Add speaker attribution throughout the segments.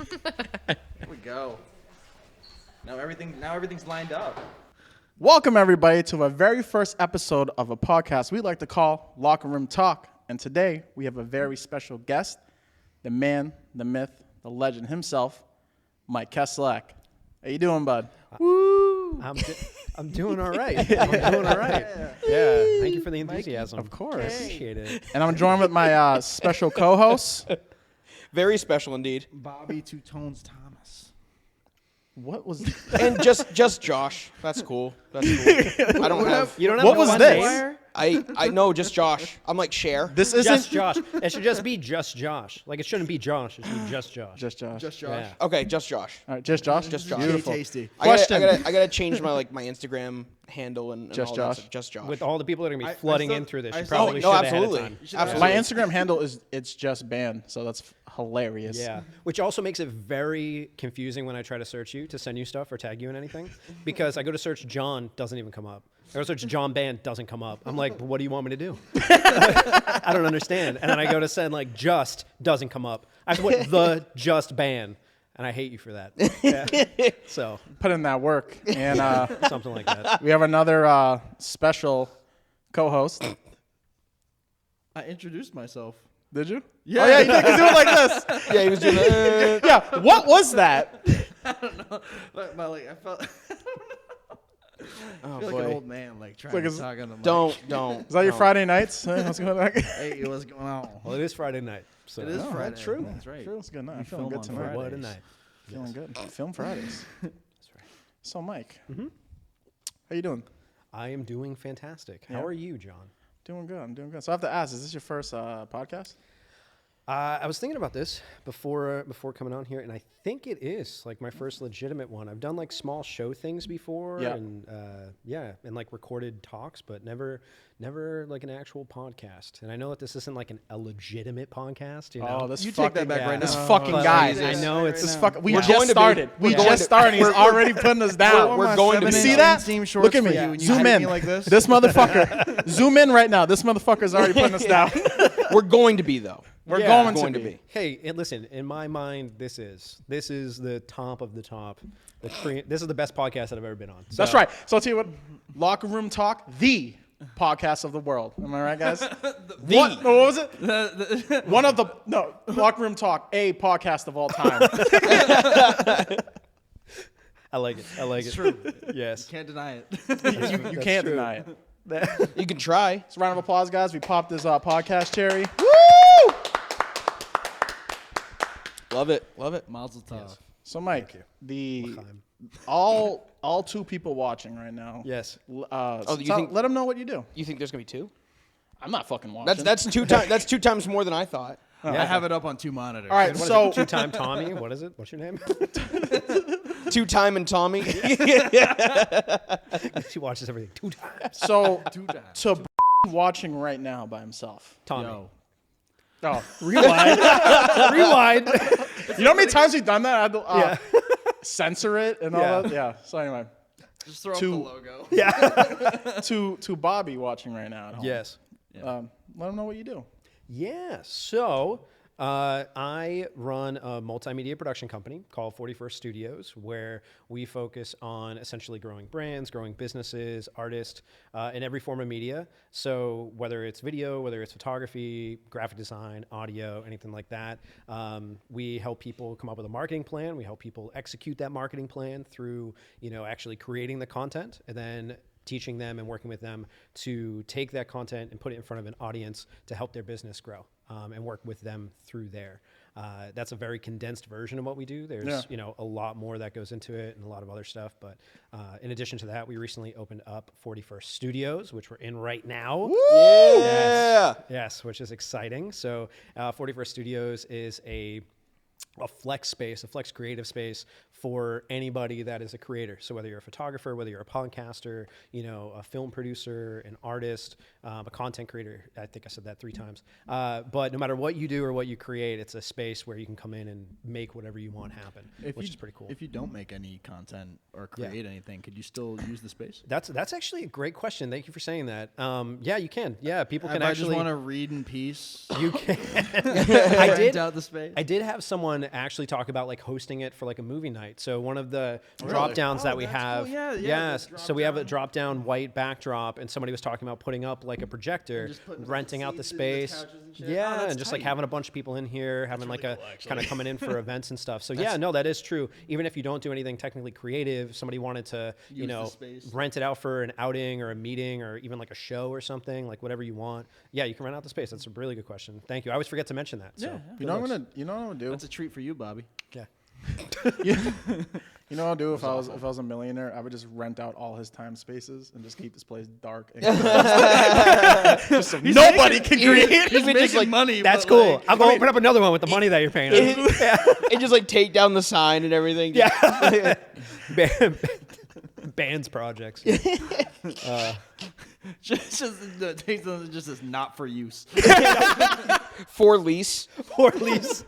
Speaker 1: Here we go. Now everything's lined up.
Speaker 2: Welcome everybody to our very first episode of a podcast we like to call Locker Room Talk. And today we have a very special guest, the man, the myth, the legend himself, Mike Kesslak. How you doing, bud?
Speaker 3: Woo! I'm doing all right. I'm doing all right. Yeah. Thank you for the enthusiasm.
Speaker 2: Of course.
Speaker 3: Appreciate it.
Speaker 2: And I'm joined with my special co-host.
Speaker 4: Very special indeed.
Speaker 1: Bobby Two Tones Thomas.
Speaker 2: What was?
Speaker 4: And just Josh. That's cool. That's cool. I don't have.
Speaker 3: You don't have
Speaker 2: What
Speaker 3: no
Speaker 2: was
Speaker 3: one
Speaker 2: this?
Speaker 3: name?
Speaker 4: I know just Josh. I'm like Cher.
Speaker 2: This isn't
Speaker 3: Just Josh. It should just be just Josh. Like it shouldn't be Josh. It should be just Josh.
Speaker 2: Just Josh.
Speaker 1: Just Josh.
Speaker 3: Yeah.
Speaker 4: Okay, just Josh.
Speaker 2: All right, just Josh.
Speaker 4: Just Josh.
Speaker 2: Beautiful.
Speaker 1: Tasty.
Speaker 2: Question.
Speaker 4: I gotta change my Instagram handle and
Speaker 2: Just
Speaker 4: all
Speaker 2: Josh?
Speaker 4: That stuff. Just Josh.
Speaker 3: With all the people that are gonna be
Speaker 1: I
Speaker 3: flooding
Speaker 1: still-
Speaker 3: in through this,
Speaker 1: I
Speaker 3: you
Speaker 1: still-
Speaker 3: probably
Speaker 4: no,
Speaker 3: should
Speaker 4: absolutely.
Speaker 3: ahead of time.
Speaker 4: Absolutely.
Speaker 2: My Instagram handle is it's just banned, so that's hilarious.
Speaker 3: Yeah, which also makes it very confusing when I try to search you to send you stuff or tag you in anything, because I go to search John, doesn't even come up. I go to search John Band, doesn't come up. I'm like, what do you want me to do? I don't understand. And then I go to send like just, doesn't come up. I have to put the just band, and I hate you for that. Yeah. So
Speaker 2: Put in that work, and
Speaker 3: something like that.
Speaker 2: we have another special co-host.
Speaker 1: I introduced myself.
Speaker 2: Did you?
Speaker 1: Yeah.
Speaker 2: Oh yeah, you did. 'Cause you were like this.
Speaker 4: Yeah, he was doing.
Speaker 2: Yeah. What was that?
Speaker 1: I don't know. I felt.
Speaker 4: Oh
Speaker 1: I feel
Speaker 4: boy.
Speaker 1: like an old man, like trying
Speaker 2: Like
Speaker 1: to
Speaker 2: it's-
Speaker 1: talk on the mic.
Speaker 4: Don't.
Speaker 2: Is that your
Speaker 4: don't.
Speaker 2: Friday nights? What's going on?
Speaker 1: Hey, what's going on?
Speaker 3: Well, it is Friday night. So
Speaker 1: It is
Speaker 2: Oh,
Speaker 1: Friday.
Speaker 2: that's true.
Speaker 1: That's right.
Speaker 2: True. It's good night. I'm
Speaker 1: We
Speaker 2: feeling
Speaker 1: film
Speaker 2: good
Speaker 1: on
Speaker 2: tonight.
Speaker 1: Friday.
Speaker 3: What a night.
Speaker 2: Feeling good. Film Fridays.
Speaker 3: That's right.
Speaker 2: So, Mike, how you doing?
Speaker 3: I am doing fantastic. How
Speaker 2: Yeah.
Speaker 3: are you, John?
Speaker 2: Doing good. I'm doing good. So I have to ask: is this your first podcast?
Speaker 3: I was thinking about this before coming on here, and I think it is like my first legitimate one. I've done like small show things before,
Speaker 2: Yeah.
Speaker 3: and and like recorded talks, but never like an actual podcast. And I know that this isn't like a legitimate podcast. You know?
Speaker 2: Oh, this
Speaker 1: You
Speaker 2: fucking
Speaker 1: take that back right
Speaker 2: This
Speaker 1: now.
Speaker 2: fucking
Speaker 3: But
Speaker 2: guy.
Speaker 3: I know it's
Speaker 2: This fucking. We
Speaker 4: We're
Speaker 2: just
Speaker 4: going to be-
Speaker 2: started. We
Speaker 4: we're going
Speaker 2: just
Speaker 4: to-
Speaker 2: started. He's
Speaker 4: we're-
Speaker 2: already putting us down.
Speaker 4: We're going to be-
Speaker 2: See that?
Speaker 1: Seam
Speaker 2: Look at me.
Speaker 1: You, and you
Speaker 2: Zoom
Speaker 1: hit
Speaker 2: in.
Speaker 1: me like this.
Speaker 2: This motherfucker. Zoom in right now. This motherfucker's already putting us down.
Speaker 4: We're going to be though.
Speaker 2: We're
Speaker 3: Yeah.
Speaker 2: going to be.
Speaker 3: Hey, and listen. In my mind, this is the top of the top. This is the best podcast that I've ever been on.
Speaker 2: That's
Speaker 3: So-
Speaker 2: right. So I'll tell you what. Locker Room Talk, the podcast of the world. Am I right, guys? What was it? One of the Locker Room Talk, a podcast of all time.
Speaker 3: I like it. I like
Speaker 1: It's
Speaker 3: it.
Speaker 1: true.
Speaker 3: Yes.
Speaker 1: Can't deny it.
Speaker 2: You
Speaker 3: That's
Speaker 2: can't
Speaker 3: true.
Speaker 2: deny it.
Speaker 4: You can try.
Speaker 2: So round of applause, guys. We popped this podcast cherry. Woo!
Speaker 4: Love it. Love it.
Speaker 1: Mazel tov.
Speaker 2: So Mike, the
Speaker 3: L'chaim.
Speaker 2: all two people watching right now.
Speaker 3: Yes.
Speaker 4: you
Speaker 2: so
Speaker 4: think-
Speaker 2: let them know what you do.
Speaker 4: You think there's gonna be two?
Speaker 2: I'm not fucking watching.
Speaker 4: That's two times. That's two times more than I thought.
Speaker 1: I have it up on 2 monitors.
Speaker 2: all right.
Speaker 3: What is
Speaker 2: So
Speaker 3: it? Two-time Tommy. What is it? What's your name?
Speaker 4: 2 time and Tommy.
Speaker 3: She watches everything 2 times.
Speaker 2: so
Speaker 1: 2 times.
Speaker 2: to watching right now by himself.
Speaker 3: Tommy.
Speaker 1: Yo.
Speaker 2: Oh,
Speaker 3: Rewind. Rewind.
Speaker 2: you know how many times we've done that? I had to
Speaker 3: Yeah.
Speaker 2: censor it and all
Speaker 3: Yeah.
Speaker 2: that. Yeah. So anyway,
Speaker 1: Just throw up
Speaker 2: Two.
Speaker 1: the logo.
Speaker 3: Yeah.
Speaker 2: to Bobby watching right now at home.
Speaker 3: Yes.
Speaker 2: Let him know what you do.
Speaker 3: Yeah. So I run a multimedia production company called 41st Studios, where we focus on essentially growing brands, growing businesses, artists, in every form of media. So whether it's video, whether it's photography, graphic design, audio, anything like that, we help people come up with a marketing plan. We help people execute that marketing plan through, actually creating the content and then teaching them and working with them to take that content and put it in front of an audience to help their business grow, and work with them through there. That's a very condensed version of what we do. There's a lot more that goes into it and a lot of other stuff. But in addition to that, we recently opened up 41st Studios, which we're in right now.
Speaker 4: Yeah.
Speaker 3: Yes, which is exciting. So 41st Studios is a flex space, a flex creative space for anybody that is a creator. So whether you're a photographer, whether you're a podcaster, a film producer, an artist, a content creator, I think I said that 3 times. But no matter what you do or what you create, it's a space where you can come in and make whatever you want happen, which is pretty cool.
Speaker 1: If you don't make any content or create anything, could you still use the space?
Speaker 3: That's actually a great question. Thank you for saying that. Yeah, you can. Yeah, people can
Speaker 1: If
Speaker 3: actually.
Speaker 1: I just want to read in peace,
Speaker 3: You can.
Speaker 1: I
Speaker 3: did-
Speaker 1: out the space.
Speaker 3: I did have someone actually talk about like hosting it for like a movie night. So one of the drop downs that we
Speaker 1: that's
Speaker 3: have,
Speaker 1: cool. Yeah,
Speaker 3: yes.
Speaker 1: the
Speaker 3: So we have a
Speaker 1: drop-down.
Speaker 3: drop down white backdrop, and somebody was talking about putting up like a projector,
Speaker 1: just putting the
Speaker 3: renting out the
Speaker 1: seats and the
Speaker 3: space.
Speaker 1: couches and shit.
Speaker 3: Yeah,
Speaker 1: Oh, that's
Speaker 3: and just like
Speaker 1: tight.
Speaker 3: having a bunch of people in here, having like
Speaker 2: really
Speaker 3: a
Speaker 2: cool, actually.
Speaker 3: kind of coming in for events and stuff. So yeah, no, that is true. Even if you don't do anything technically creative, somebody wanted to, you
Speaker 1: Use the
Speaker 3: know,
Speaker 1: space.
Speaker 3: rent it out for an outing or a meeting or even like a show or something, like whatever you want. Yeah, you can rent out the space. That's a really good question. Thank you. I always forget to mention that. So.
Speaker 2: You know what I'm gonna do?
Speaker 1: That's a treat for you, Bobby.
Speaker 3: Yeah.
Speaker 2: You know what I'll do if I was a millionaire? I would just rent out all his time spaces and just keep this place dark. And just so nobody can create.
Speaker 4: Even just like
Speaker 1: money.
Speaker 3: That's cool. I'm going to open up another one with the money that you're paying us.
Speaker 4: and just like take down the sign and everything.
Speaker 3: Yeah. Bands projects.
Speaker 1: just as not for use.
Speaker 4: For lease.
Speaker 3: For lease.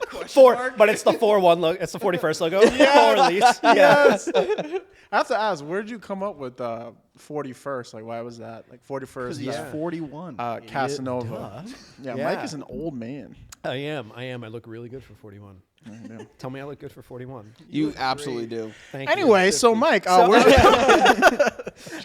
Speaker 3: But it's the 4-1 logo. It's the 41st logo. For lease.
Speaker 2: Yes. I have to ask, where did you come up with 41st? Like, why was that? Like 41st.
Speaker 1: He's 41.
Speaker 2: Casanova. Yeah,
Speaker 3: Yeah.
Speaker 2: Mike is an old man.
Speaker 3: I am. I look really good for 41. Tell me I look good for 41.
Speaker 4: You absolutely do.
Speaker 3: Thank you.
Speaker 2: Anyway, so Mike,
Speaker 3: So-
Speaker 2: where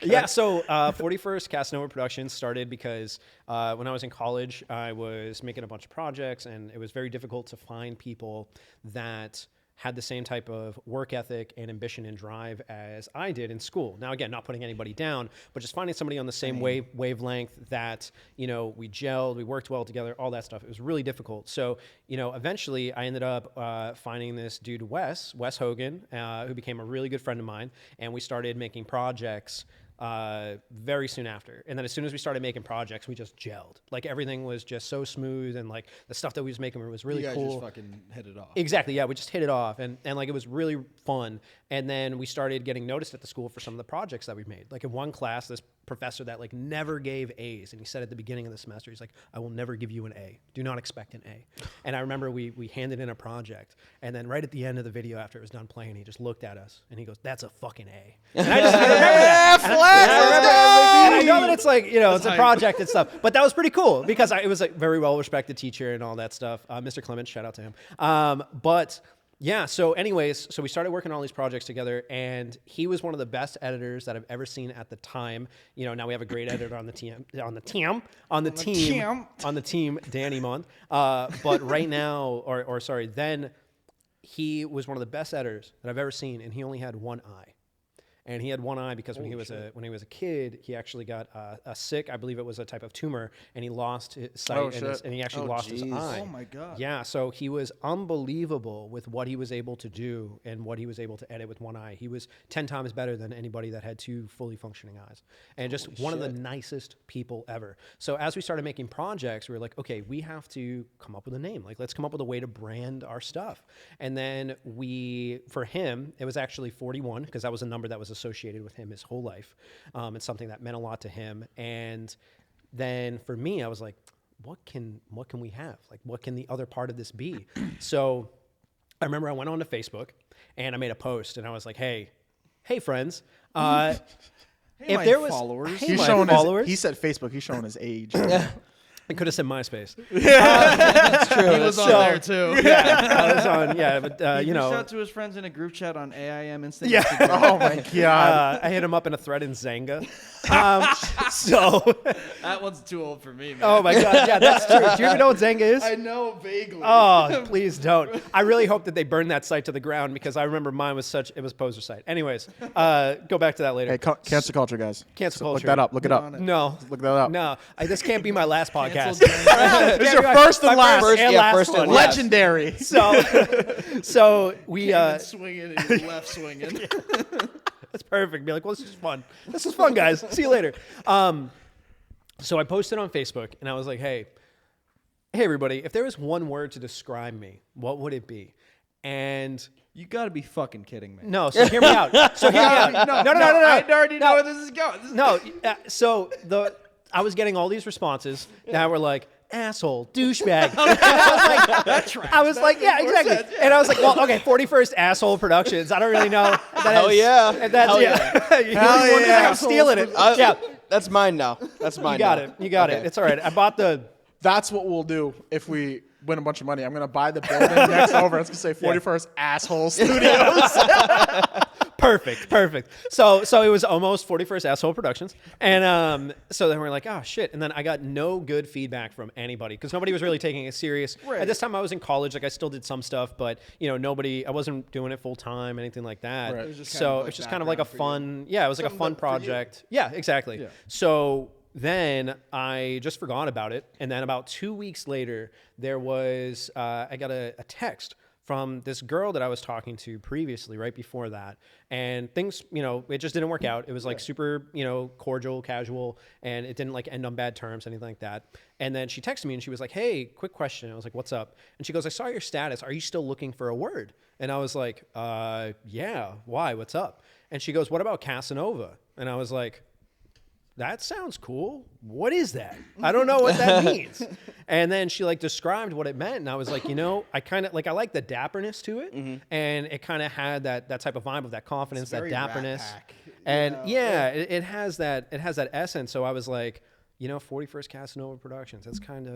Speaker 3: Yeah, so 41st Casanova Productions started because when I was in college, I was making a bunch of projects, and it was very difficult to find people that had the same type of work ethic and ambition and drive as I did in school. Now, again, not putting anybody down, but just finding somebody on the same wavelength that, you know, we gelled, we worked well together, all that stuff. It was really difficult. So, you know, eventually I ended up finding this dude, Wes Hogan, who became a really good friend of mine, and we started making projects very soon after. And then as soon as we started making projects, we just gelled. Like everything was just so smooth, and like the stuff that we was making was really
Speaker 1: You guys
Speaker 3: cool.
Speaker 1: just fucking hit it off.
Speaker 3: Exactly. Yeah, we just hit it off, and like it was really fun. And then we started getting noticed at the school for some of the projects that we made. Like in one class, this professor that like never gave A's, and he said at the beginning of the semester, he's like, "I will never give you an A. Do not expect an A." And I remember we handed in a project, and then right at the end of the video after it was done playing, he just looked at us and he goes, "That's a fucking A." And I just I remember that. And I know that it's like, you know, it's a project and stuff, but that was pretty cool because it was a very well-respected teacher and all that stuff. Mr. Clements, shout out to him. But yeah, so anyways, so we started working on all these projects together, and he was one of the best editors that I've ever seen at the time. You know, now we have a great editor on the team, Danny Mont. But right now, or sorry, then he was one of the best editors that I've ever seen, and he only had one eye. And he had one eye because when he was a kid, he actually got a sick, I believe it was a type of tumor, and he lost his sight, and he actually lost his eye.
Speaker 1: Oh my God.
Speaker 3: Yeah, so he was unbelievable with what he was able to do and what he was able to edit with one eye. He was 10 times better than anybody that had two fully functioning eyes, and just one of the nicest people ever. So as we started making projects, we were like, okay, we have to come up with a name. Like, let's come up with a way to brand our stuff. And then for him, it was actually 41 because that was a number that was associated with him his whole life. It's something that meant a lot to him. And then for me, I was like, what can we have? Like, what can the other part of this be? So I remember I went on to Facebook and I made a post, and I was like, hey friends, if
Speaker 1: my
Speaker 3: there was
Speaker 1: followers.
Speaker 3: hey,
Speaker 2: he's
Speaker 3: my
Speaker 2: showing
Speaker 3: followers,
Speaker 2: he said Facebook. He's showing his age.
Speaker 3: I could have said MySpace.
Speaker 4: That's true.
Speaker 1: He was on
Speaker 3: So-
Speaker 1: there too.
Speaker 3: I was on, but
Speaker 1: He
Speaker 3: you
Speaker 1: reached
Speaker 3: know,
Speaker 1: out to his friends in a group chat on AIM Instant.
Speaker 3: Yeah.
Speaker 1: Instagram.
Speaker 2: Oh my God.
Speaker 3: I hit him up in a thread in Zanga. So,
Speaker 1: That one's too old for me, man.
Speaker 3: oh my God, yeah, that's true. Do you even know what Zanga is?
Speaker 1: I know vaguely.
Speaker 3: Oh, please don't. I really hope that they burn that site to the ground because I remember mine was it was poser site. Anyways, go back to that later.
Speaker 2: Hey, cancel culture, guys.
Speaker 3: Cancel
Speaker 2: Look
Speaker 3: culture.
Speaker 2: that up. Look it up.
Speaker 3: No.
Speaker 2: Look that up.
Speaker 3: No, this can't be my last podcast.
Speaker 2: This is your first and last.
Speaker 4: First and last one.
Speaker 2: Legendary.
Speaker 3: So we,
Speaker 1: swinging and he's left swinging.
Speaker 3: that's perfect. Be like, well, this is fun. This is fun, guys. See you later. So I posted on Facebook and I was like, hey, everybody, if there was one word to describe me, what would it be? And
Speaker 1: You gotta be fucking kidding me.
Speaker 3: no, so hear me out. So hear me out. No.
Speaker 1: I already know where this is going.
Speaker 3: No, so I was getting all these responses that were like, asshole, douchebag. I was like, yeah, exactly. And I was like, well, okay, 41st Asshole Productions. I don't really know.
Speaker 4: Hell yeah.
Speaker 3: And that's,
Speaker 4: Hell
Speaker 3: yeah.
Speaker 2: Hell yeah.
Speaker 3: I'm stealing it.
Speaker 4: Yeah. That's mine now. That's mine.
Speaker 3: You got it. You got it. It's all right. I bought the
Speaker 2: That's what we'll do if we win a bunch of money. I'm gonna buy the building next over. It's gonna say 41st Asshole Studios.
Speaker 3: Perfect. So it was almost 41st Asshole Productions. And so then we're like, oh, shit. And then I got no good feedback from anybody because nobody was really taking it serious.
Speaker 1: Right.
Speaker 3: At this time, I was in college. Like, I still did some stuff, but, I wasn't doing it full time, anything like that.
Speaker 2: Right.
Speaker 1: It was just kind
Speaker 3: So
Speaker 1: of
Speaker 3: it
Speaker 1: like
Speaker 3: was just kind of like a
Speaker 1: background
Speaker 3: fun, it was like a
Speaker 1: Something
Speaker 3: fun
Speaker 1: but for you.
Speaker 3: project. Yeah, exactly.
Speaker 2: Yeah.
Speaker 3: So then I just forgot about it. And then about 2 weeks later, there was, I got a text from this girl that I was talking to previously, right before that. And things, it just didn't work out. It was like super, cordial, casual, and it didn't like end on bad terms, anything like that. And then she texted me and she was like, hey, quick question. I was like, what's up? And she goes, I saw your status. Are you still looking for a word? And I was like, yeah, why? What's up? And she goes, what about Casanova? And I was like, that sounds cool. What is that? I don't know what that means. And then she like described what it meant. And I was like, I kind of like, I like the dapperness to it. And it kind of had that type of vibe of that confidence, that
Speaker 1: very Rat
Speaker 3: dapperness.
Speaker 1: Pack,
Speaker 3: And it has that essence. So I was like, 41st Casanova Productions. That's kind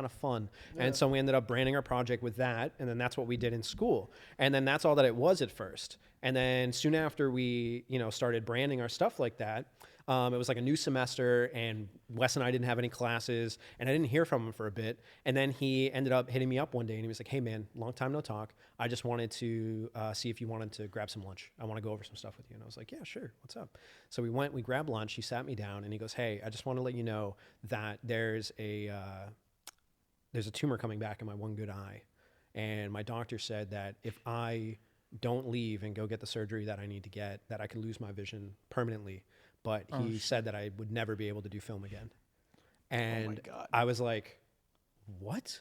Speaker 3: of fun. Yeah. And so we ended up branding our project with that. And then that's what we did in school. And then that's all that it was at first. And then soon after we, started branding our stuff like that, it was like a new semester and Wes and I didn't have any classes and I didn't hear from him for a bit. And then he ended up hitting me up one day and he was like, hey man, long time no talk. I just wanted to see if you wanted to grab some lunch. I want to go over some stuff with you. And I was like, yeah, sure. What's up? So we grabbed lunch. He sat me down and he goes, hey, I just want to let you know that there's a tumor coming back in my one good eye. And my doctor said that if I don't leave and go get the surgery that I need to get, that I could lose my vision permanently. But he said that I would never be able to do film again. And I was like, what?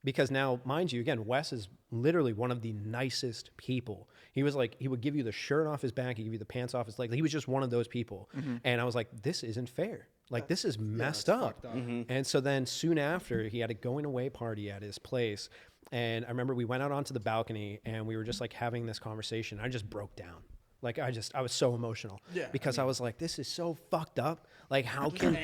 Speaker 3: Because now, mind you, again, Wes is literally one of the nicest people. He was like, he would give you the shirt off his back, he'd give you the pants off his leg. He was just one of those people. And I was like, this isn't fair. Like, this is messed up. And so then soon after, he had a going away party at his place. And I remember we went out onto the balcony and we were just like having this conversation. I just broke down. Like I was so emotional because I was like, this is so fucked up. Like how can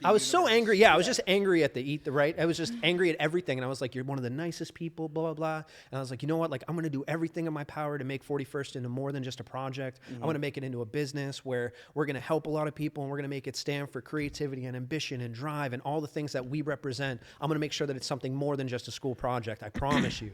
Speaker 3: I was so angry. Yeah, I was just angry at I was just angry at everything. And I was like, you're one of the nicest people, blah, blah, blah. And I was like, you know what? Like I'm going to do everything in my power to make 41st into more than just a project. I'm going to make it into a business where we're going to help a lot of people and we're going to make it stand for creativity and ambition and drive and all the things that we represent. I'm going to make sure that it's something more than just a school project. I promise you.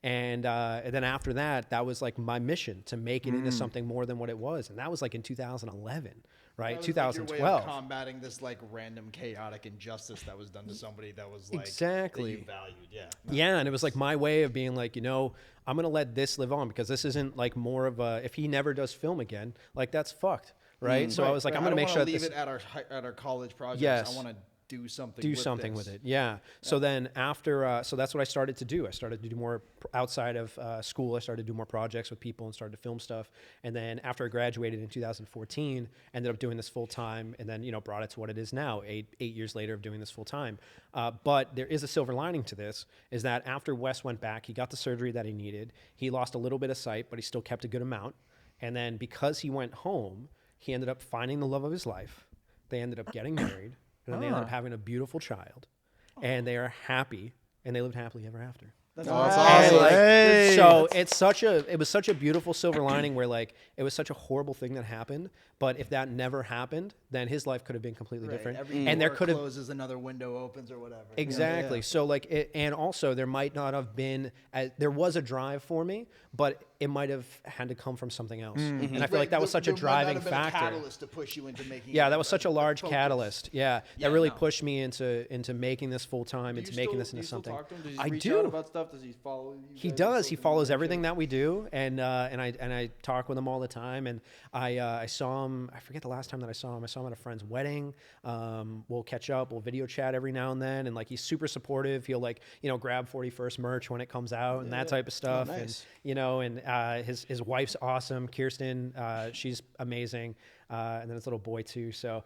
Speaker 3: And then after that, that was like my mission to make it into something more than what it was. And that was like in 2011, right?
Speaker 1: That was
Speaker 3: 2012.
Speaker 1: Like your way of combating this like random chaotic injustice that was done to somebody that was like
Speaker 3: exactly
Speaker 1: that you valued. Yeah.
Speaker 3: Yeah. And it was like my way of being like, I'm going to let this live on because this isn't like more of a, if he never does film again, like that's fucked. Right. So I was like, I'm going to make sure
Speaker 1: leave it at our college projects.
Speaker 3: Yes.
Speaker 1: I want to do something
Speaker 3: with it. Yeah. So then after, so that's what I started to do. I started to do more outside of school. I started to do more projects with people and started to film stuff. And then after I graduated in 2014, ended up doing this full time and then, brought it to what it is now, eight years later of doing this full time. But there is a silver lining to this is that after Wes went back, he got the surgery that he needed. He lost a little bit of sight, but he still kept a good amount. And then because he went home, he ended up finding the love of his life. They ended up getting married. And then they ended up having a beautiful child, and they are happy, and they lived happily ever after.
Speaker 1: That's
Speaker 2: awesome.
Speaker 3: So it was such a beautiful silver lining where like it was such a horrible thing that happened, but if that never happened, then his life could have been completely different.
Speaker 1: And there could have closes, another window opens or whatever.
Speaker 3: Exactly. Yeah. So like, and also there might not have been, there was a drive for me, but it might have had to come from something else. And I feel like that was such a driving factor.
Speaker 1: A catalyst to push you into making.
Speaker 3: Yeah, that was such a large catalyst. Yeah, that really pushed me into making this full time, into making this into something.
Speaker 1: I do. About stuff? Does he follow you?
Speaker 3: He does. He follows everything that we do, and I talk with him all the time. And I saw him. I forget the last time that I saw him. I saw him at a friend's wedding. We'll catch up. We'll video chat every now and then. And like he's super supportive. He'll like grab 41st merch when it comes out and that type of stuff.
Speaker 1: Oh, nice.
Speaker 3: And his wife's awesome, Kirsten. She's amazing. And then his little boy too. So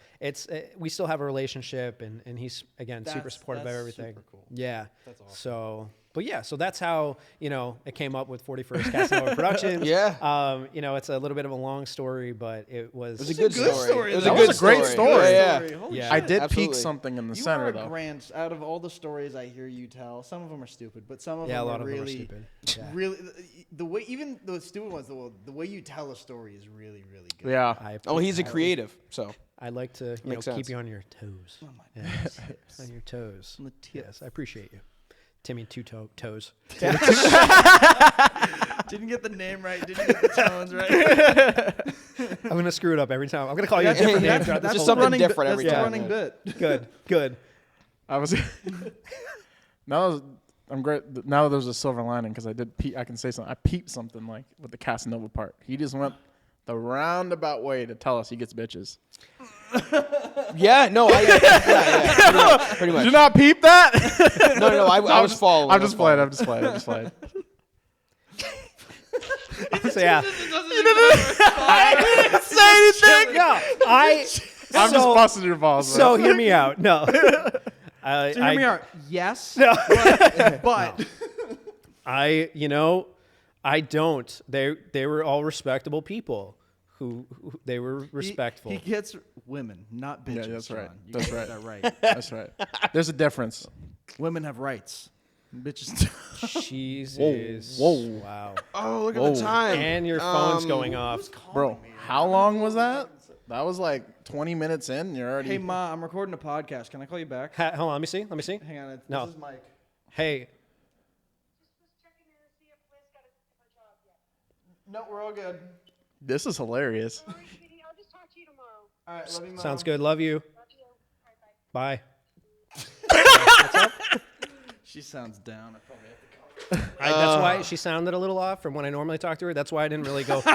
Speaker 3: we still have a relationship, and he's again super supportive of everything.
Speaker 1: Super cool.
Speaker 3: Yeah.
Speaker 1: That's awesome.
Speaker 3: So But yeah, so that's how, it came up with 41st Casanova Productions.
Speaker 4: Yeah.
Speaker 3: It's a little bit of a long story, but it was
Speaker 4: It was a good story. It was
Speaker 2: That
Speaker 4: a
Speaker 2: was
Speaker 4: good
Speaker 2: a great story.
Speaker 4: Yeah.
Speaker 1: Holy
Speaker 3: Yeah.
Speaker 1: shit.
Speaker 2: I did
Speaker 4: Absolutely.
Speaker 2: peek something in the
Speaker 1: You
Speaker 2: center
Speaker 1: are a
Speaker 2: though.
Speaker 1: grand. Out of all the stories I hear you tell, some of them are stupid, but some of
Speaker 3: Yeah, a
Speaker 1: them
Speaker 3: lot
Speaker 1: are
Speaker 3: of them are
Speaker 1: really,
Speaker 3: stupid. Yeah.
Speaker 1: really. The way, even the stupid ones, the way you tell a story is really, really good.
Speaker 2: Yeah.
Speaker 4: Oh, he's a creative, so.
Speaker 3: I like to
Speaker 4: Makes
Speaker 3: keep
Speaker 4: sense.
Speaker 3: you on your toes.
Speaker 1: Oh my
Speaker 3: Yes, on your toes.
Speaker 1: On the tip.
Speaker 3: Yes, I appreciate you. Timmy toes.
Speaker 1: Didn't get the name right. Didn't get the tones right.
Speaker 3: I'm gonna screw it up every time. I'm gonna call you a different name. throughout this
Speaker 4: Just
Speaker 3: whole
Speaker 4: something
Speaker 3: thing.
Speaker 4: different every
Speaker 1: that's
Speaker 4: time.
Speaker 1: the running bit.
Speaker 3: Good.
Speaker 2: I was I'm great. Now there's a silver lining because I can say something. I peeped something like with the Casanova part. He just went the roundabout way to tell us he gets bitches.
Speaker 4: Yeah, no, yeah, pretty much.
Speaker 2: Did you not peep that?
Speaker 4: No, I was following.
Speaker 2: I'm just playing. I'm just playing.
Speaker 3: So yeah,
Speaker 2: I didn't say anything.
Speaker 3: no,
Speaker 2: I'm just busting your balls.
Speaker 3: So hear me out. No,
Speaker 1: So hear me out. Yes,
Speaker 3: No.
Speaker 1: but
Speaker 3: I don't. They were all respectable people who they were respectful.
Speaker 1: He gets women, not bitches.
Speaker 2: Yeah, that's right.
Speaker 1: John. You
Speaker 2: That's
Speaker 1: gotta
Speaker 2: right.
Speaker 1: get that right.
Speaker 2: That's right. There's a difference.
Speaker 1: Women have rights. Bitches.
Speaker 3: Jesus.
Speaker 2: Whoa.
Speaker 3: Wow.
Speaker 4: Oh, look at
Speaker 2: Whoa.
Speaker 4: the time.
Speaker 3: And your phone's going off.
Speaker 2: Bro, how long was that? That was like 20 minutes in. You're already.
Speaker 1: Hey, Ma, I'm recording a podcast. Can I call you back?
Speaker 3: Hold on. Let me see.
Speaker 1: Hang on.
Speaker 3: No.
Speaker 1: This is Mike.
Speaker 3: Hey.
Speaker 1: No, we're all good.
Speaker 2: This is hilarious.
Speaker 5: I'll just talk to you tomorrow.
Speaker 1: All right, love you, Mom.
Speaker 3: Sounds good. Love you.
Speaker 5: Love you. All right, bye.
Speaker 3: Bye.
Speaker 1: She sounds down. I probably have to call her.
Speaker 3: That's why she sounded a little off from when I normally talk to her. That's why I didn't really go.
Speaker 2: Yo.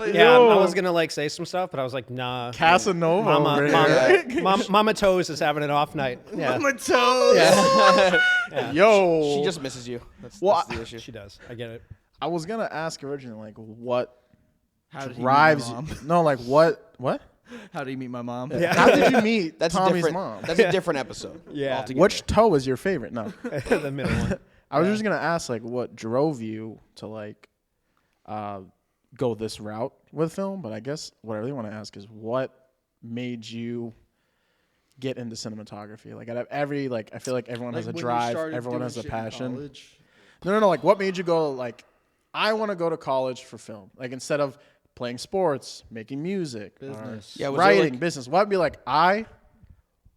Speaker 3: Yeah, I was gonna say some stuff, but I was like, nah.
Speaker 2: Casanova over here.
Speaker 3: Mama Toes is having an off night. Yeah,
Speaker 1: My toes.
Speaker 3: yeah.
Speaker 2: Yo.
Speaker 4: She just misses you. That's
Speaker 2: Well,
Speaker 4: the issue.
Speaker 3: She does. I get it.
Speaker 2: I was going to ask originally, like, what
Speaker 1: How did he
Speaker 2: drives
Speaker 1: meet my
Speaker 2: you?
Speaker 1: mom?
Speaker 2: No, like, what?
Speaker 1: How did you meet my mom?
Speaker 2: How did you meet
Speaker 4: That's a
Speaker 2: Tommy's
Speaker 4: different.
Speaker 2: mom?
Speaker 4: That's a different episode.
Speaker 3: Yeah.
Speaker 4: altogether.
Speaker 2: Which toe is your favorite? No.
Speaker 3: The middle one.
Speaker 2: I was just going to ask, like, what drove you to, like, go this route with film? But I guess what I really want to ask is what made you get into cinematography? Like, I feel like everyone has a
Speaker 1: when you
Speaker 2: drive.
Speaker 1: started
Speaker 2: Everyone
Speaker 1: doing
Speaker 2: has a
Speaker 1: shit in
Speaker 2: passion.
Speaker 1: college?
Speaker 2: No. Like, what made you go, like, I want to go to college for film? Like, instead of playing sports, making music,
Speaker 1: Business.
Speaker 4: Yeah, was there,
Speaker 2: writing,
Speaker 4: like-
Speaker 2: business. What would be like, I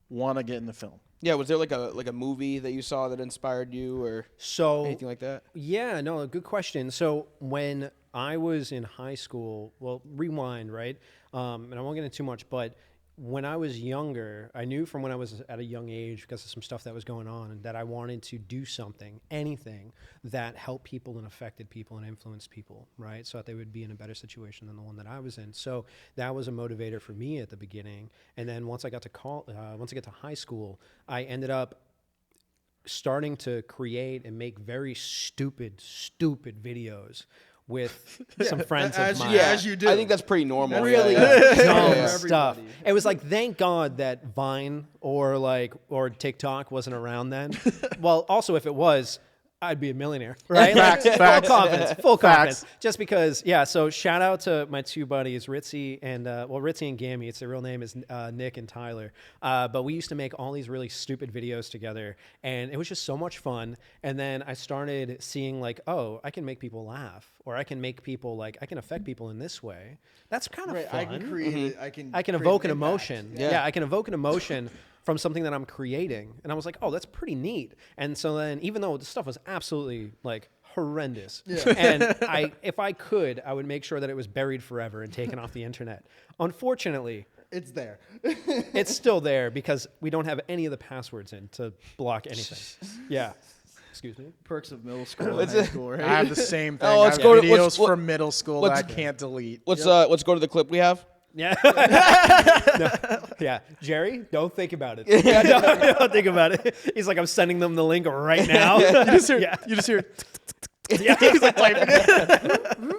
Speaker 2: want to get into film?
Speaker 4: Yeah, was there like a movie that you saw that inspired you or
Speaker 3: So
Speaker 4: anything like that?
Speaker 3: yeah, no, good question. So when I was in high school, well, rewind, right? And I won't get into too much, but when I was younger, I knew from when I was at a young age, because of some stuff that was going on, that I wanted to do something, anything that helped people and affected people and influenced people, right? So that they would be in a better situation than the one that I was in. So that was a motivator for me at the beginning. And then once I got to high school, I ended up starting to create and make very stupid videos with some friends of mine.
Speaker 1: as you do.
Speaker 4: I think that's pretty normal.
Speaker 3: Really
Speaker 4: Yeah.
Speaker 3: dumb
Speaker 4: Yeah.
Speaker 3: stuff.
Speaker 1: Everybody.
Speaker 3: It was like, thank God that Vine or TikTok wasn't around then. Well, also if it was, I'd be a millionaire, right?
Speaker 2: Facts,
Speaker 3: Like,
Speaker 2: facts.
Speaker 3: full confidence.
Speaker 2: Facts.
Speaker 3: Just because, yeah. So shout out to my two buddies, Ritzy and Ritzy and Gammy. It's their real name is Nick and Tyler. But we used to make all these really stupid videos together, and it was just so much fun. And then I started seeing like, oh, I can make people laugh, or I can make people like I can affect people in this way. That's kind of
Speaker 1: Right,
Speaker 3: fun.
Speaker 1: I can create it. I can
Speaker 3: I can
Speaker 1: create
Speaker 3: evoke an
Speaker 1: impact.
Speaker 3: emotion. Yeah, I can evoke an emotion from something that I'm creating. And I was like, oh, that's pretty neat. And so then, even though the stuff was absolutely like horrendous, and if I could, I would make sure that it was buried forever and taken off the internet. Unfortunately,
Speaker 1: It's there.
Speaker 3: it's still there because we don't have any of the passwords in to block anything. Yeah. Excuse me.
Speaker 1: Perks of middle school and high school, right?
Speaker 2: I have the same thing.
Speaker 4: Oh,
Speaker 2: I
Speaker 4: let's
Speaker 2: have
Speaker 4: go to-
Speaker 2: videos
Speaker 4: let's-
Speaker 2: from middle school that I
Speaker 4: let's-
Speaker 2: can't delete.
Speaker 4: Let's go to the clip we have.
Speaker 3: Yeah. No. Yeah. Jerry, don't think about it. Yeah, don't think about it. He's like, I'm sending them the link right now.
Speaker 2: You just hear
Speaker 3: Yeah, he's like typing it.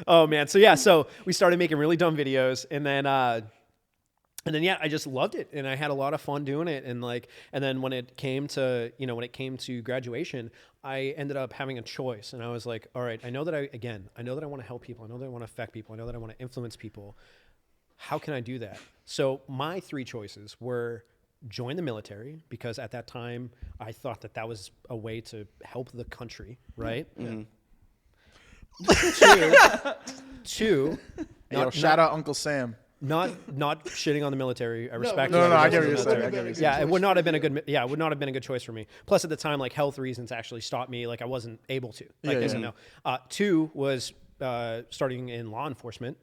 Speaker 3: Oh man, so we started making really dumb videos, and then And then I just loved it, and I had a lot of fun doing it. And then when it came to graduation, I ended up having a choice, and I was like, all right, I know that I want to help people, I know that I want to affect people, I know that I want to influence people. How can I do that? So my 3 choices were join the military, because at that time I thought that was a way to help the country, right? Mm-hmm. Two,
Speaker 2: shout out Uncle Sam.
Speaker 3: Not shitting on the military. I respect.
Speaker 2: No, I get
Speaker 3: the
Speaker 2: what you're
Speaker 3: military.
Speaker 2: saying.
Speaker 3: It would not have been a good. Yeah, it would not have been a good choice for me. Plus, at the time, like health reasons actually stopped me. Like I wasn't able to. No. 2 was starting in law enforcement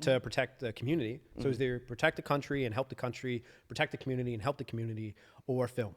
Speaker 3: to protect the community. So it was either protect the country and help the country, protect the community and help the community, or film.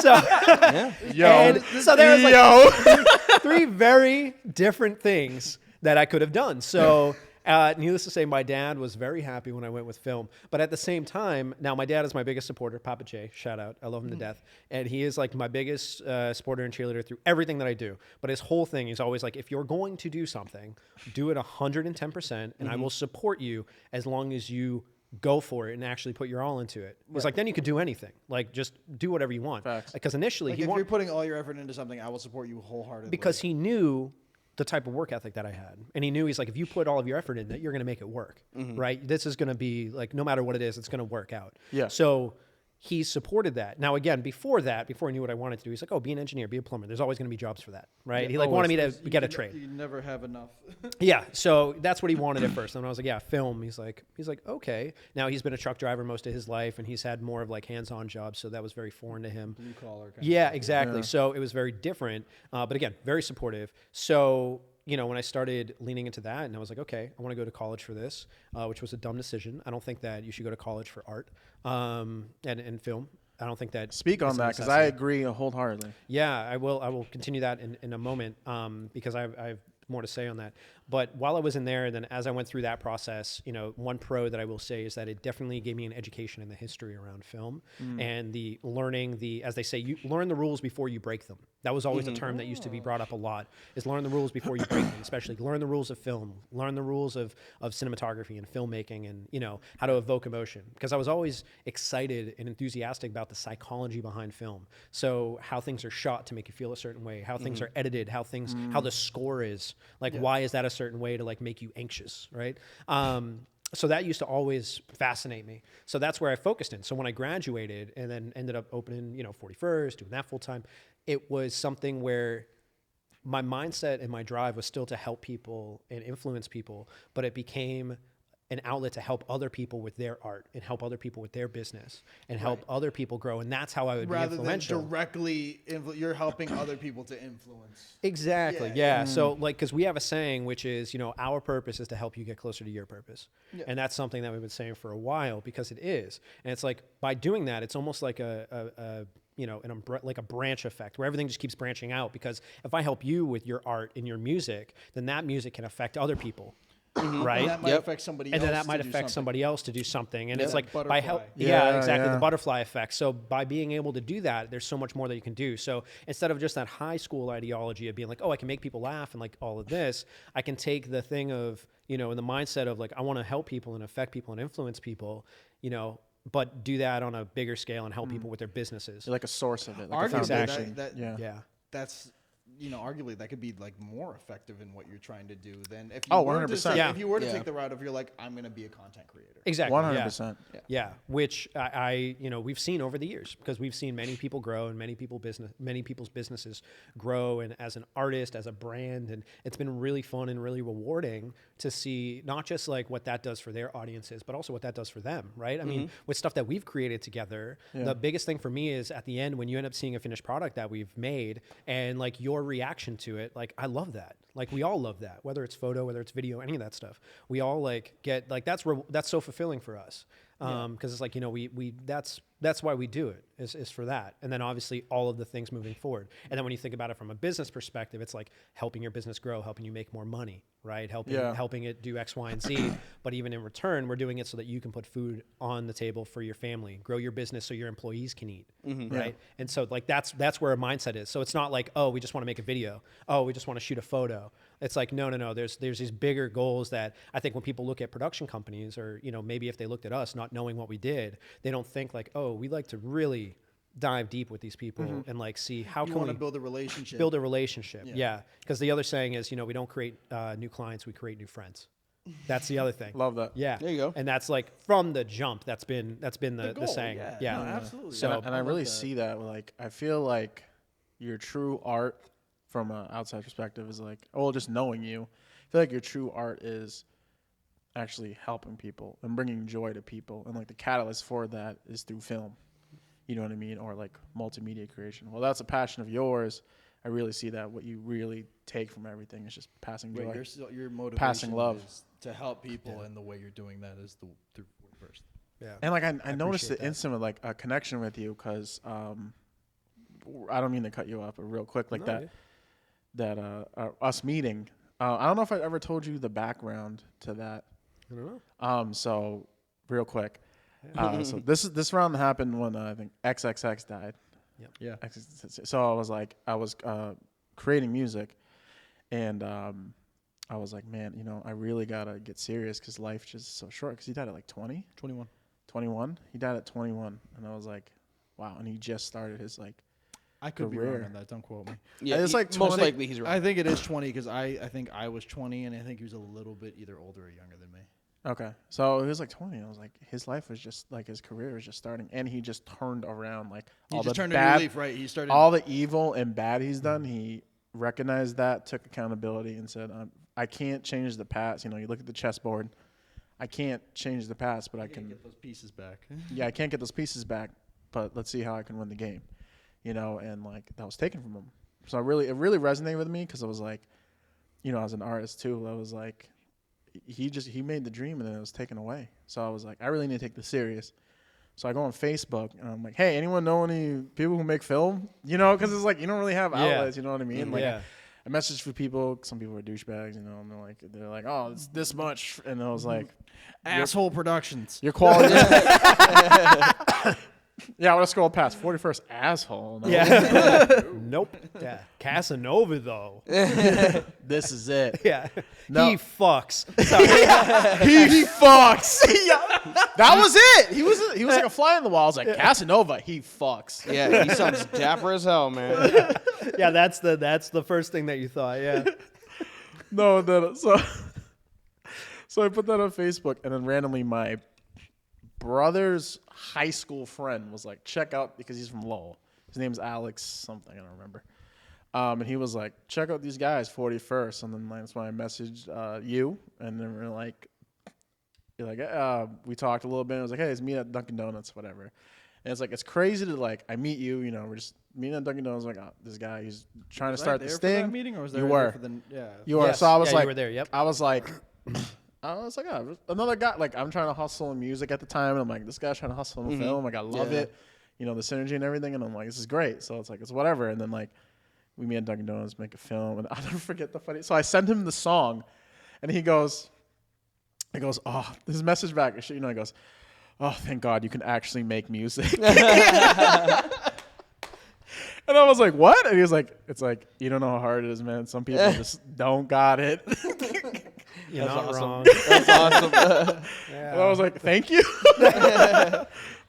Speaker 3: So so there was like 3 very different things that I could have done. So. Needless to say, my dad was very happy when I went with film. But at the same time, now my dad is my biggest supporter, Papa J, shout out. I love him to death. And he is like my biggest supporter and cheerleader through everything that I do. But his whole thing is always like, if you're going to do something, do it 110%, and I will support you as long as you go for it and actually put your all into it. It's like, then you could do anything. Like, just do whatever you want. Because initially,
Speaker 1: like if you're putting all your effort into something, I will support you wholeheartedly.
Speaker 3: Because he knew the type of work ethic that I had. And he knew, he's like, if you put all of your effort in it, you're going to make it work, right? This is going to be like, no matter what it is, it's going to work out.
Speaker 2: Yeah.
Speaker 3: So he supported that. Now, again, before I knew what I wanted to do, he's like, oh, be an engineer, be a plumber. There's always going to be jobs for that, right?
Speaker 1: Yeah,
Speaker 3: he like wanted me to get a trade.
Speaker 1: You never have enough.
Speaker 3: Yeah. So that's what he wanted at first. And I was like, yeah, film. He's like, okay. Now he's been a truck driver most of his life, and he's had more of like hands-on jobs. So that was very foreign to him.
Speaker 1: Blue collar.
Speaker 3: Yeah, exactly. Yeah. So it was very different. But again, very supportive. So, when I started leaning into that, and I was like, okay, I want to go to college for this, which was a dumb decision. I don't think that you should go to college for art and film. I don't think that.
Speaker 2: Speak on that, because I agree wholeheartedly.
Speaker 3: Yeah, I will continue that in a moment, because I've more to say on that. But while I was in there, then as I went through that process, one pro that I will say is that it definitely gave me an education in the history around film and the learning as they say, you learn the rules before you break them. That was always a term that used to be brought up a lot, is learn the rules before you break them, especially learn the rules of film, learn the rules of cinematography and filmmaking, and, how to evoke emotion. Because I was always excited and enthusiastic about the psychology behind film. So how things are shot to make you feel a certain way, how things are edited, how the score is, like, why is that a certain way to like make you anxious, right? So that used to always fascinate me. So that's where I focused in. So when I graduated and then ended up opening, 41st, doing that full time, it was something where my mindset and my drive was still to help people and influence people, but it became an outlet to help other people with their art and help other people with their business and help other people grow. And that's how I would be influential.
Speaker 1: Rather than directly, you're helping other people to influence.
Speaker 3: Exactly. Yeah. So like, cause we have a saying, which is, our purpose is to help you get closer to your purpose. Yeah. And that's something that we've been saying for a while, because it is. And it's like, by doing that, it's almost like like a branch effect where everything just keeps branching out, because if I help you with your art and your music, then that music can affect other people. Right.
Speaker 1: And that might affect somebody else.
Speaker 3: And then that might affect somebody else to do something. And it's like
Speaker 1: butterfly.
Speaker 3: by help. Yeah, exactly. The butterfly effect. So by being able to do that, there's so much more that you can do. So instead of just that high school ideology of being like, oh, I can make people laugh and like all of this, I can take the thing of, in the mindset of like, I want to help people and affect people and influence people, but do that on a bigger scale and help people with their businesses.
Speaker 2: You're like a source of it.
Speaker 1: Like
Speaker 2: arguably,
Speaker 1: that's arguably that could be like more effective in what you're trying to do than if you
Speaker 2: 100%.
Speaker 1: If you were to take the route of you're like, I'm going to be a content creator.
Speaker 3: Exactly.
Speaker 2: 100%.
Speaker 3: Yeah. Which I we've seen over the years, because we've seen many people grow and many people's businesses grow, and as an artist, as a brand, and it's been really fun and really rewarding to see not just like what that does for their audiences, but also what that does for them. Right. I mean, with stuff that we've created together, the biggest thing for me is at the end when you end up seeing a finished product that we've made and like your reaction to it, like I love that. Like we all love that, whether it's photo, whether it's video, any of that stuff. We all like get like that's so fulfilling for us, because it's like we that's why we do it. is for that. And then obviously all of the things moving forward. And then when you think about it from a business perspective, it's like helping your business grow, helping you make more money, right? Helping it do X, Y, and Z. But even in return, we're doing it so that you can put food on the table for your family, grow your business so your employees can eat, right? And so like that's where our mindset is. So it's not like, oh, we just want to make a video. Oh, we just want to shoot a photo. It's like, no. There's these bigger goals that I think when people look at production companies, or, you know, maybe if they looked at us not knowing what we did, they don't think like, oh, we like to really dive deep with these people and like see how
Speaker 6: You
Speaker 3: can
Speaker 6: want
Speaker 3: we
Speaker 6: to build a relationship.
Speaker 3: build a relationship. Yeah. Because the other saying is, you know, we don't create new clients, we create new friends. That's the other thing.
Speaker 2: Love that.
Speaker 3: Yeah.
Speaker 4: There you go.
Speaker 3: And that's like from the jump, that's been the
Speaker 6: goal,
Speaker 3: saying.
Speaker 6: yeah.
Speaker 3: Yeah.
Speaker 6: No, absolutely.
Speaker 3: So
Speaker 2: And I really see that. Like, I feel like your true art from an outside perspective is like, just knowing you. I feel like your true art is actually helping people and bringing joy to people. And like the catalyst for that is through film. You know what I mean? Or like multimedia creation. Well, that's a passion of yours. I really see that. What you really take from everything is just passing joy.
Speaker 6: Your motivation
Speaker 2: Passing love.
Speaker 6: is to help people, and the way you're doing that is through first.
Speaker 3: yeah.
Speaker 2: And like I noticed
Speaker 3: appreciate
Speaker 2: it instantly, like a connection with you, because I don't mean to cut you off, but real quick, like us meeting. I don't know if I ever told you the background to that.
Speaker 3: I don't know.
Speaker 2: So real quick, so this round happened when I think XXX died.
Speaker 3: Yep.
Speaker 6: Yeah.
Speaker 2: So I was creating music, and I was like, man, you know, I really gotta get serious because life just is so short. Because he died at like 20,
Speaker 6: 21.
Speaker 2: 21. He died at 21, and I was like, wow. And he just started his like.
Speaker 6: I could be
Speaker 2: Career.
Speaker 6: wrong on that. Don't quote me.
Speaker 4: Yeah,
Speaker 2: It's like
Speaker 4: most
Speaker 2: 20
Speaker 4: likely he's right.
Speaker 6: I think it is 20 because I think I was 20, and I think he was a little bit either older or younger than me.
Speaker 2: Okay, so he was like 20. I was like, his life was just like his career was just starting, and he just turned around like
Speaker 6: He
Speaker 2: all
Speaker 6: just
Speaker 2: the
Speaker 6: turned
Speaker 2: bad,
Speaker 6: a new leaf, right? He started
Speaker 2: all the evil and bad he's done. He recognized that, took accountability, and said, "I can't change the past." You know, you look at the chessboard. I can't change the past, but I can
Speaker 6: get those pieces back.
Speaker 2: Yeah, I can't get those pieces back, but let's see how I can win the game. You know, and like that was taken from him. So it really resonated with me because I was like, you know, as an artist too, I was like, he made the dream and then it was taken away. So I was like, I really need to take this serious. So I go on Facebook and I'm like, hey, anyone know any people who make film? You know, because it's like you don't really have outlets. You know what I mean? Like
Speaker 3: Yeah.
Speaker 2: I messaged for people. Some people are douchebags, you know, and they're like, oh, it's this much, and I was like,
Speaker 6: Asshole Productions.
Speaker 2: your quality. Yeah, I would have scrolled past 41st asshole. No.
Speaker 3: Yeah. Nope. Yeah. Casanova though.
Speaker 2: This is it.
Speaker 3: Yeah.
Speaker 2: No.
Speaker 3: He fucks.
Speaker 2: He fucks. That was it. He was like a fly on the wall. I was like, Casanova, he fucks.
Speaker 4: Yeah, he sounds dapper as hell, man.
Speaker 3: Yeah, that's the first thing that you thought. Yeah.
Speaker 2: No, so I put that on Facebook, and then randomly my brother's high school friend was like, check out, because he's from Lowell. His name's Alex something, I don't remember. And he was like, check out these guys, 41st. And then that's why I messaged you, and then we're like, we talked a little bit. And I was like, hey, let's meet at Dunkin' Donuts, whatever. And it's like, it's crazy to like, I meet you, you know, we're just meeting at Dunkin' Donuts. Like, this guy, he's trying to start this thing.
Speaker 6: Meeting, or was
Speaker 2: You
Speaker 6: there
Speaker 2: were.
Speaker 6: for the
Speaker 2: You were.
Speaker 3: Yes.
Speaker 2: So I was
Speaker 3: Yeah,
Speaker 2: like,
Speaker 3: you were there, yep.
Speaker 2: I was like, another guy. Like, I'm trying to hustle in music at the time, and I'm like, this guy's trying to hustle in film. Like, I love it, you know, the synergy and everything. And I'm like, this is great. So it's like, it's whatever. And then like, we meet at Dunkin' Donuts, make a film, and I'll never forget the funny. So I sent him the song, and he goes, oh, his message back. You know, he goes, oh, thank God you can actually make music. And I was like, what? And he was like, it's like, you don't know how hard it is, man. Some people just don't got it.
Speaker 3: You're not wrong.
Speaker 4: That's awesome.
Speaker 2: And I was like, thank you.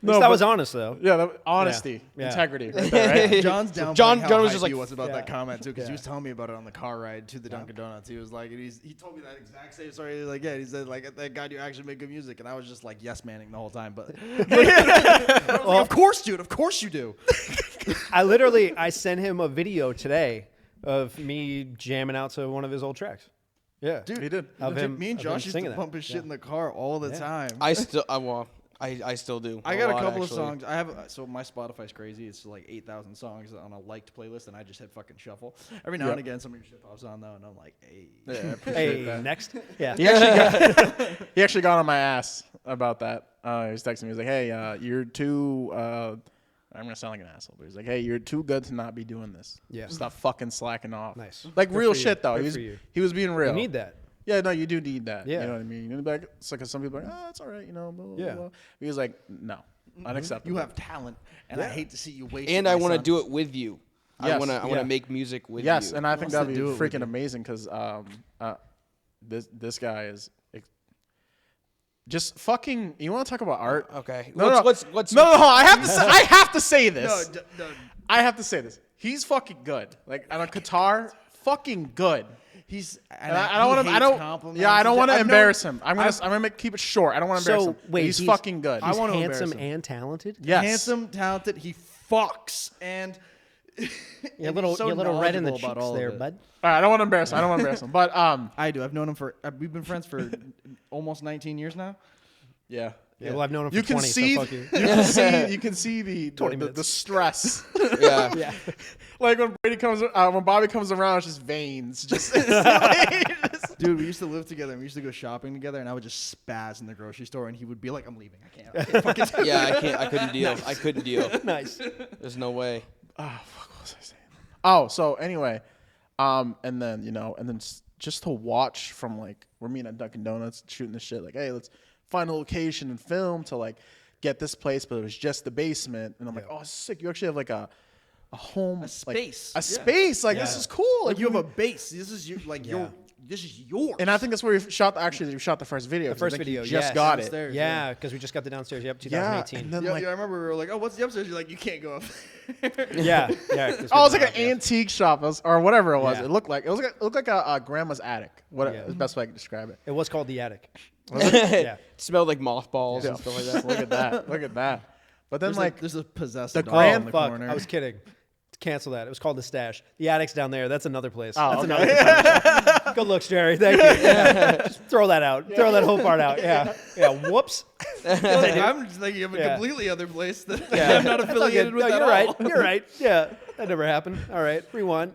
Speaker 3: No, that was honest though.
Speaker 2: Yeah, honesty,
Speaker 3: Yeah.
Speaker 2: integrity. Right there, right?
Speaker 6: John's down.
Speaker 4: John
Speaker 6: how
Speaker 4: was
Speaker 6: hyped
Speaker 4: just like,
Speaker 6: he was about
Speaker 3: yeah.
Speaker 6: that comment too, because
Speaker 3: Yeah.
Speaker 6: he was telling me about it on the car ride to the Dunkin' Donuts. He was like, and he told me that exact same story. He was like, yeah, he said like, thank God you actually make good music, and I was just like, yes, manning the whole time. But I was like, of course, dude, of course you do.
Speaker 3: I sent him a video today of me jamming out to one of his old tracks. Yeah,
Speaker 6: Dude,
Speaker 2: He did.
Speaker 3: Of
Speaker 6: legit,
Speaker 3: him-
Speaker 6: me and
Speaker 3: of
Speaker 6: Josh
Speaker 3: him
Speaker 6: used
Speaker 3: singing
Speaker 6: to
Speaker 3: that.
Speaker 6: bump his shit
Speaker 3: Yeah.
Speaker 6: in the car all the time.
Speaker 4: I still do.
Speaker 6: I got a
Speaker 4: lot,
Speaker 6: couple
Speaker 4: actually.
Speaker 6: of songs. I have so my Spotify's crazy. It's like 8,000 songs on a liked playlist, and I just hit fucking shuffle. Every now and again, some of your shit pops on though, and I'm like, hey.
Speaker 2: Yeah, I appreciate
Speaker 3: Hey,
Speaker 2: that.
Speaker 3: next. Yeah.
Speaker 2: He actually got on my ass about that. He was texting me. He was like, hey, you're too, I'm gonna sound like an asshole, but he's like, hey, you're too good to not be doing this.
Speaker 3: Yeah.
Speaker 2: Stop fucking slacking off.
Speaker 3: Nice.
Speaker 2: Like
Speaker 3: Good
Speaker 2: real
Speaker 3: for you.
Speaker 2: shit though.
Speaker 3: Good for you.
Speaker 2: He was being real.
Speaker 3: You need that.
Speaker 2: Yeah, no, you do need that.
Speaker 3: Yeah.
Speaker 2: You know what I mean? You know, like, it's like some people are like, oh, it's all right, you know, blah, blah,
Speaker 3: Yeah.
Speaker 2: blah. He was like, no, unacceptable.
Speaker 6: You have talent, and I hate to see you waste.
Speaker 4: And
Speaker 6: it,
Speaker 4: I
Speaker 6: my
Speaker 4: want to
Speaker 6: son.
Speaker 4: do it with you. I
Speaker 2: Yes,
Speaker 4: want to
Speaker 2: yeah.
Speaker 4: make music with
Speaker 2: Yes,
Speaker 4: you.
Speaker 2: and I think
Speaker 6: wants
Speaker 2: that'd
Speaker 6: to
Speaker 2: be
Speaker 6: do it with
Speaker 2: freaking
Speaker 6: you.
Speaker 2: amazing because this guy is just fucking. You want to talk about art?
Speaker 4: Okay.
Speaker 2: No,
Speaker 4: let's
Speaker 2: no. I have to. I have to say this.
Speaker 6: No,
Speaker 2: I have to say this. He's fucking good. Like on a guitar, fucking good.
Speaker 6: he's.
Speaker 2: And I don't want to. I don't. Yeah, I don't want to embarrass him. I'm gonna keep it short. I don't want to embarrass
Speaker 3: So
Speaker 2: him.
Speaker 3: wait,
Speaker 2: he's fucking good.
Speaker 3: He's
Speaker 6: wanna
Speaker 3: handsome
Speaker 6: embarrass him.
Speaker 3: and talented.
Speaker 2: Yes.
Speaker 6: handsome, talented. He fucks and.
Speaker 3: You're a little red in the cheeks there, bud.
Speaker 2: All right, I don't want to embarrass him. I don't want to embarrass him. But
Speaker 6: I do. I've known him for. We've been friends for almost 19 years now.
Speaker 2: yeah.
Speaker 3: Yeah, well, I've known him for
Speaker 2: You can
Speaker 3: 20,
Speaker 2: see.
Speaker 3: so fuck you.
Speaker 2: You can see the
Speaker 3: minutes.
Speaker 2: stress.
Speaker 4: yeah.
Speaker 3: Yeah.
Speaker 2: Like when when Bobby comes around, it's just veins. Just
Speaker 6: Dude, we used to live together and we used to go shopping together, and I would just spaz in the grocery store, and he would be like, "I'm leaving. I can't fucking."
Speaker 4: Yeah, I can't. I couldn't deal. I couldn't deal.
Speaker 3: Nice.
Speaker 4: There's no way.
Speaker 2: Oh, fuck, what was I saying? Oh, so anyway, and then just to watch from like we're meeting at Dunkin' Donuts shooting this shit, like, hey, let's find a location and film to like get this place, but it was just the basement, and I'm like, oh, it's sick. You actually have like a home,
Speaker 6: A space.
Speaker 2: a space. Like this
Speaker 3: Yeah.
Speaker 2: is cool.
Speaker 6: Like you have a base. This is you. Like
Speaker 3: Yeah.
Speaker 6: This is yours.
Speaker 2: and I think that's where we shot. Actually, we shot the first video.
Speaker 3: The
Speaker 2: 'cause I
Speaker 3: first
Speaker 2: think you
Speaker 3: video,
Speaker 2: just
Speaker 3: yes.
Speaker 2: got it.
Speaker 6: Downstairs,
Speaker 3: Yeah, because we just got the downstairs. Yep,
Speaker 2: Yeah,
Speaker 3: 2018.
Speaker 2: and then
Speaker 6: Yeah,
Speaker 2: like,
Speaker 6: I remember we were like, "Oh, what's the upstairs?" You're like, "You can't go up."
Speaker 3: Yeah, yeah. 'cause
Speaker 2: oh, it was
Speaker 3: we
Speaker 2: like an antique shop or whatever it was.
Speaker 3: Yeah.
Speaker 2: It looked like a grandma's attic. What
Speaker 3: Yeah.
Speaker 2: is the best way I can describe it?
Speaker 3: It was called the attic. Yeah.
Speaker 4: Smelled like mothballs and stuff like that.
Speaker 2: Look at that. Look at that. But then
Speaker 6: there's a possessed
Speaker 2: the
Speaker 6: dog
Speaker 2: grand-
Speaker 6: in the
Speaker 3: Fuck,
Speaker 6: corner.
Speaker 3: I was kidding. Cancel that. It was called the stash. The attic's down there. That's another place.
Speaker 2: Oh,
Speaker 3: That's
Speaker 2: okay.
Speaker 3: another. Good looks, Jerry. Thank you. Yeah. Just throw that out. Throw that whole part out. Yeah. Yeah. Whoops.
Speaker 6: I'm just thinking of a
Speaker 3: Yeah.
Speaker 6: completely other place that
Speaker 3: Yeah.
Speaker 6: I'm not affiliated with
Speaker 3: No,
Speaker 6: at
Speaker 3: you're
Speaker 6: all.
Speaker 3: right. You're right. Yeah. That never happened. All right. Rewind.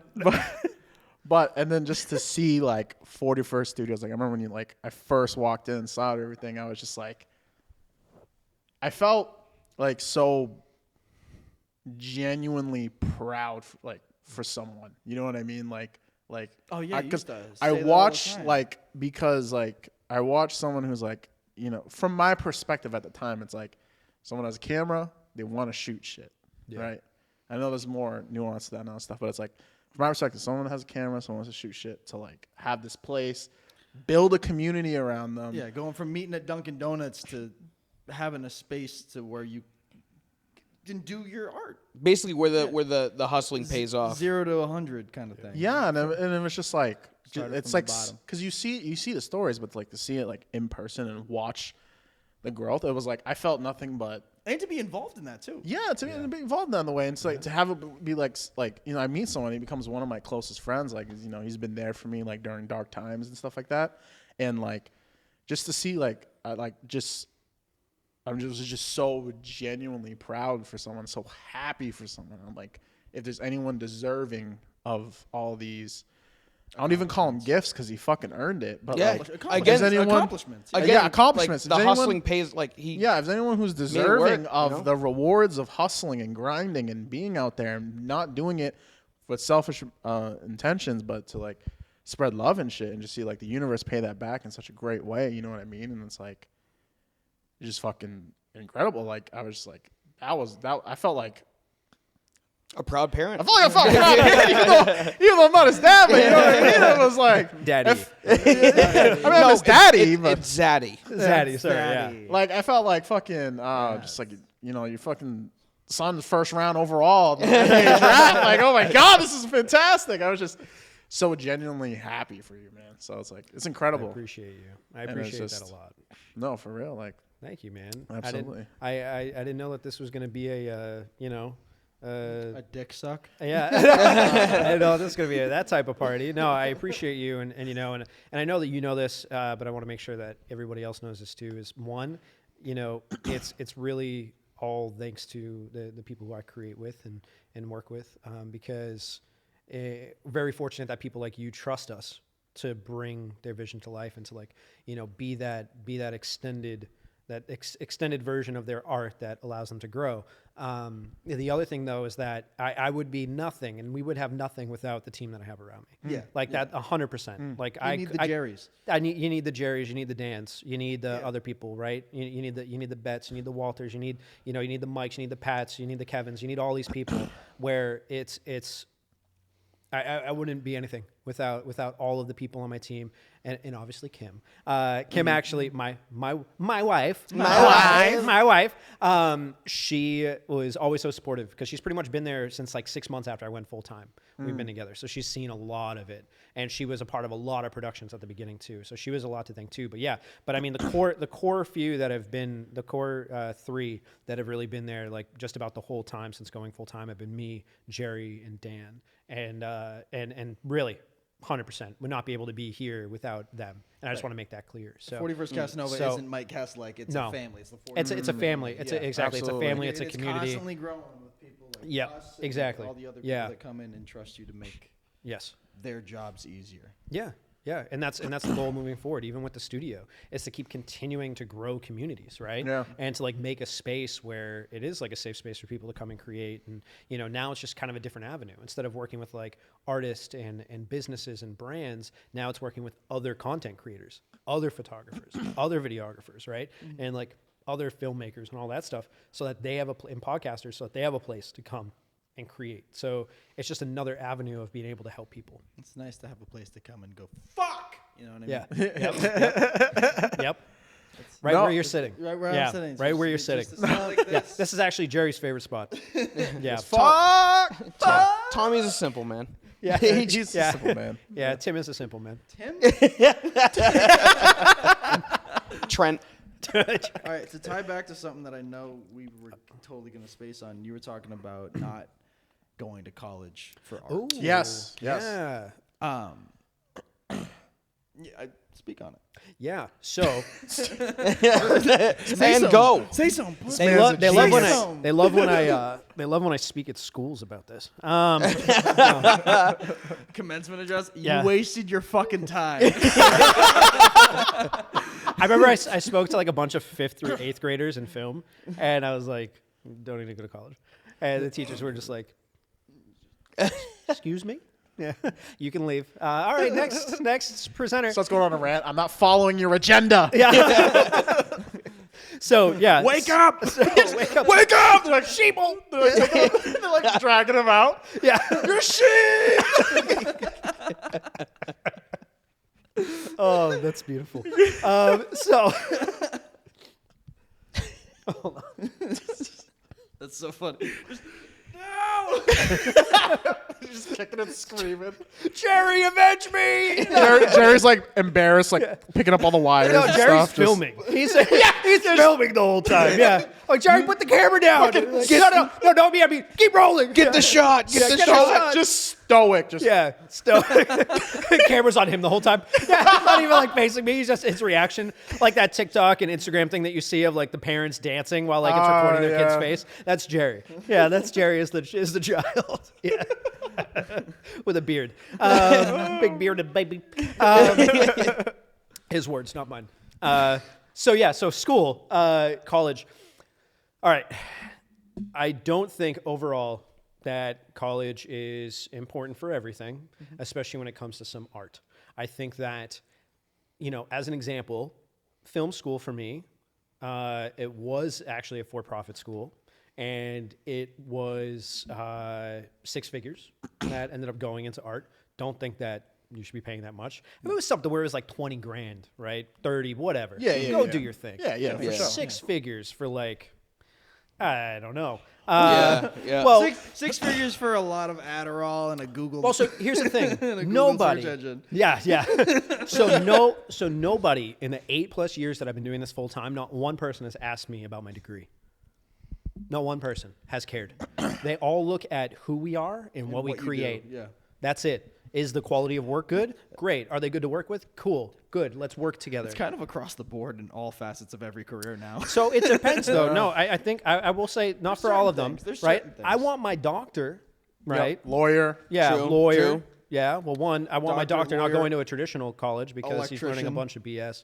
Speaker 2: But and then just to see like 41st Studios, like I remember when I first walked in and saw everything, I was just like, I felt like so genuinely proud for someone. You know what I mean? Like
Speaker 6: Oh, yeah, you used to
Speaker 2: I
Speaker 6: say that all the
Speaker 2: watched
Speaker 6: time.
Speaker 2: because I watched someone who's like, you know, from my perspective at the time, it's like someone has a camera, they want to shoot shit, right? I know there's more nuance to that and all that stuff, but it's like from my perspective, someone has a camera, someone wants to shoot shit to like have this place, build a community around them.
Speaker 6: Yeah, going from meeting at Dunkin' Donuts to having a space to where you can do your art.
Speaker 4: Basically, where the hustling pays off.
Speaker 6: 0 to 100 kind of thing.
Speaker 2: Yeah, and it was just like
Speaker 6: Started
Speaker 2: it's
Speaker 6: from
Speaker 2: like
Speaker 6: the bottom.
Speaker 2: because you see the stories, but like to see it like in person and watch the growth, it was like I felt nothing but
Speaker 6: And to be involved in that too.
Speaker 2: yeah to be involved in that in the way, and it's like to have it be like you know I meet someone, he becomes one of my closest friends. Like you know he's been there for me like during dark times and stuff like that, and like just to see I'm just so genuinely proud for someone, so happy for someone. I'm like, if there's anyone deserving of all these, I don't even call him gifts because he fucking earned it. But
Speaker 4: Yeah,
Speaker 2: like,
Speaker 4: again,
Speaker 2: is anyone,
Speaker 6: accomplishments.
Speaker 4: Again,
Speaker 2: yeah, accomplishments.
Speaker 4: Like,
Speaker 2: Is
Speaker 4: the
Speaker 2: anyone-
Speaker 4: hustling pays. Like he.
Speaker 2: yeah, if there's anyone who's
Speaker 4: it
Speaker 2: deserving
Speaker 4: work, you
Speaker 2: of
Speaker 4: know?
Speaker 2: the rewards of hustling and grinding and being out there and not doing it with selfish intentions, but to like spread love and shit and just see like the universe pay that back in such a great way. You know what I mean? And it's like, it's just fucking incredible. Like I was just like, I felt like
Speaker 4: A proud parent.
Speaker 2: I felt like even though I'm not his dad, but you know what I mean? It was like
Speaker 3: Daddy.
Speaker 2: I mean, I'm his daddy, but
Speaker 4: It's Zaddy.
Speaker 3: Zaddy, sorry. Yeah.
Speaker 2: like I felt like fucking just like you know your fucking son's first round overall in the NBA draft. Like oh my god, this is fantastic. I was just so genuinely happy for you, man. So it's like it's
Speaker 3: I
Speaker 2: incredible.
Speaker 3: appreciate you. I
Speaker 2: it's
Speaker 3: appreciate
Speaker 2: just-
Speaker 3: that a lot.
Speaker 2: No, for real. Like
Speaker 3: Thank you, man.
Speaker 2: Absolutely.
Speaker 3: I didn't know that this was going to be a
Speaker 6: A dick suck.
Speaker 3: yeah. I didn't know this was going to be that type of party. No, I appreciate you, and you know, and I know that you know this, but I want to make sure that everybody else knows this too. Is one, you know, it's really all thanks to the people who I create with and work with, because very fortunate that people like you trust us to bring their vision to life and to like, you know, be that extended extended version of their art that allows them to grow. The other thing though is that I would be nothing, and we would have nothing without the team that I have around me.
Speaker 6: Yeah.
Speaker 3: Like that 100%. Like
Speaker 6: You need the Jerrys.
Speaker 3: you need the Jerrys, you need the Dans, you need the other people, right? You need the Betts, you need the Walters, you need the Mikes, you need the Pats, you need the Kevins, you need all these people where I wouldn't be anything without all of the people on my team, and obviously Kim. Kim actually, my wife, she was always so supportive because she's pretty much been there since like 6 months after I went full time. We've been together, so she's seen a lot of it, and she was a part of a lot of productions at the beginning too. So she was a lot to thank too. But I mean the core few that have been the core 3 that have really been there like just about the whole time since going full time have been me, Jerry, and Dan. And really 100% would not be able to be here without them. And I just want to make that clear. So
Speaker 6: 41st Casanova isn't Mike Kesslak. It's a family. It's the 41st.
Speaker 3: It's a family. Exactly. It's a family. It's a community.
Speaker 6: It's constantly growing with people like us and
Speaker 3: exactly.
Speaker 6: all the other people that come in and trust you to make their jobs easier.
Speaker 3: Yeah, and that's the goal moving forward, even with the studio, is to keep continuing to grow communities, right?
Speaker 2: Yeah.
Speaker 3: And to like make a space where it is like a safe space for people to come and create. And now it's just kind of a different avenue. Instead of working with like artists and businesses and brands, now it's working with other content creators, other photographers, other videographers, right? And like other filmmakers and all that stuff, so that they have and podcasters, so that they have a place to come and create. So it's just another avenue of being able to help people.
Speaker 6: It's nice to have a place to come and go, fuck! You know what I mean?
Speaker 3: Yeah. Yep. Right where you're sitting.
Speaker 6: Right where I'm sitting.
Speaker 3: Right where you're sitting.
Speaker 6: Like this.
Speaker 3: This is actually Jerry's favorite spot. Yeah.
Speaker 4: Tommy's a simple man.
Speaker 3: Yeah.
Speaker 2: He's a simple man.
Speaker 3: Yeah, Tim is a simple man.
Speaker 6: Tim?
Speaker 4: Trent.
Speaker 6: All right, to tie back to something that I know we were totally going to space on, you were talking about not going to college for art.
Speaker 3: Ooh.
Speaker 2: Yes.
Speaker 3: Yeah.
Speaker 6: Speak on it.
Speaker 3: Yeah. So
Speaker 4: And go.
Speaker 6: Say something.
Speaker 3: they love when I speak at schools about this.
Speaker 6: Commencement address.
Speaker 3: Yeah.
Speaker 6: You wasted your fucking time.
Speaker 3: I remember I spoke to like a bunch of 5th through 8th graders in film, and I was like, don't need to go to college. And the teachers were just like, excuse me? Yeah, you can leave. All right, next presenter.
Speaker 2: So let's go on a rant. I'm not following your agenda.
Speaker 3: Yeah. So, yeah.
Speaker 2: Wake up!
Speaker 3: Wake up!
Speaker 2: Wake up! They're like, sheeple! They're like dragging him out.
Speaker 3: Yeah.
Speaker 2: You're sheep!
Speaker 3: Oh, that's beautiful. So, hold on.
Speaker 6: That's so funny.
Speaker 2: Just kicking and screaming.
Speaker 3: Jerry, avenge me!
Speaker 2: Jerry's like embarrassed, like picking up all the wires.
Speaker 3: No,
Speaker 2: and
Speaker 3: Jerry's
Speaker 2: stuff.
Speaker 3: filming. He's filming the whole time. Yeah. Oh, Jerry, put the camera down. No, don't be. I mean, keep rolling.
Speaker 4: Get the shot. Get the shot.
Speaker 2: Just stoic. Just
Speaker 3: still. Camera's on him the whole time. Yeah, not even like facing me. He's just his reaction, like that TikTok and Instagram thing that you see of like the parents dancing while like it's recording their kid's face. That's Jerry. Yeah, that's Jerry is the child. Yeah, with a beard, big bearded baby. His words, not mine. So school, college. All right. I don't think overall that college is important for everything, especially when it comes to some art. I think that, as an example, film school for me, it was actually a for-profit school, and it was 6 figures that ended up going into art. Don't think that you should be paying that much. If it was something where it was like 20 grand, right? 30, whatever. Go do your thing.
Speaker 2: Yeah, for sure.
Speaker 3: 6 figures for like, I don't know.
Speaker 4: Yeah.
Speaker 3: Well,
Speaker 6: Six figures for a lot of Adderall and a Google.
Speaker 3: well, so here's the thing.
Speaker 6: and a Google
Speaker 3: Nobody.
Speaker 6: search engine.
Speaker 3: Yeah. So nobody in the 8+ years that I've been doing this full time, not one person has asked me about my degree. Not one person has cared. They all look at who we are and what we
Speaker 6: what you do,
Speaker 3: create.
Speaker 6: yeah.
Speaker 3: That's it. Is the quality of work good? Great. Are they good to work with? Cool. Good. Let's work together.
Speaker 6: It's kind of across the board in all facets of every career now.
Speaker 3: So it depends, though. No, I think I will say not for all of them,
Speaker 6: There's
Speaker 3: right?
Speaker 6: certain
Speaker 3: I
Speaker 6: things.
Speaker 3: want my doctor, right?
Speaker 2: Lawyer.
Speaker 3: Yeah,
Speaker 4: True,
Speaker 3: lawyer.
Speaker 4: true.
Speaker 3: Yeah, well, one, I want my
Speaker 6: Doctor,
Speaker 3: doctor not
Speaker 6: lawyer,
Speaker 3: going to a traditional college because he's learning a
Speaker 6: electrician.
Speaker 3: bunch of BS.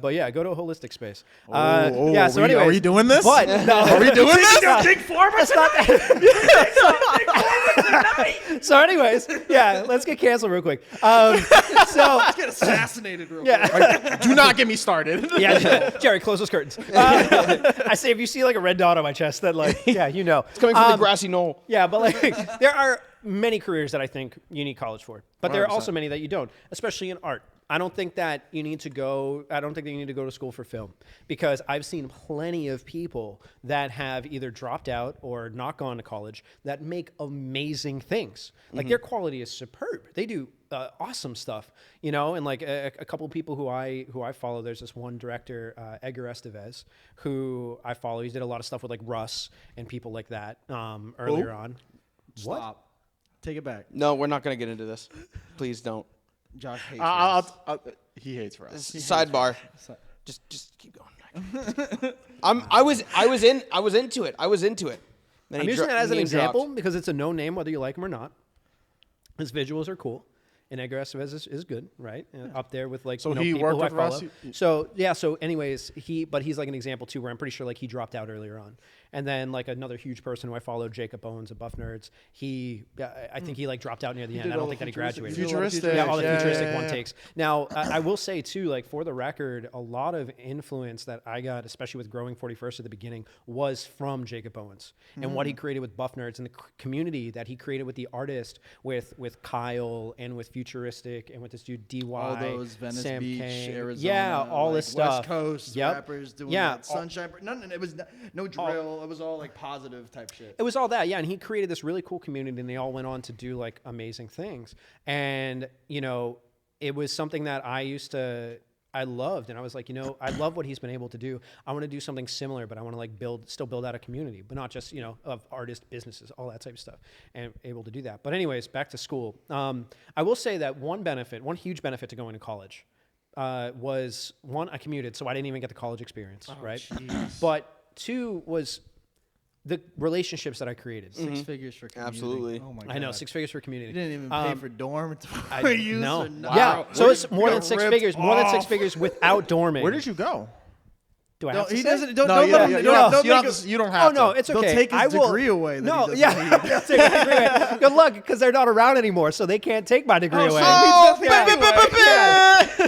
Speaker 3: But yeah, go to a holistic space.
Speaker 2: Oh,
Speaker 3: yeah, so anyways.
Speaker 2: are we doing this?
Speaker 3: But, no.
Speaker 2: Are we doing this?
Speaker 3: Big Pharma So anyways, yeah, let's get canceled real quick.
Speaker 6: Get assassinated real quick.
Speaker 3: Yeah,
Speaker 2: Do not get me started.
Speaker 3: yeah, Jerry, close those curtains. I say if you see like a red dot on my chest, then like, yeah, you know.
Speaker 4: It's coming from the grassy knoll.
Speaker 3: Yeah, but like there are many careers that I think you need college for, but there are
Speaker 2: 100%.
Speaker 3: also many that you don't, especially in art. I don't think that you need to go. I don't think that you need to go to school for film because I've seen plenty of people that have either dropped out or not gone to college that make amazing things. Like their quality is superb. They do awesome stuff, you know. And like a couple of people who I follow. There's this one director, Edgar Estevez, who I follow. He did a lot of stuff with like Russ and people like that earlier on.
Speaker 6: Stop. Take it back.
Speaker 4: No, we're not going to get into this. Please don't.
Speaker 6: Josh hates
Speaker 2: he hates for us.
Speaker 4: Sidebar. Just keep going. I was into it. Then
Speaker 3: I'm
Speaker 4: he
Speaker 3: using that as an
Speaker 4: name
Speaker 3: example
Speaker 4: dropped.
Speaker 3: because it's a known name, whether you like him or not. His visuals are cool, and Edgar Estevez is good, right? Up there with like
Speaker 2: So
Speaker 3: you know,
Speaker 2: he
Speaker 3: people
Speaker 2: worked
Speaker 3: who I
Speaker 2: with Russ?
Speaker 3: follow. So yeah. So anyways, he's like an example too, where I'm pretty sure like he dropped out earlier on, and then like another huge person who I follow, Jacob Owens of Buff Nerds. I think he like dropped out near the end. I don't think that he graduated.
Speaker 2: Futuristic.
Speaker 3: Yeah, all the futuristic
Speaker 2: yeah,
Speaker 3: one
Speaker 2: yeah.
Speaker 3: takes. Now, I will say too, like for the record, a lot of influence that I got, especially with growing 41st at the beginning, was from Jacob Owens and what he created with Buff Nerds and the community that he created with the artist, with Kyle and with futuristic and with this dude DY,
Speaker 6: All those Venice
Speaker 3: Sam
Speaker 6: Beach,
Speaker 3: Kane.
Speaker 6: Arizona,
Speaker 3: yeah, all
Speaker 6: like
Speaker 3: this stuff.
Speaker 6: West Coast
Speaker 3: Yep.
Speaker 6: rappers doing
Speaker 3: Yeah,
Speaker 6: that sunshine. None. It was no drill. It was all like positive type shit.
Speaker 3: It was all that, yeah. And he created this really cool community, and they all went on to do like amazing things. And you know, it was something that I loved, and I was like, you know, I love what he's been able to do. I want to do something similar, but I want to like still build out a community, but not just, you know, of artists, businesses, all that type of stuff, and able to do that. But anyways, back to school. I will say that one huge benefit to going to college was one, I commuted, so I didn't even get the college experience, right?
Speaker 6: Jeez.
Speaker 3: But two was the relationships that I created.
Speaker 6: 6 figures for community.
Speaker 4: Absolutely.
Speaker 6: Oh my god.
Speaker 3: I know, 6 figures for community.
Speaker 6: You didn't even pay for dorm
Speaker 3: I-
Speaker 6: for use
Speaker 3: no.
Speaker 6: or not.
Speaker 3: Yeah, so it's more
Speaker 6: You
Speaker 3: than
Speaker 6: got
Speaker 3: 6
Speaker 6: ripped
Speaker 3: figures. More than 6
Speaker 6: off.
Speaker 3: figures without dorming.
Speaker 2: Where did you go?
Speaker 3: Do I
Speaker 6: No,
Speaker 3: have to
Speaker 6: he
Speaker 3: say?
Speaker 6: doesn't. Don't,
Speaker 2: No,
Speaker 6: don't
Speaker 2: you
Speaker 6: let
Speaker 2: don't-
Speaker 6: him.
Speaker 2: you
Speaker 6: don't-
Speaker 2: don't-
Speaker 6: don't
Speaker 2: you don't
Speaker 6: make
Speaker 2: have
Speaker 6: him-
Speaker 2: you don't
Speaker 3: Oh
Speaker 2: have
Speaker 3: no,
Speaker 2: to.
Speaker 3: it's okay.
Speaker 6: They'll take his
Speaker 3: I will,
Speaker 6: degree away that he
Speaker 3: No,
Speaker 6: doesn't
Speaker 3: yeah,
Speaker 6: need.
Speaker 3: they'll take my degree away. Good luck, because they're not around anymore, so they can't take my degree away.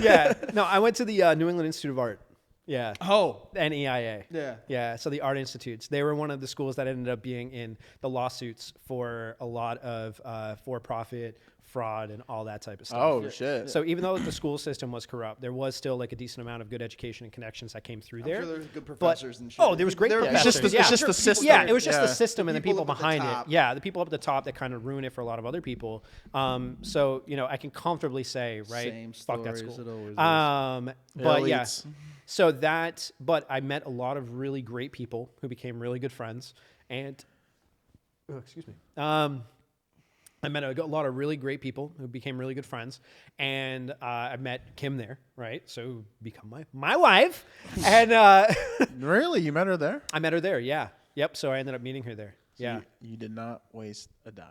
Speaker 3: Yeah. No, I went to the New England Institute of Art. Yeah.
Speaker 6: Oh.
Speaker 3: NEIA.
Speaker 6: Yeah.
Speaker 3: Yeah. So the art institutes, they were one of the schools that ended up being in the lawsuits for a lot of for-profit fraud and all that type of stuff.
Speaker 2: Oh shit.
Speaker 3: So even though the school system was corrupt, there was still like a decent amount of good education and connections that came through there.
Speaker 6: sure there was good professors and shit.
Speaker 3: Oh, there was great
Speaker 6: There were-
Speaker 3: professors.
Speaker 2: It's just the system.
Speaker 3: Yeah, it was just
Speaker 2: Yeah.
Speaker 3: the system and the
Speaker 6: people
Speaker 3: people
Speaker 6: up at the
Speaker 3: behind it.
Speaker 6: top.
Speaker 3: Yeah, the people up at the top that kind of ruin it for a lot of other people. So you know, I can comfortably say, right,
Speaker 6: Same
Speaker 3: fuck that
Speaker 6: stories,
Speaker 3: school.
Speaker 6: it always is.
Speaker 3: But yeah,
Speaker 2: Elites.
Speaker 3: so that. But I met a lot of really great people who became really good friends, and excuse me. I met a lot of really great people who became really good friends, and I met Kim there, right? So become my wife, and
Speaker 2: Really? You met her there?
Speaker 3: I met her there. Yeah, yep. So I ended up meeting her there. Yeah,
Speaker 2: You did not waste a dime.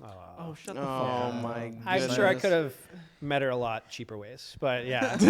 Speaker 6: Oh, shut the
Speaker 4: Oh my
Speaker 3: I'm
Speaker 4: goodness.
Speaker 3: sure I could have met her a lot cheaper ways, but yeah.
Speaker 6: fuck. You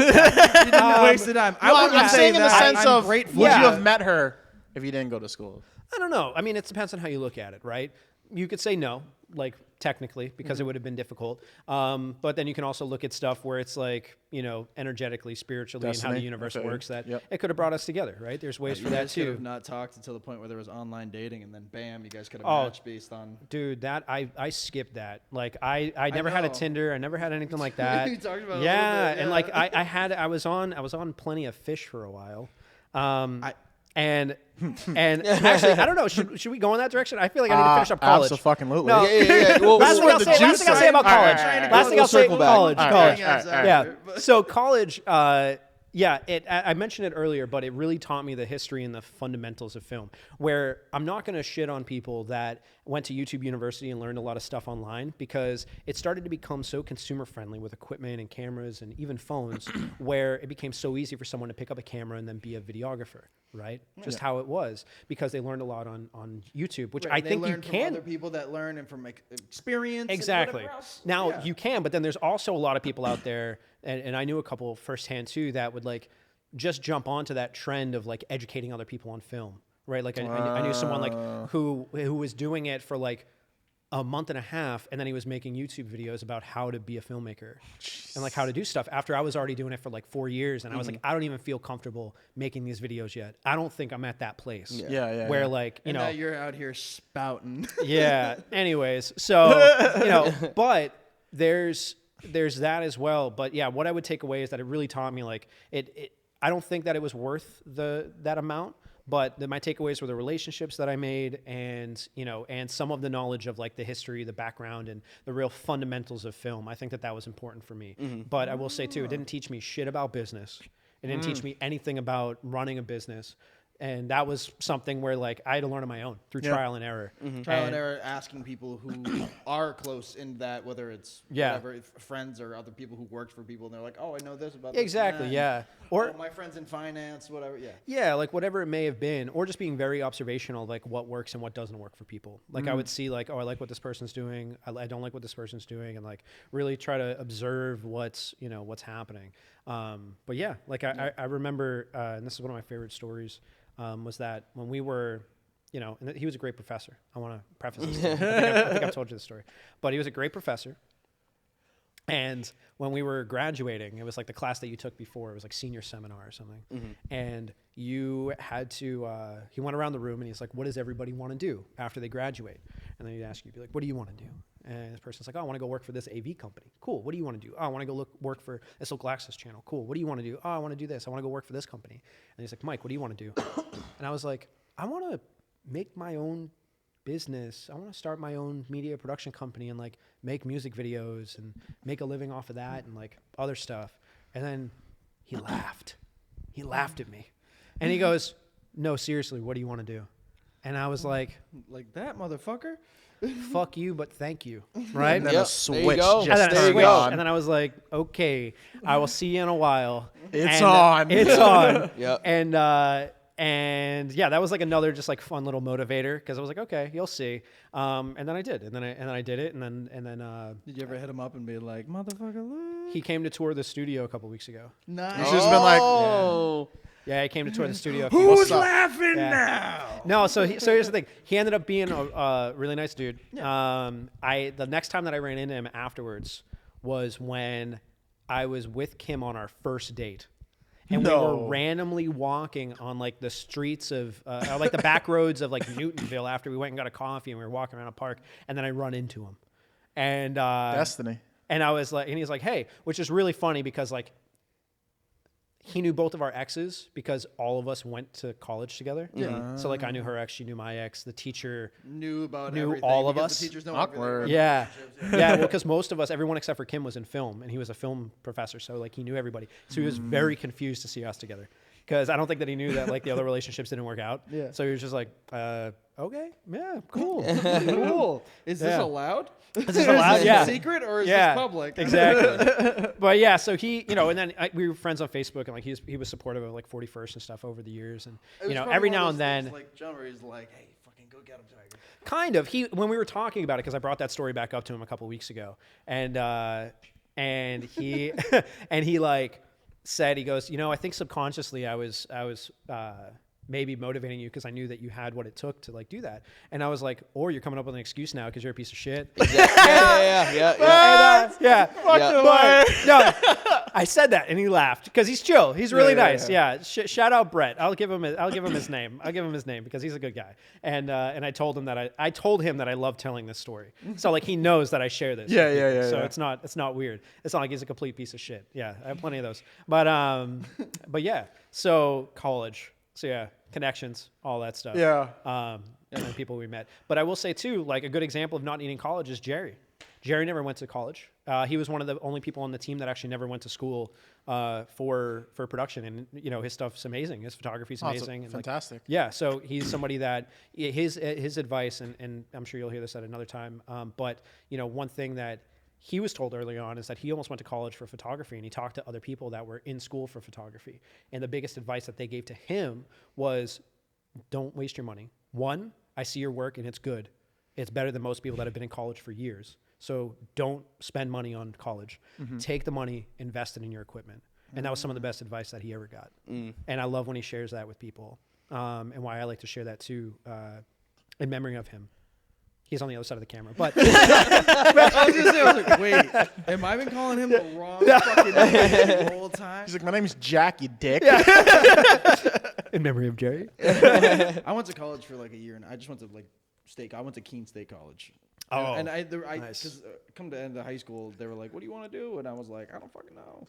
Speaker 6: didn't waste the time. I
Speaker 2: No,
Speaker 6: wouldn't
Speaker 2: I'm
Speaker 6: say
Speaker 2: saying in the
Speaker 6: that.
Speaker 2: sense
Speaker 6: I'm
Speaker 2: of,
Speaker 6: grateful.
Speaker 2: would you
Speaker 3: Yeah.
Speaker 2: have met her if you didn't go to school?
Speaker 3: I don't know. I mean, it depends on how you look at it, right? You could say no, like technically, because it would have been difficult. But then you can also look at stuff where it's like, you know, energetically, spiritually, and how the
Speaker 2: Destiny.
Speaker 3: universe
Speaker 2: Okay.
Speaker 3: works, that
Speaker 2: Yep.
Speaker 3: it could have brought us together, right? There's ways
Speaker 6: You
Speaker 3: for that
Speaker 6: guys could
Speaker 3: too.
Speaker 6: have not talked until the point where there was online dating, and then bam, you guys could have
Speaker 3: Oh.
Speaker 6: matched based on.
Speaker 3: Dude, that I skipped that. Like I never had a
Speaker 6: know.
Speaker 3: Tinder. I never had anything like that.
Speaker 6: You talked about it a little
Speaker 3: yeah,
Speaker 6: bit,
Speaker 3: and
Speaker 6: yeah.
Speaker 3: like I was on Plenty of Fish for a while. And actually, I don't know. Should we go in that direction? I feel like I need to finish up college.
Speaker 2: Absolutely.
Speaker 3: No.
Speaker 4: Yeah. Well,
Speaker 3: Last thing
Speaker 4: we're
Speaker 3: I'll
Speaker 4: the
Speaker 3: say. Last
Speaker 4: juice
Speaker 3: thing I'll say about
Speaker 2: All right,
Speaker 3: college.
Speaker 2: all right, all right.
Speaker 3: Last thing
Speaker 4: We'll
Speaker 3: I'll say.
Speaker 4: circle back.
Speaker 3: College.
Speaker 2: All right,
Speaker 3: College.
Speaker 2: all right, all right.
Speaker 3: Yeah. So college. yeah, I mentioned it earlier, but it really taught me the history and the fundamentals of film, where I'm not going to shit on people that went to YouTube University and learned a lot of stuff online, because it started to become so consumer friendly with equipment and cameras and even phones, where it became so easy for someone to pick up a camera and then be a videographer, right? Just how it was, because they learned a lot on YouTube, which I think you
Speaker 6: From
Speaker 3: can.
Speaker 6: other people that learn and from experience.
Speaker 3: Exactly.
Speaker 6: And whatever else.
Speaker 3: Now
Speaker 6: Yeah.
Speaker 3: you can, but then there's also a lot of people out there, and I knew a couple firsthand too, that would like just jump onto that trend of like educating other people on film, right? Like I knew someone like who was doing it for like a month and a half, and then he was making YouTube videos about how to be a filmmaker and like how to do stuff after I was already doing it for like 4 years. And I was like, I don't even feel comfortable making these videos yet. I don't think I'm at that place where like, you
Speaker 6: And
Speaker 3: know,
Speaker 6: now you're out here spouting.
Speaker 3: yeah. Anyways, so, you know, but there's that as well. But yeah, what I would take away is that it really taught me like I don't think that it was worth that amount, but my takeaways were the relationships that I made, and, you know, and some of the knowledge of like the history, the background, and the real fundamentals of film. I think that was important for me. But I will say too, it didn't teach me shit about business. It didn't teach me anything about running a business. And that was something where like I had to learn on my own through trial and error.
Speaker 6: Trial and error, asking people who are close in that, whether it's whatever, friends or other people who worked for people, and they're like, oh, I know this about this and
Speaker 3: Exactly,
Speaker 6: that.
Speaker 3: yeah. Or
Speaker 6: Oh, my friend's in finance, whatever, yeah.
Speaker 3: yeah, like whatever it may have been, or just being very observational, like what works and what doesn't work for people. Like I would see like, oh, I like what this person's doing. I don't like what this person's doing, and like really try to observe what's happening. But yeah, like I remember, and this is one of my favorite stories, was that when we were, you know, and he was a great professor. I want to preface this. I think I've told you the story, but he was a great professor. And when we were graduating, it was like the class that you took before. It was like senior seminar or something. And you had to, he went around the room and he's like, what does everybody want to do after they graduate? And then he'd ask you, be like, what do you want to do? And this person's like, oh, I want to go work for this AV company. Cool. What do you want to do? Oh, I want to go work for this local access channel. Cool. What do you want to do? Oh, I want to do this. I want to go work for this company. And he's like, Mike, what do you want to do? And I was like, I want to make my own business. I want to start my own media production company and like make music videos and make a living off of that and like other stuff. And then he laughed. He laughed at me. And he goes, no, seriously, what do you want to do? And I was like,
Speaker 6: Like that, motherfucker?
Speaker 3: fuck you, but thank you. Right?
Speaker 2: And then
Speaker 4: Yep,
Speaker 2: a switch
Speaker 4: there you go.
Speaker 2: just
Speaker 3: And then,
Speaker 4: There
Speaker 3: I
Speaker 4: you
Speaker 2: turned
Speaker 4: go.
Speaker 2: on.
Speaker 3: and then I was like, okay, I will see you in a while.
Speaker 2: It's
Speaker 3: And,
Speaker 2: on.
Speaker 3: It's on.
Speaker 4: Yep.
Speaker 3: And yeah, that was like another just like fun little motivator, because I was like, okay, you'll see. And then I did, and then I did it, and then
Speaker 6: Did you ever hit him up and be like, motherfucker, look?
Speaker 3: he came to tour the studio a couple weeks ago.
Speaker 6: Nice.
Speaker 2: He's just been like,
Speaker 4: Oh.
Speaker 3: Yeah, he came to tour the studio. a few weeks
Speaker 6: Who's
Speaker 3: ago.
Speaker 6: laughing
Speaker 3: Yeah.
Speaker 6: now?
Speaker 3: No, so here's the thing. He ended up being a really nice dude. The next time that I ran into him afterwards was when I was with Kim on our first date. And we were randomly walking on like the streets of, like the back roads of like Newtonville after we went and got a coffee, and we were walking around a park, and then I run into him. And
Speaker 2: Destiny.
Speaker 3: and I was like, and he's like, hey, which is really funny because like he knew both of our exes because all of us went to college together.
Speaker 6: Yeah.
Speaker 3: So like I knew her ex, she knew my ex. The teacher
Speaker 6: Knew about
Speaker 3: Knew
Speaker 6: everything.
Speaker 3: all of
Speaker 6: because
Speaker 3: us.
Speaker 6: The teachers know
Speaker 2: Awkward.
Speaker 6: everything.
Speaker 3: Yeah. Yeah, well, because most of us, everyone except for Kim was in film, and he was a film professor, so like he knew everybody. So he was very confused to see us together, because I don't think that he knew that like the other relationships didn't work out.
Speaker 6: Yeah.
Speaker 3: So he was just like, okay, yeah, cool, cool.
Speaker 6: Is this
Speaker 3: Yeah.
Speaker 6: allowed?
Speaker 3: Is this allowed? Yeah.
Speaker 6: Secret or is
Speaker 3: Yeah,
Speaker 6: this public?
Speaker 3: Exactly. But yeah, so he, you know, and then we were friends on Facebook, and like he was supportive of like 41st and stuff over the years, and
Speaker 6: It was
Speaker 3: you know,
Speaker 6: probably
Speaker 3: every
Speaker 6: one of
Speaker 3: now
Speaker 6: those
Speaker 3: and then.
Speaker 6: things Like John, where he's like, "Hey, fucking go get him, Tiger."
Speaker 3: Kind of. When we were talking about it, because I brought that story back up to him a couple weeks ago, and he and he like said, he goes, you know, I think subconsciously I was maybe motivating you because I knew that you had what it took to like do that, and I was like, or you're coming up with an excuse now because you're a piece of shit.
Speaker 4: Yeah.
Speaker 3: Yeah.
Speaker 4: Yeah.
Speaker 3: But, no, I said that, and he laughed because he's chill. He's really nice. Yeah. Shout out Brett. I'll give him his name. I'll give him his name because he's a good guy. And I told him that I told him that I love telling this story. So like he knows that I share this.
Speaker 2: Yeah,
Speaker 3: with
Speaker 2: yeah,
Speaker 3: people.
Speaker 2: yeah,
Speaker 3: So
Speaker 2: yeah.
Speaker 3: it's not weird. It's not like he's a complete piece of shit. Yeah, I have plenty of those. But yeah. So college. So yeah, connections, all that stuff.
Speaker 2: Yeah.
Speaker 3: And then people we met. But I will say too, like a good example of not needing college is Jerry. Jerry never went to college. He was one of the only people on the team that actually never went to school for production. And, you know, his stuff's amazing. His photography's amazing. And
Speaker 2: fantastic.
Speaker 3: yeah, so he's somebody that his advice, and I'm sure you'll hear this at another time, but, you know, one thing that he was told early on is that he almost went to college for photography, and he talked to other people that were in school for photography. And the biggest advice that they gave to him was, don't waste your money. One, I see your work and it's good. It's better than most people that have been in college for years. So don't spend money on college. Take the money, invest it in your equipment. And that was some of the best advice that he ever got. And I love when he shares that with people, and why I like to share that too, in memory of him. He's on the other side of the camera, but
Speaker 6: I was like, wait, am I been calling him the wrong fucking name the whole time?
Speaker 2: He's like, my name's Jack, you dick.
Speaker 3: in memory of Jerry.
Speaker 6: I went to college for like a year, and I just went to like state. I went to Keene State College.
Speaker 3: Oh,
Speaker 6: and I
Speaker 3: nice.
Speaker 6: because come to the end of high school, they were like, "What do you want to do?" And I was like, "I don't fucking know."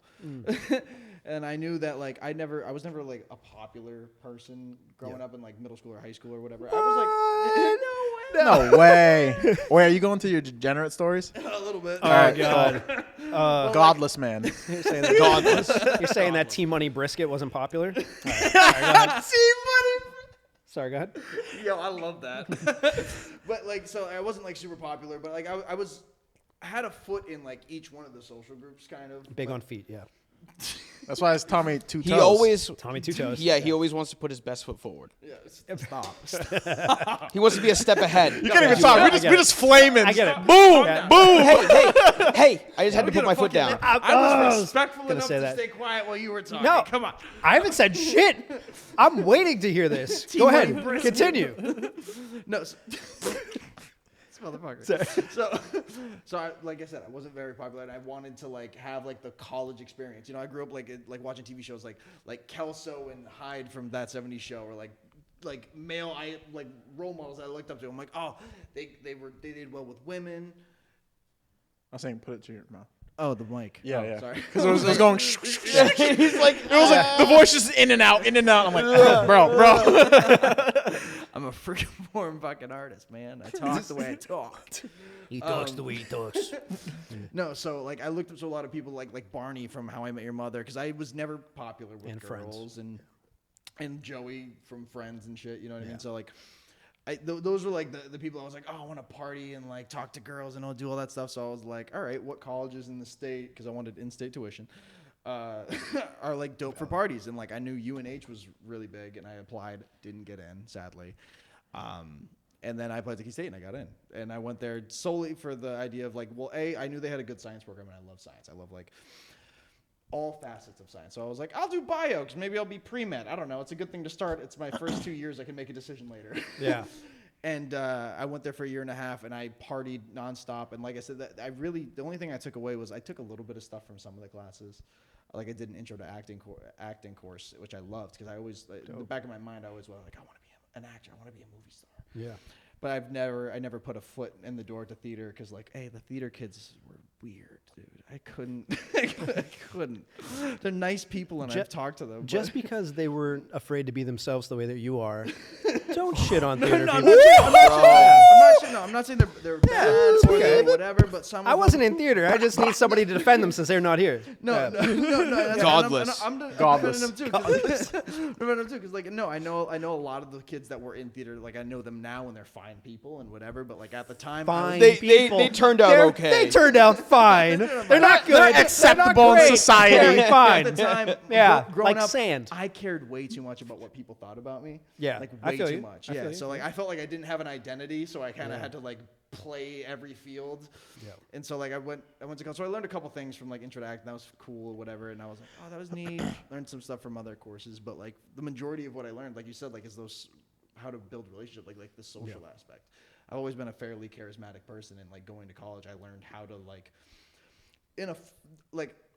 Speaker 6: And I knew that like I was never like a popular person growing up in like middle school or high school or whatever. I was like,
Speaker 2: No way. Wait, are you going to your degenerate stories?
Speaker 6: a little bit.
Speaker 3: Oh,
Speaker 2: right,
Speaker 3: God.
Speaker 2: Godless man.
Speaker 3: You're saying that, you're saying that T-Money brisket wasn't popular? All right, sorry, go ahead. Sorry, go ahead.
Speaker 6: Yo, I love that. But like, so I wasn't like super popular, but like I had a foot in like each one of the social groups, kind of.
Speaker 3: Big
Speaker 6: like,
Speaker 3: on feet, yeah.
Speaker 2: That's why it's Tommy Two Toes.
Speaker 4: He always,
Speaker 3: Tommy Two Toes.
Speaker 4: yeah, he always wants to put his best foot forward.
Speaker 6: Yeah, stop.
Speaker 4: He wants to be a step ahead.
Speaker 2: You can't even talk. We're just flaming.
Speaker 3: I get it.
Speaker 2: Boom,
Speaker 3: Yeah.
Speaker 2: boom.
Speaker 4: Hey! I just had to put my foot down.
Speaker 6: I was respectful
Speaker 3: gonna
Speaker 6: enough
Speaker 3: say
Speaker 6: to
Speaker 3: that.
Speaker 6: stay quiet while you were talking.
Speaker 3: No,
Speaker 6: Come on.
Speaker 3: I haven't said shit. I'm waiting to hear this. Go ahead. Continue.
Speaker 6: No. This motherfucker. So I, like I said, I wasn't very popular, and I wanted to like have like the college experience. You know, I grew up like watching TV shows like Kelso and Hyde from That 70s Show, or like male role models that I looked up to. I'm like, oh, they did well with women.
Speaker 2: I was saying, put it to your mouth.
Speaker 6: Oh, the mic.
Speaker 2: Yeah,
Speaker 6: Oh,
Speaker 2: yeah.
Speaker 6: Sorry.
Speaker 2: Because it was going.
Speaker 4: He's like,
Speaker 2: It was like the voice just in and out, in and out. I'm like, bro.
Speaker 6: I'm a freaking born fucking artist, man. I talk the way I talk.
Speaker 3: He talks the way he talks.
Speaker 6: No, so like I looked up to a lot of people like Barney from How I Met Your Mother, because I was never popular with
Speaker 3: And
Speaker 6: girls, and Joey from Friends and shit. You know what I mean? So like, those were like the people I was like, oh, I want to party and like talk to girls and I'll do all that stuff. So I was like, all right, what colleges in the state, because I wanted in-state tuition, are like dope for parties? And like I knew UNH was really big, and I applied, didn't get in, sadly. And then I applied to Key State and I got in. And I went there solely for the idea of like, well, I knew they had a good science program, and I love science. I love like all facets of science. So I was like, I'll do bio, because maybe I'll be pre-med. I don't know. It's a good thing to start. It's my first 2 years. I can make a decision later.
Speaker 3: Yeah.
Speaker 6: And I went there for a year and a half, and I partied nonstop. And like I said, the only thing I took away was I took a little bit of stuff from some of the classes. Like I did an intro to acting course, which I loved, because I always, in the back of my mind, I always was like, I want to be an actor. I want to be a movie star.
Speaker 3: Yeah.
Speaker 6: But I never put a foot in the door to theater, because like, hey, the theater kids were weird, dude. I couldn't. They're nice people, and I've talked to them.
Speaker 3: Just because they weren't afraid to be themselves the way that you are, don't shit on theater
Speaker 6: No,
Speaker 3: people.
Speaker 6: I'm not saying they're bad or they're whatever, but some.
Speaker 3: I wasn't in theater. I just need somebody to defend them since they're not here.
Speaker 6: No. That's
Speaker 4: Godless.
Speaker 6: I'm
Speaker 2: Godless.
Speaker 6: defending them too, because like no, I know a lot of the kids that were in theater. Like I know them now, and they're fine people and whatever. But like at the time,
Speaker 3: Fine
Speaker 4: They
Speaker 3: people.
Speaker 4: turned out okay.
Speaker 3: They turned out fine. They're not good.
Speaker 2: They're acceptable in society.
Speaker 3: They're fine.
Speaker 6: At the time,
Speaker 3: Yeah,
Speaker 6: growing
Speaker 3: like
Speaker 6: up,
Speaker 3: sand.
Speaker 6: I cared way too much about what people thought about me.
Speaker 3: Yeah,
Speaker 6: like
Speaker 3: I
Speaker 6: way
Speaker 3: feel
Speaker 6: too
Speaker 3: you.
Speaker 6: much.
Speaker 3: I feel
Speaker 6: Yeah,
Speaker 3: you.
Speaker 6: so like I felt like I didn't have an identity, so I kind of had to like play every field.
Speaker 3: Yeah.
Speaker 6: And so like I went to college, so I learned a couple things from like intro to acting. That was cool, whatever. And I was like, oh, that was neat. Learned some stuff from other courses, but like the majority of what I learned, like you said, like is those how to build relationship, like the social aspect. I've always been a fairly charismatic person, and like going to college, I learned how to like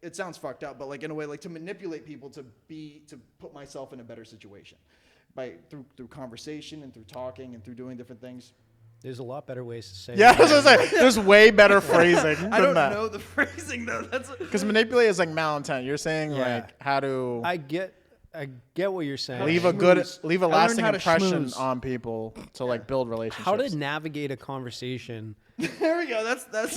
Speaker 6: it sounds fucked up, but like in a way, like to manipulate people to put myself in a better situation through conversation and through talking and through doing different things.
Speaker 3: There's a lot better ways to say
Speaker 2: Yeah,
Speaker 3: it.
Speaker 2: I was gonna say, there's way better phrasing than
Speaker 6: I don't
Speaker 2: that.
Speaker 6: know the phrasing though. That's
Speaker 2: Because manipulate is like malintent. You're saying
Speaker 3: Yeah.
Speaker 2: like how to.
Speaker 3: I get I get what you're saying.
Speaker 2: leave a
Speaker 6: learned
Speaker 2: lasting
Speaker 6: how to
Speaker 2: impression
Speaker 6: schmooze.
Speaker 2: on people to like build relationships.
Speaker 3: How to navigate a conversation.
Speaker 6: There we go. That's.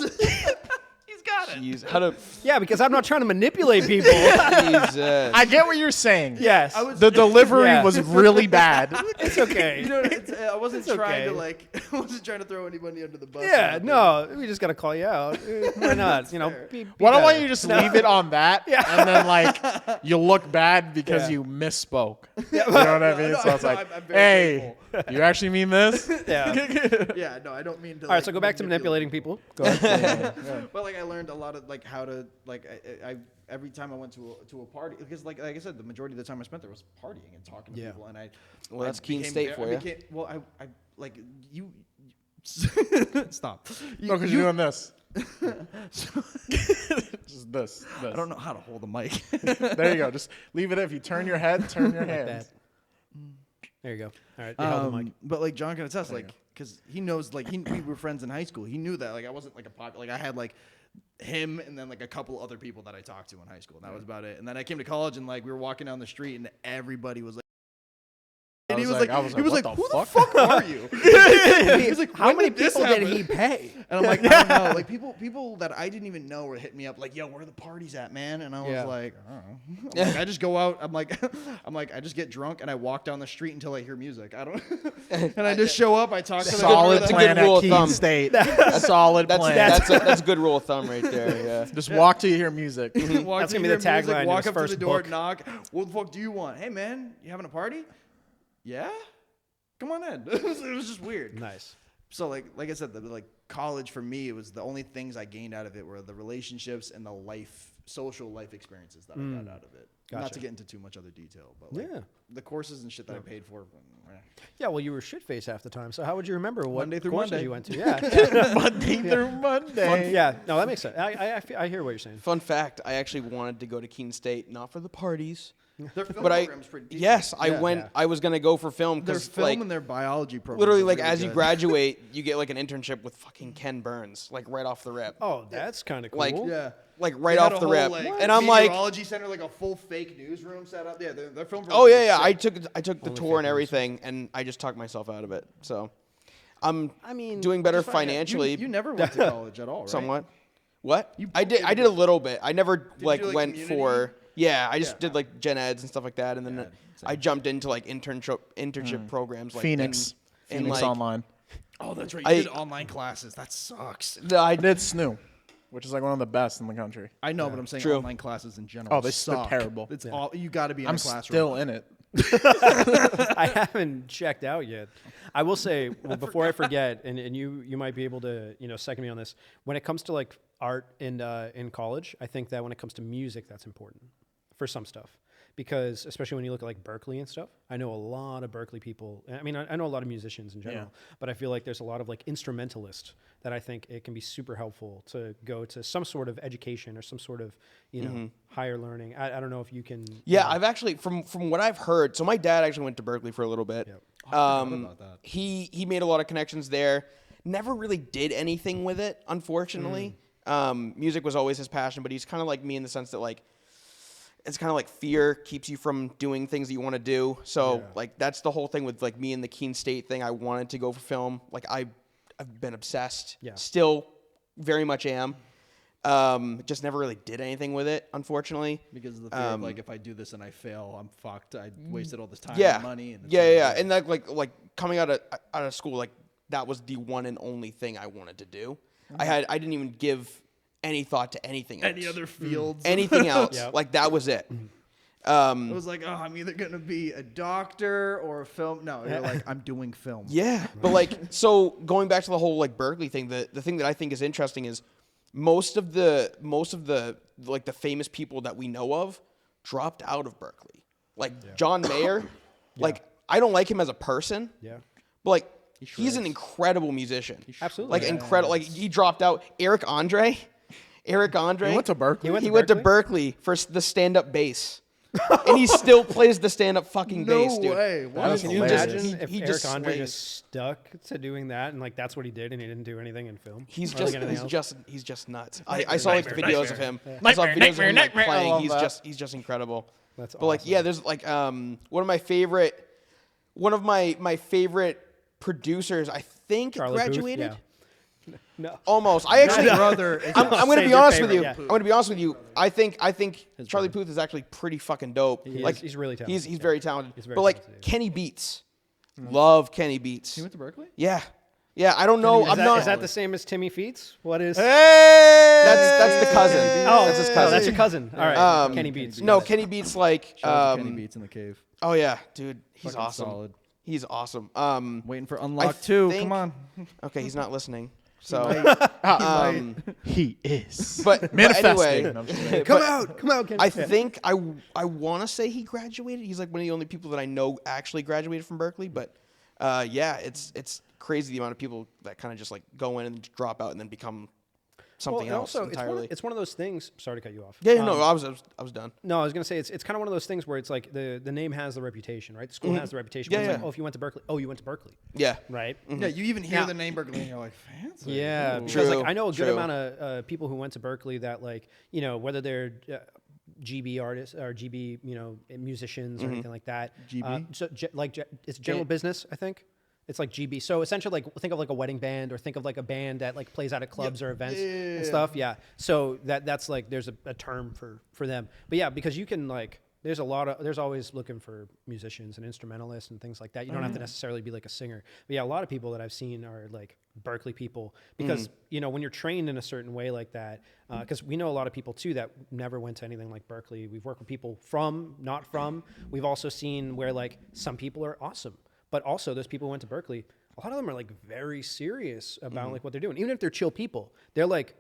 Speaker 6: He's got it.
Speaker 4: Jeez, how to?
Speaker 3: Yeah, because I'm not trying to manipulate people.
Speaker 4: Jesus.
Speaker 2: I get what you're saying.
Speaker 3: Yes.
Speaker 2: The delivery
Speaker 3: Yeah.
Speaker 2: was really bad.
Speaker 3: It's okay.
Speaker 6: You know, I wasn't
Speaker 3: It's
Speaker 6: trying to
Speaker 3: okay.
Speaker 6: like. I wasn't trying to throw anybody under the bus. or
Speaker 3: Yeah,
Speaker 6: anything.
Speaker 3: no, we just got to call you out. Why not? You know, be
Speaker 2: Why don't
Speaker 3: better.
Speaker 2: you just leave it on that, and then like you look bad because
Speaker 3: Yeah.
Speaker 2: you misspoke. You know what I mean?
Speaker 6: no,
Speaker 2: So it's
Speaker 6: no,
Speaker 2: like,
Speaker 6: I'm very
Speaker 2: hey, you actually mean this?
Speaker 3: Yeah.
Speaker 6: Yeah, no, I don't mean to.
Speaker 3: All right, so go back to manipulating people. Go ahead.
Speaker 6: Well, like I learned a lot of like how to like I every time I went to a party because like I said, the majority of the time I spent there was partying and talking to
Speaker 3: Yeah.
Speaker 6: people, and
Speaker 4: Well, that's Keene
Speaker 6: became
Speaker 4: State for you.
Speaker 6: Well, I like you. Stop.
Speaker 2: No, because you're doing this. Just this.
Speaker 6: I don't know how to hold the mic.
Speaker 2: There you go. Just leave it. If you turn your head, turn your hands.
Speaker 3: There you go. All right, you held the mic.
Speaker 6: But like John can attest, like, because he knows, like, we were friends in high school. He knew that, like, I wasn't like a pop. Like, I had like him and then like a couple other people that I talked to in high school. And that was about it. And then I came to college and like we were walking down the street and everybody was like. And he was like, who the fuck are you? He was like,
Speaker 3: How
Speaker 6: when
Speaker 3: many
Speaker 6: did this
Speaker 3: people did
Speaker 6: happen?
Speaker 3: he pay?
Speaker 6: And I'm like, I don't know. Like people that I didn't even know were hitting me up like, yo, where are the parties at, man? And I was
Speaker 3: Yeah.
Speaker 6: like, I don't know. I'm like, I just go out. I'm like, I just get drunk and I walk down the street until I hear music. I don't. And I just show up. I talk to them.
Speaker 2: Solid
Speaker 4: That's a
Speaker 2: plan
Speaker 4: good rule
Speaker 2: at
Speaker 4: of
Speaker 2: Keene
Speaker 4: thumb.
Speaker 2: State. Solid plan.
Speaker 4: That's a good rule of thumb right there. Yeah.
Speaker 2: Just walk till you hear music.
Speaker 6: Walk
Speaker 3: That's
Speaker 6: to
Speaker 3: gonna be the
Speaker 6: hear music,
Speaker 3: tagline to
Speaker 6: Walk
Speaker 3: his
Speaker 6: up to
Speaker 3: first
Speaker 6: the door,
Speaker 3: book.
Speaker 6: knock. What the fuck do you want? Hey man, you having a party? Yeah. Come on in. It was just weird.
Speaker 3: Nice.
Speaker 6: So like I said, like college for me, it was the only things I gained out of it were the relationships and the social life experiences that I got out of it. Not
Speaker 3: Gotcha.
Speaker 6: to get into too much other detail, but like
Speaker 3: Yeah.
Speaker 6: the courses and shit that I paid for.
Speaker 3: Yeah, well, you were shit-faced half the time, so how would you remember what
Speaker 6: Monday through
Speaker 3: courses
Speaker 6: Monday.
Speaker 3: you went to? Yeah.
Speaker 2: Monday through Monday.
Speaker 3: Yeah, no, that makes sense. I hear what you're saying.
Speaker 4: Fun fact: I actually wanted to go to Keene State, not for the parties,
Speaker 6: Their film
Speaker 4: but
Speaker 6: program's pretty decent.
Speaker 4: yes, I
Speaker 6: Yeah.
Speaker 4: went.
Speaker 3: Yeah.
Speaker 4: I was gonna go for film
Speaker 6: Their
Speaker 4: because
Speaker 6: film
Speaker 4: like
Speaker 6: and their biology program.
Speaker 4: literally like as you graduate, you get like an internship with fucking Ken Burns, like right off the rip.
Speaker 3: Oh, that's kind of cool.
Speaker 4: Like,
Speaker 6: Yeah.
Speaker 4: Like right
Speaker 6: They had
Speaker 4: off
Speaker 6: a
Speaker 4: the
Speaker 6: whole,
Speaker 4: rip,
Speaker 6: like,
Speaker 4: and I'm like,
Speaker 6: meteorology center, like a full fake newsroom set up. Yeah, their film.
Speaker 4: oh yeah,
Speaker 6: program
Speaker 4: yeah.
Speaker 6: is sick.
Speaker 4: I took the
Speaker 3: Only
Speaker 4: tour and
Speaker 3: fake news.
Speaker 4: everything, and I just talked myself out of it. So, I'm
Speaker 3: I mean,
Speaker 4: doing better
Speaker 6: Fine, yeah.
Speaker 4: financially,
Speaker 6: You never went to college at all, right?
Speaker 4: somewhat. What?
Speaker 6: You
Speaker 4: I did a little bit. I never
Speaker 6: you
Speaker 4: like
Speaker 6: do, like,
Speaker 4: went
Speaker 6: community?
Speaker 4: for. Yeah, I just
Speaker 6: Yeah.
Speaker 4: did like gen eds and stuff like that, and then
Speaker 6: Yeah,
Speaker 4: I jumped into like internship programs like
Speaker 2: Phoenix.
Speaker 4: in,
Speaker 2: Phoenix
Speaker 4: like,
Speaker 2: Online.
Speaker 6: Oh, that's right.
Speaker 4: I-
Speaker 6: You did online classes. That sucks.
Speaker 2: I did SNU, which is like one of the best in the country.
Speaker 6: I know, but I'm saying
Speaker 4: True.
Speaker 6: online classes in general.
Speaker 2: Oh, they're
Speaker 6: suck.
Speaker 2: terrible.
Speaker 6: It's all you got to be in
Speaker 2: I'm
Speaker 6: a classroom.
Speaker 2: still in it.
Speaker 3: I haven't checked out yet. I will say, well, before I forget, and you might be able to second me on this. When it comes to like art in college, I think that when it comes to music, that's important for some stuff. Because especially when you look at like Berkeley and stuff, I know a lot of Berkeley people. I mean, I know a lot of musicians in general, but I feel like there's a lot of like instrumentalists that I think it can be super helpful to go to some sort of education or some sort of higher learning. I don't know if you can.
Speaker 4: Yeah, I've actually from what I've heard. So my dad actually went to Berkeley for a little bit.
Speaker 3: Yep.
Speaker 6: about that.
Speaker 4: He made a lot of connections there. Never really did anything with it, unfortunately. Music was always his passion, but he's kind of like me in the sense that like it's kind of like fear keeps you from doing things that you want to do. So like that's the whole thing with like me and the Keene State thing. I wanted to go for film. Like I've been obsessed.
Speaker 3: Yeah.
Speaker 4: Still very much am. Just never really did anything with it, unfortunately.
Speaker 6: Because of the fear of like, if I do this and I fail, I'm fucked. I wasted all this time
Speaker 4: Yeah.
Speaker 6: and money. And
Speaker 4: Yeah. And like coming out of school, like that was the one and only thing I wanted to do. I didn't even give any thought to anything else.
Speaker 6: any other fields.
Speaker 4: Anything else.
Speaker 3: Yep.
Speaker 4: Like that was it.
Speaker 6: It was like, oh, I'm either gonna be a doctor or a film. No, you're like, I'm doing film.
Speaker 4: Yeah. But like, so going back to the whole like Berkeley thing, the thing that I think is interesting is most of the like the famous people that we know of dropped out of Berkeley. Like John Mayer, like I don't like him as a person.
Speaker 3: Yeah.
Speaker 4: But like he's an incredible musician.
Speaker 3: Absolutely.
Speaker 4: Like incredible. Like he dropped out. Eric Andre.
Speaker 2: He went to Berkeley.
Speaker 3: He went
Speaker 4: He
Speaker 3: to
Speaker 4: went to
Speaker 3: Berkeley?
Speaker 4: Berkeley for the stand-up bass. and he still plays the stand-up fucking bass, dude.
Speaker 6: way.
Speaker 2: That
Speaker 6: What?
Speaker 2: is
Speaker 3: Can you
Speaker 2: hilarious.
Speaker 3: imagine if
Speaker 4: he
Speaker 3: Eric
Speaker 4: just
Speaker 3: Andre
Speaker 4: slays.
Speaker 3: just stuck to doing that and like that's what he did and he didn't do anything in film?
Speaker 4: He's
Speaker 3: Or, like,
Speaker 4: just
Speaker 3: anything else?
Speaker 4: he's just nuts. I saw like the videos of him. I saw videos of him like,
Speaker 2: I
Speaker 4: playing.
Speaker 2: love
Speaker 4: He's
Speaker 2: that.
Speaker 4: just incredible.
Speaker 3: That's
Speaker 4: But like
Speaker 3: awesome.
Speaker 4: yeah, there's like one of my favorite producers. I think
Speaker 3: Charlie Puth?
Speaker 4: graduated.
Speaker 3: Yeah. No.
Speaker 4: Almost. I actually.
Speaker 6: brother.
Speaker 4: I'm going to
Speaker 3: Save
Speaker 4: be
Speaker 3: your
Speaker 4: honest with
Speaker 3: favorite,
Speaker 4: you.
Speaker 3: yeah.
Speaker 4: I'm going to be honest with you. I think Charlie Puth is actually pretty fucking dope.
Speaker 3: He
Speaker 4: like
Speaker 3: is. He's really talented.
Speaker 4: He's very talented.
Speaker 3: He's very
Speaker 4: but like
Speaker 3: talented,
Speaker 4: Kenny Beats, love Kenny Beats.
Speaker 6: He went to Berkeley.
Speaker 4: Yeah, yeah. I don't know.
Speaker 3: Is that the same as Timmy Feats? What is?
Speaker 4: That's the cousin.
Speaker 3: Oh,
Speaker 4: that's his
Speaker 3: oh,
Speaker 4: cousin.
Speaker 3: that's your cousin. All right. Kenny Beats.
Speaker 4: No,
Speaker 3: Got it.
Speaker 4: Kenny Beats like.
Speaker 6: Shout out to Kenny Beats in the cave.
Speaker 4: Oh yeah, dude, he's
Speaker 6: Fucking
Speaker 4: awesome.
Speaker 6: solid.
Speaker 4: He's awesome.
Speaker 6: Waiting for Unlock 2.
Speaker 4: think-
Speaker 6: Come on.
Speaker 4: Okay, he's not listening. So,
Speaker 2: He is.
Speaker 4: but
Speaker 2: Manifesting.
Speaker 4: anyway,
Speaker 2: No, I'm just kidding.
Speaker 3: Come out, Kenny.
Speaker 4: I think I want to say he graduated. He's like one of the only people that I know actually graduated from Berkeley. But yeah, it's crazy the amount of people that kind of just like go in and drop out and then become something
Speaker 3: and
Speaker 4: else
Speaker 3: also,
Speaker 4: entirely.
Speaker 3: it's one of those things. Sorry to cut you off.
Speaker 4: Yeah, no, I was done.
Speaker 3: No, I was gonna say it's kind of one of those things where it's like the name has the reputation, right? The school has the reputation.
Speaker 4: Yeah,
Speaker 3: where it's
Speaker 4: yeah.
Speaker 3: like, oh, if you went to Berkeley, oh, you went to Berkeley,
Speaker 4: Yeah,
Speaker 3: right?
Speaker 6: Yeah, you even hear
Speaker 3: Now-
Speaker 6: the name Berkeley and you're like, fancy.
Speaker 3: Yeah,
Speaker 6: Ooh.
Speaker 3: because like
Speaker 4: True,
Speaker 3: I know a good
Speaker 4: true.
Speaker 3: amount of people who went to Berkeley that like whether they're GB artists or GB musicians or anything like that.
Speaker 6: GB?
Speaker 3: It's general business, I think. It's like GB. So essentially, like think of like a wedding band or think of like a band that like plays out at clubs or events and stuff. Yeah. So that's like there's a term for them. But yeah, because you can like there's always looking for musicians and instrumentalists and things like that. You don't have to necessarily be like a singer. But yeah, a lot of people that I've seen are like Berkeley people because when you're trained in a certain way like that, because we know a lot of people too that never went to anything like Berkeley. We've worked with people not from. We've also seen where like some people are awesome. But also, those people who went to Berkeley, a lot of them are like very serious about like what they're doing. Even if they're chill people, they're like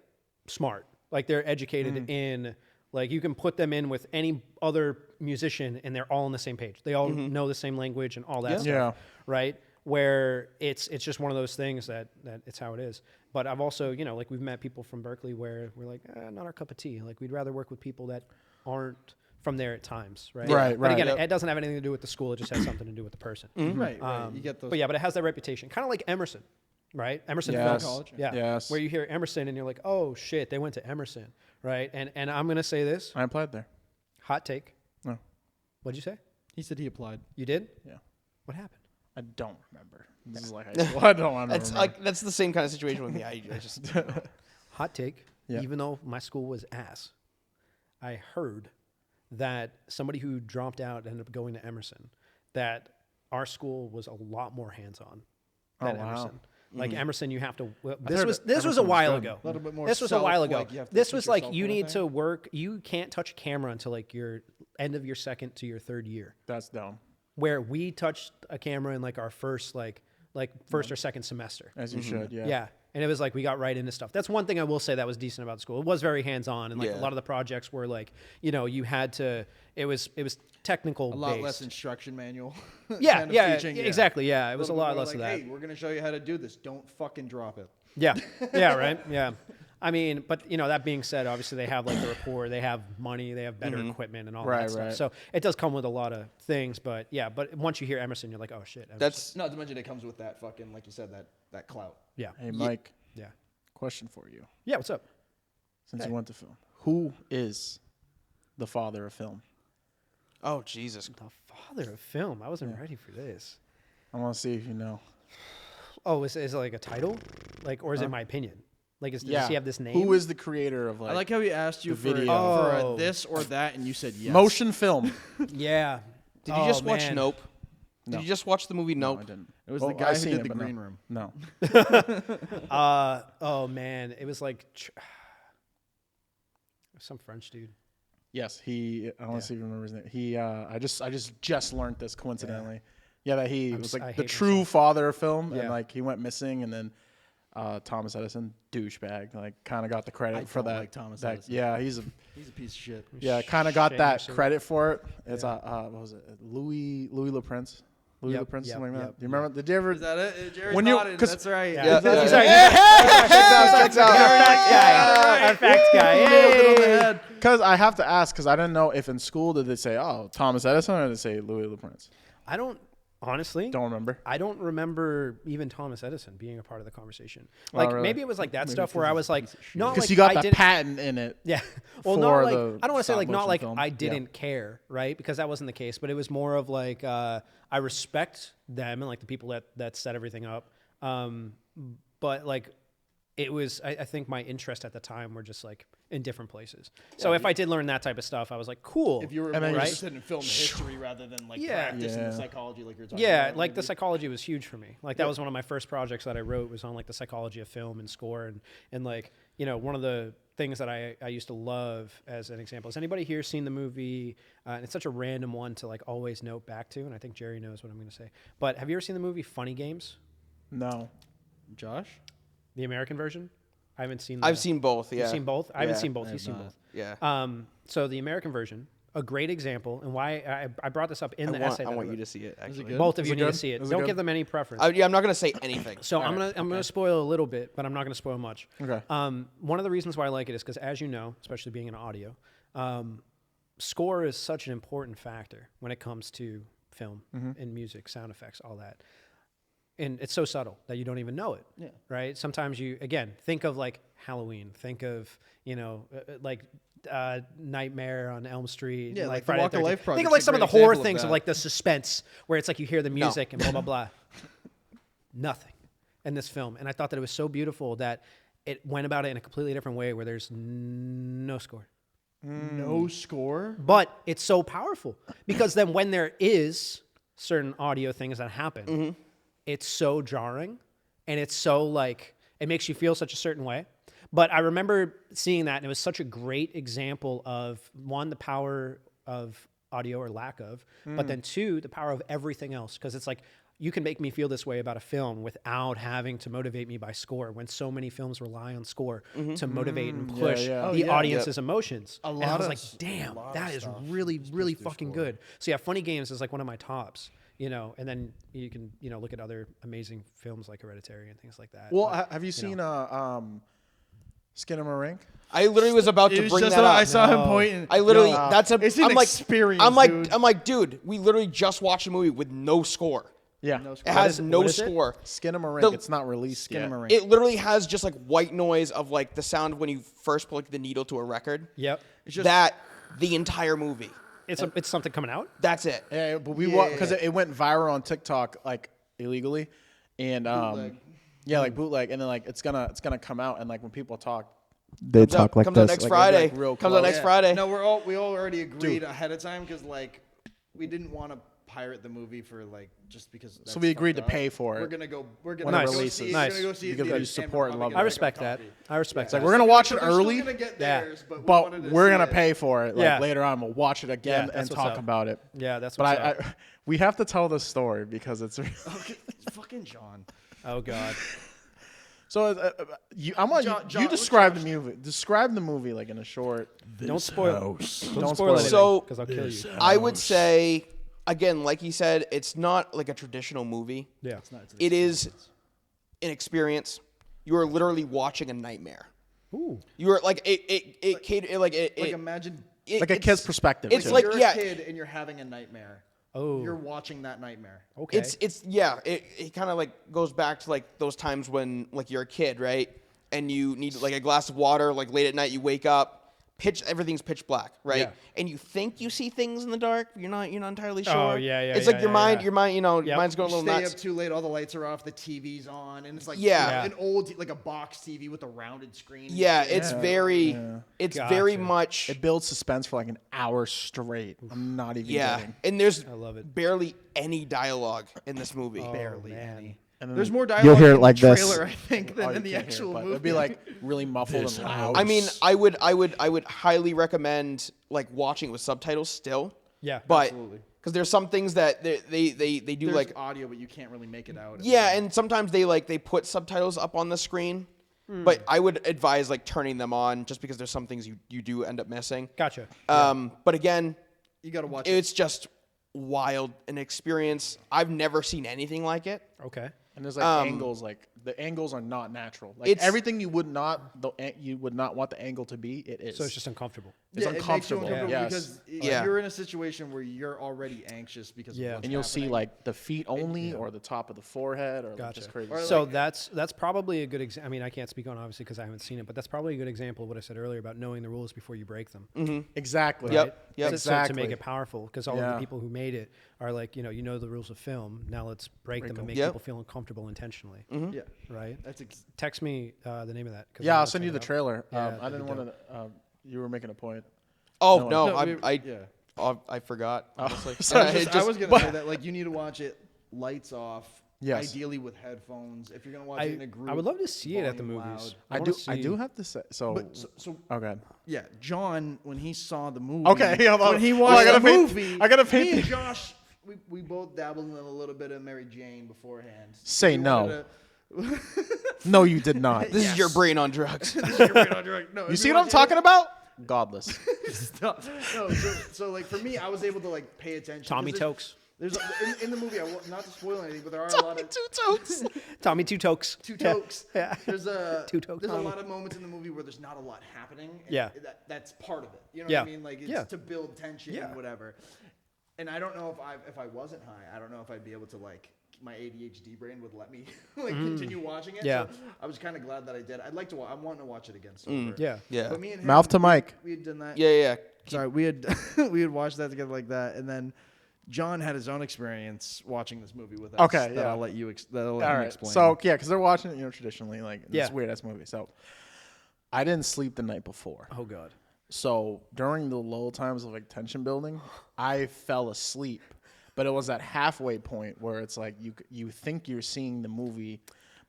Speaker 3: smart. Like they're educated in like you can put them in with any other musician and they're all on the same page. They all know the same language and all that stuff.
Speaker 2: Yeah.
Speaker 3: Right? Where it's just one of those things that it's how it is. But I've also, like we've met people from Berkeley where we're like, not our cup of tea. Like we'd rather work with people that aren't from there at times, right?
Speaker 2: Right,
Speaker 3: But
Speaker 2: right.
Speaker 3: again, it doesn't have anything to do with the school. It just has something to do with the person.
Speaker 6: Right, right. You get those.
Speaker 3: But yeah, but it has that reputation, kind of like Emerson, right? Emerson
Speaker 2: Yes.
Speaker 3: Film.
Speaker 6: College,
Speaker 3: Yeah.
Speaker 2: Yes.
Speaker 3: Where you hear Emerson and you're like, oh shit, they went to Emerson, right? And I'm gonna say this
Speaker 2: I applied there.
Speaker 3: hot take.
Speaker 2: No.
Speaker 3: What'd you say?
Speaker 6: He said he applied.
Speaker 3: You did?
Speaker 2: Yeah.
Speaker 3: What happened?
Speaker 2: I don't remember. This is like high school. I don't want to
Speaker 4: that's
Speaker 2: remember.
Speaker 4: like that's the same kind of situation with me. I just
Speaker 3: Hot take.
Speaker 2: Yeah.
Speaker 3: Even though my school was ass, I heard that somebody who dropped out ended up going to Emerson. That our school was a lot more hands-on than
Speaker 2: Oh, wow.
Speaker 3: Emerson. Like Emerson, you have to.
Speaker 2: heard
Speaker 3: This was
Speaker 2: Emerson
Speaker 3: a while
Speaker 2: was good.
Speaker 3: ago.
Speaker 6: A little bit more
Speaker 3: This was a while
Speaker 6: self,
Speaker 3: ago.
Speaker 6: like, you have to
Speaker 3: This
Speaker 6: teach
Speaker 3: was like
Speaker 6: yourself
Speaker 3: you
Speaker 6: kind of
Speaker 3: need
Speaker 6: thing?
Speaker 3: to work. You can't touch a camera until like your end of your second to your third year.
Speaker 2: That's dumb.
Speaker 3: Where we touched a camera in like our first first or second semester.
Speaker 2: As you should, yeah.
Speaker 3: Yeah. And it was like we got right into stuff. That's one thing I will say that was decent about the school. It was very hands-on, and like a
Speaker 4: Yeah.
Speaker 3: lot of the projects were like, you had to. It was technical.
Speaker 6: A lot
Speaker 3: based.
Speaker 6: less instruction manual.
Speaker 3: Yeah,
Speaker 6: kind of
Speaker 3: yeah,
Speaker 6: teaching,
Speaker 3: exactly. Yeah, it was a
Speaker 6: Little bit
Speaker 3: lot
Speaker 6: more
Speaker 3: less of
Speaker 6: like,
Speaker 3: that.
Speaker 6: Hey, we're gonna show you how to do this. Don't fucking drop it.
Speaker 3: Yeah, yeah, right. Yeah, I mean, but that being said, obviously they have like the rapport, they have money, they have better equipment and all
Speaker 2: Right,
Speaker 3: that stuff.
Speaker 2: right.
Speaker 3: So it does come with a lot of things, but yeah. But once you hear Emerson, you're like, oh shit. Emerson.
Speaker 4: that's
Speaker 6: Not to mention it comes with that fucking, like you said, that clout.
Speaker 3: yeah,
Speaker 2: Hey, Mike,
Speaker 3: yeah,
Speaker 2: question for you.
Speaker 3: yeah. What's up?
Speaker 2: Since
Speaker 3: Hey.
Speaker 2: you went to film, who is the father of film?
Speaker 4: oh Jesus.
Speaker 3: The father of film. I wasn't ready for this.
Speaker 2: I want to see if you know.
Speaker 3: Oh, is it like a title, like, or is it my opinion? Like, does he have this name?
Speaker 2: Who is the creator of like,
Speaker 6: I like how he asked you
Speaker 2: the
Speaker 6: for,
Speaker 2: video.
Speaker 3: Oh.
Speaker 6: a this or that, and you said yes.
Speaker 2: motion film?
Speaker 3: Yeah.
Speaker 4: Did you just watch
Speaker 3: man.
Speaker 4: Nope?
Speaker 2: No.
Speaker 4: Did you just watch the movie
Speaker 2: No,
Speaker 4: Nope?
Speaker 2: I didn't.
Speaker 6: It was
Speaker 2: Well,
Speaker 6: the guy
Speaker 2: I've
Speaker 6: who
Speaker 2: seen
Speaker 6: did
Speaker 2: it,
Speaker 6: the
Speaker 2: but no.
Speaker 6: green room.
Speaker 2: No.
Speaker 3: Oh man, it was like some French dude.
Speaker 2: Yes, he. I want to see if you remember his name. He. I just learned this coincidentally. Yeah, that he was
Speaker 3: I
Speaker 2: like the
Speaker 3: hate
Speaker 2: true
Speaker 3: myself.
Speaker 2: father of film,
Speaker 3: Yeah.
Speaker 2: and like he went missing, and then Thomas Edison, douchebag, like kind of got the credit
Speaker 6: I
Speaker 2: for
Speaker 6: don't
Speaker 2: that.
Speaker 6: like Thomas
Speaker 2: that-
Speaker 6: Edison.
Speaker 2: Yeah, he's a
Speaker 6: He's a piece of shit.
Speaker 2: kind of got that
Speaker 3: Shamelessly.
Speaker 2: credit for it. It's what was it? Louis Le Prince. Louis
Speaker 3: Yep,
Speaker 2: the Prince,
Speaker 3: yep,
Speaker 2: something like that.
Speaker 3: yep,
Speaker 2: Do you remember? Did you ever?
Speaker 1: Is that it? Jerry's
Speaker 2: When you-
Speaker 1: nodding.
Speaker 2: 'cause-
Speaker 1: That's right.
Speaker 3: Yeah.
Speaker 4: Yeah,
Speaker 3: He's
Speaker 4: yeah.
Speaker 3: like,
Speaker 4: Checks out.
Speaker 3: Our facts guy.
Speaker 1: Nailed it on the
Speaker 3: Hey.
Speaker 1: head.
Speaker 2: Because I have to ask, because I didn't know if in school did they say, oh, Thomas Edison, or did they say Louis the Prince?
Speaker 3: I don't honestly.
Speaker 2: Don't remember.
Speaker 3: I don't remember even Thomas Edison being a part of the conversation.
Speaker 2: Oh,
Speaker 3: Like
Speaker 2: really?
Speaker 3: maybe it was like that
Speaker 2: Maybe
Speaker 3: stuff
Speaker 2: 'cause
Speaker 3: where I
Speaker 2: he's
Speaker 3: was like, not
Speaker 2: Because
Speaker 3: like
Speaker 2: he got
Speaker 3: I
Speaker 2: the
Speaker 3: didn't.
Speaker 2: patent in it.
Speaker 3: Yeah. Well, not
Speaker 2: for
Speaker 3: like
Speaker 2: the
Speaker 3: I don't want to say like not
Speaker 2: stop-motion
Speaker 3: like
Speaker 2: film.
Speaker 3: I
Speaker 2: Yeah.
Speaker 3: didn't care, right? Because that wasn't the case. But it was more of like I respect them and like the people that set everything up. But like it was, I think my interest at the time were just like in different places. So if I did learn that type of stuff, I was like, cool.
Speaker 6: If you were
Speaker 2: And then
Speaker 6: more
Speaker 2: you're
Speaker 6: interested in film history rather than like
Speaker 3: Yeah.
Speaker 6: practicing
Speaker 2: Yeah.
Speaker 6: the psychology like you're talking
Speaker 3: Yeah,
Speaker 6: about.
Speaker 3: like the psychology was huge for me. Like that was one of my first projects that I wrote was on like the psychology of film and score and like, you know, one of the things that I used to love as an example. Has anybody here seen the movie? And it's such a random one to like always note back to, and I think Jerry knows what I'm going to say. But have you ever seen the movie Funny Games,
Speaker 2: No.
Speaker 1: Josh?
Speaker 3: the American version? I haven't seen.
Speaker 4: I've seen both. Yeah.
Speaker 3: You've seen both? I haven't
Speaker 4: Yeah.
Speaker 3: seen both. You've seen
Speaker 1: not.
Speaker 3: both.
Speaker 4: Yeah.
Speaker 3: So the American version, a great example, and why I brought this up in the essay.
Speaker 4: I
Speaker 3: that
Speaker 4: want
Speaker 3: I
Speaker 4: you
Speaker 3: wrote.
Speaker 4: to see it. Actually,
Speaker 1: good?
Speaker 3: Both of
Speaker 2: Is
Speaker 3: you
Speaker 2: it
Speaker 3: need to
Speaker 2: good?
Speaker 3: see it.
Speaker 2: Is it
Speaker 3: Don't
Speaker 2: good?
Speaker 3: give them any preference.
Speaker 4: yeah, I'm not gonna say anything.
Speaker 3: So I'm gonna spoil a little bit, but I'm not gonna spoil much.
Speaker 2: Okay.
Speaker 3: One of the reasons why I like it is because, as you know, especially being in audio, score is such an important factor when it comes to film and music, sound effects, all that. And it's so subtle that you don't even know it.
Speaker 1: Yeah.
Speaker 3: Right. Sometimes you again think of like Halloween. Think of Nightmare on Elm Street.
Speaker 1: Yeah,
Speaker 3: like
Speaker 1: like the
Speaker 3: Friday
Speaker 1: Walk
Speaker 3: the
Speaker 1: of
Speaker 3: 13th.
Speaker 1: Life
Speaker 3: Think
Speaker 1: Project's
Speaker 3: of like
Speaker 1: a
Speaker 3: some of the
Speaker 1: great
Speaker 3: horror
Speaker 1: example of
Speaker 3: things of
Speaker 1: that.
Speaker 3: like the suspense where it's like you hear the music and blah blah blah. Nothing in this film, and I thought that it was so beautiful that it went about it in a completely different way where there's no score.
Speaker 6: no score.
Speaker 3: But it's so powerful because then when there is certain audio things that happen, it's so jarring and it's so like, it makes you feel such a certain way. But I remember seeing that and it was such a great example of one, the power of audio or lack of, but then two, the power of everything else. Because it's like, you can make me feel this way about a film without having to motivate me by score when so many films rely on score to motivate and push
Speaker 2: yeah.
Speaker 3: the audience's emotions.
Speaker 6: A
Speaker 3: And
Speaker 6: lot
Speaker 3: I was
Speaker 6: of
Speaker 3: like,
Speaker 6: s-
Speaker 3: damn,
Speaker 6: lot of
Speaker 3: that is
Speaker 6: stuff
Speaker 3: really, really fucking good. So yeah, Funny Games is like one of my tops, you know, and then you can, you know, look at other amazing films like Hereditary and things like that.
Speaker 2: Well,
Speaker 3: But,
Speaker 2: have you seen Skin and Marink?
Speaker 4: I literally was about
Speaker 6: It
Speaker 4: to
Speaker 6: was
Speaker 4: bring
Speaker 6: just
Speaker 4: that
Speaker 6: I
Speaker 4: up.
Speaker 6: saw him pointing.
Speaker 4: I literally,
Speaker 2: No.
Speaker 4: that's a.
Speaker 6: It's an
Speaker 4: I'm like,
Speaker 6: experience,
Speaker 4: I'm like,
Speaker 6: dude.
Speaker 4: I'm like, dude, we literally just watched a movie with no score.
Speaker 2: Yeah.
Speaker 6: No
Speaker 4: It
Speaker 6: score.
Speaker 4: has
Speaker 3: is it?
Speaker 4: no
Speaker 3: What is it?
Speaker 4: score.
Speaker 2: Skin and Marink.
Speaker 4: The-
Speaker 2: It's not released
Speaker 6: Skin
Speaker 2: yet.
Speaker 6: and Marink.
Speaker 4: It literally has just like white noise of like the sound of when you first put like the needle to a record.
Speaker 3: yep.
Speaker 4: That the entire movie.
Speaker 3: It's something coming out.
Speaker 4: That's it.
Speaker 2: Yeah, but we
Speaker 6: Yeah.
Speaker 2: because it went viral on TikTok like illegally, and yeah, like bootleg, and then like it's gonna come out, and like when people talk, they
Speaker 4: Comes out- comes out next Friday. Comes out next Friday.
Speaker 6: No, we all already agreed ahead of time because like we didn't want to pirate the movie for like just because.
Speaker 2: So we agreed to pay for it.
Speaker 6: We're gonna go. We're gonna
Speaker 2: when it
Speaker 3: Nice.
Speaker 6: go
Speaker 2: releases.
Speaker 6: see.
Speaker 3: Nice.
Speaker 6: We're gonna go see it
Speaker 2: Because
Speaker 6: in
Speaker 2: you
Speaker 6: the
Speaker 2: support and
Speaker 6: probably
Speaker 2: love
Speaker 6: get
Speaker 2: it.
Speaker 3: I
Speaker 6: a
Speaker 3: respect
Speaker 6: cup of
Speaker 3: that.
Speaker 6: coffee.
Speaker 3: I respect
Speaker 2: It's like
Speaker 3: that.
Speaker 2: we're gonna watch it
Speaker 6: They're still
Speaker 2: early,
Speaker 6: gonna get
Speaker 3: Yeah.
Speaker 6: theirs, but
Speaker 2: but
Speaker 6: wanted to
Speaker 2: we're
Speaker 6: see
Speaker 2: gonna
Speaker 6: it.
Speaker 2: pay for it. Like
Speaker 3: Yeah.
Speaker 2: later on, we'll watch it again
Speaker 3: Yeah,
Speaker 2: and
Speaker 3: that's
Speaker 2: talk
Speaker 3: what's up.
Speaker 2: about it.
Speaker 3: Yeah, that's
Speaker 2: But
Speaker 3: what's
Speaker 2: I
Speaker 3: up.
Speaker 2: we have to tell this story because it's.
Speaker 6: Fucking John.
Speaker 3: Oh God.
Speaker 2: So I want
Speaker 6: John-
Speaker 2: you
Speaker 6: John-
Speaker 2: describe the movie. Describe the movie like in a short.
Speaker 3: Don't spoil. Don't
Speaker 2: spoil
Speaker 3: spoil
Speaker 2: it.
Speaker 3: anything,
Speaker 4: So-
Speaker 3: because I'll kill you.
Speaker 4: I would say, again, like he said, it's not like a traditional movie.
Speaker 3: Yeah.
Speaker 4: It is an experience. You are literally watching a nightmare.
Speaker 3: Ooh.
Speaker 4: You are like
Speaker 6: Like imagine
Speaker 2: Like a
Speaker 4: it's-
Speaker 2: kid's perspective.
Speaker 4: It's
Speaker 2: too.
Speaker 4: like
Speaker 6: you're
Speaker 4: yeah,
Speaker 6: a kid and you're having a nightmare.
Speaker 3: Oh.
Speaker 6: You're watching that nightmare.
Speaker 3: Okay.
Speaker 4: it's yeah. It kind of like goes back to like those times when like you're a kid, right? And you need like a glass of water. Like late at night, you wake up. Everything's pitch black, right?
Speaker 3: Yeah.
Speaker 4: And you think you see things in the dark. You're not entirely sure.
Speaker 3: Oh, yeah, yeah,
Speaker 4: It's
Speaker 3: yeah,
Speaker 4: like your
Speaker 3: yeah,
Speaker 4: mind,
Speaker 3: yeah.
Speaker 4: your mind, your
Speaker 3: Yep.
Speaker 4: mind's going a
Speaker 6: You
Speaker 4: little
Speaker 6: stay
Speaker 4: nuts.
Speaker 6: up too late. All the lights are off. The TV's on, and it's like
Speaker 4: Yeah.
Speaker 6: an old like a box TV with a rounded screen.
Speaker 4: Yeah, it's very, it's very
Speaker 3: Gotcha.
Speaker 4: much.
Speaker 2: It builds suspense for like an hour straight. I'm not even
Speaker 4: Yeah,
Speaker 2: kidding.
Speaker 4: and there's
Speaker 3: love it.
Speaker 4: barely any dialogue in this movie.
Speaker 3: Barely any.
Speaker 2: And then
Speaker 6: There's more dialogue
Speaker 2: hear it
Speaker 6: in
Speaker 2: like
Speaker 6: the
Speaker 2: this.
Speaker 6: trailer, I think, than
Speaker 2: Oh, you
Speaker 6: in the
Speaker 2: can't hear it,
Speaker 6: actual
Speaker 2: but
Speaker 6: movie.
Speaker 2: it'd be like really muffled and loud.
Speaker 4: I mean, I would highly recommend like watching with subtitles still.
Speaker 3: Yeah.
Speaker 4: But because there's some things that they do
Speaker 6: There's
Speaker 4: like
Speaker 6: audio, but you can't really make it out.
Speaker 4: yeah, and sometimes they put subtitles up on the screen. But I would advise like turning them on just because there's some things you do end up missing.
Speaker 3: Gotcha.
Speaker 4: But again,
Speaker 6: you gotta watch it.
Speaker 4: it's just wild, an experience. I've never seen anything like it.
Speaker 3: Okay.
Speaker 2: And there's like angles, like the angles are not natural. Like
Speaker 4: It's-
Speaker 2: everything you would not want the angle to be, it is.
Speaker 3: So it's just uncomfortable.
Speaker 2: It's
Speaker 6: Yeah, it makes you
Speaker 2: uncomfortable.
Speaker 6: uncomfortable
Speaker 2: Yes.
Speaker 6: because
Speaker 4: Yeah.
Speaker 6: you're in a situation where you're already anxious because of what's
Speaker 2: And you'll see
Speaker 6: happening.
Speaker 2: like the feet only or the top of the forehead or like
Speaker 3: Gotcha.
Speaker 2: just crazy.
Speaker 6: Or
Speaker 3: So
Speaker 6: like-
Speaker 3: that's probably a good example. I mean, I can't speak on obviously because I haven't seen it, but that's probably a good example of what I said earlier about knowing the rules before you break them.
Speaker 2: Exactly.
Speaker 4: Yep.
Speaker 3: Right?
Speaker 4: Yep.
Speaker 3: So
Speaker 2: Exactly.
Speaker 3: to make it powerful, because all of
Speaker 2: Yeah.
Speaker 3: the people who made it are like, you know the rules of film. Now let's break them and make
Speaker 4: Yep.
Speaker 3: people feel uncomfortable intentionally.
Speaker 6: yeah,
Speaker 3: Right?
Speaker 6: that's
Speaker 3: Text me the name of that. 'cause
Speaker 2: Yeah,
Speaker 3: I
Speaker 2: I'll
Speaker 3: wanna
Speaker 2: send
Speaker 3: check
Speaker 2: you
Speaker 3: it
Speaker 2: the
Speaker 3: out.
Speaker 2: trailer.
Speaker 3: Yeah,
Speaker 2: I
Speaker 3: that'd
Speaker 2: didn't
Speaker 3: be
Speaker 2: want to. You were making a point.
Speaker 4: Oh
Speaker 2: No,
Speaker 4: no,
Speaker 6: yeah.
Speaker 4: I forgot. honestly.
Speaker 2: sorry.
Speaker 4: Yeah, it
Speaker 6: I
Speaker 4: just-
Speaker 6: was gonna say that like you need to watch it lights off.
Speaker 2: Yes.
Speaker 6: Ideally with headphones. If you're gonna watch it in a group,
Speaker 3: I would love to see it at the
Speaker 6: volume
Speaker 3: movies.
Speaker 6: loud.
Speaker 2: I do have to say. So,
Speaker 6: But so
Speaker 2: okay.
Speaker 6: yeah, John when he saw the movie.
Speaker 2: Okay, hold on.
Speaker 6: when he
Speaker 2: Well,
Speaker 6: watched
Speaker 2: I gotta
Speaker 6: the
Speaker 2: paint-
Speaker 6: movie.
Speaker 2: I gotta paint
Speaker 6: Me and
Speaker 2: the-
Speaker 6: Josh, we both dabbled in a little bit of Mary Jane beforehand.
Speaker 2: Say
Speaker 6: We
Speaker 2: no.
Speaker 6: wanted
Speaker 2: No, you did not.
Speaker 4: This is your brain on drugs.
Speaker 6: to- You're right on direct- no,
Speaker 2: You
Speaker 6: if
Speaker 2: see
Speaker 6: you
Speaker 2: what I'm
Speaker 6: watch it-
Speaker 2: talking about? Godless.
Speaker 6: Stop. No, so like for me, I was able to like pay attention.
Speaker 3: Tommy
Speaker 6: 'cause
Speaker 3: Tokes.
Speaker 6: There's in the movie. Not to spoil anything, but there are a lot of
Speaker 3: Tommy Two Tokes.
Speaker 6: two tokes.
Speaker 3: Yeah.
Speaker 6: There's a
Speaker 3: Two toke
Speaker 6: there's a
Speaker 3: Tommy.
Speaker 6: lot of moments in the movie where there's not a lot happening. And
Speaker 3: Yeah.
Speaker 6: that's part of it. You know
Speaker 3: Yeah.
Speaker 6: what I mean? Like it's
Speaker 3: Yeah.
Speaker 6: to build tension
Speaker 3: Yeah.
Speaker 6: and whatever. And I don't know if I wasn't high, I don't know if I'd be able to like my ADHD brain would let me like continue watching it.
Speaker 3: Yeah.
Speaker 6: So I was kind of glad that I did. I'd like to. I'm wanting to watch it again sober.
Speaker 3: Yeah.
Speaker 4: Yeah.
Speaker 6: But me and him,
Speaker 2: Mouth to mic.
Speaker 6: we had done that.
Speaker 4: Yeah.
Speaker 6: Sorry, we had we had watched that together like that, and then John had his own experience watching this movie with us.
Speaker 2: Okay,
Speaker 6: that
Speaker 2: yeah.
Speaker 6: I'll let you that'll let
Speaker 2: All
Speaker 6: him
Speaker 2: right.
Speaker 6: explain.
Speaker 2: So yeah, because they're watching it, traditionally, like
Speaker 3: Yeah.
Speaker 2: this weird ass movie. So I didn't sleep the night before.
Speaker 3: Oh God.
Speaker 2: So during the low times of like tension building, I fell asleep. But it was that halfway point where it's like you think you're seeing the movie,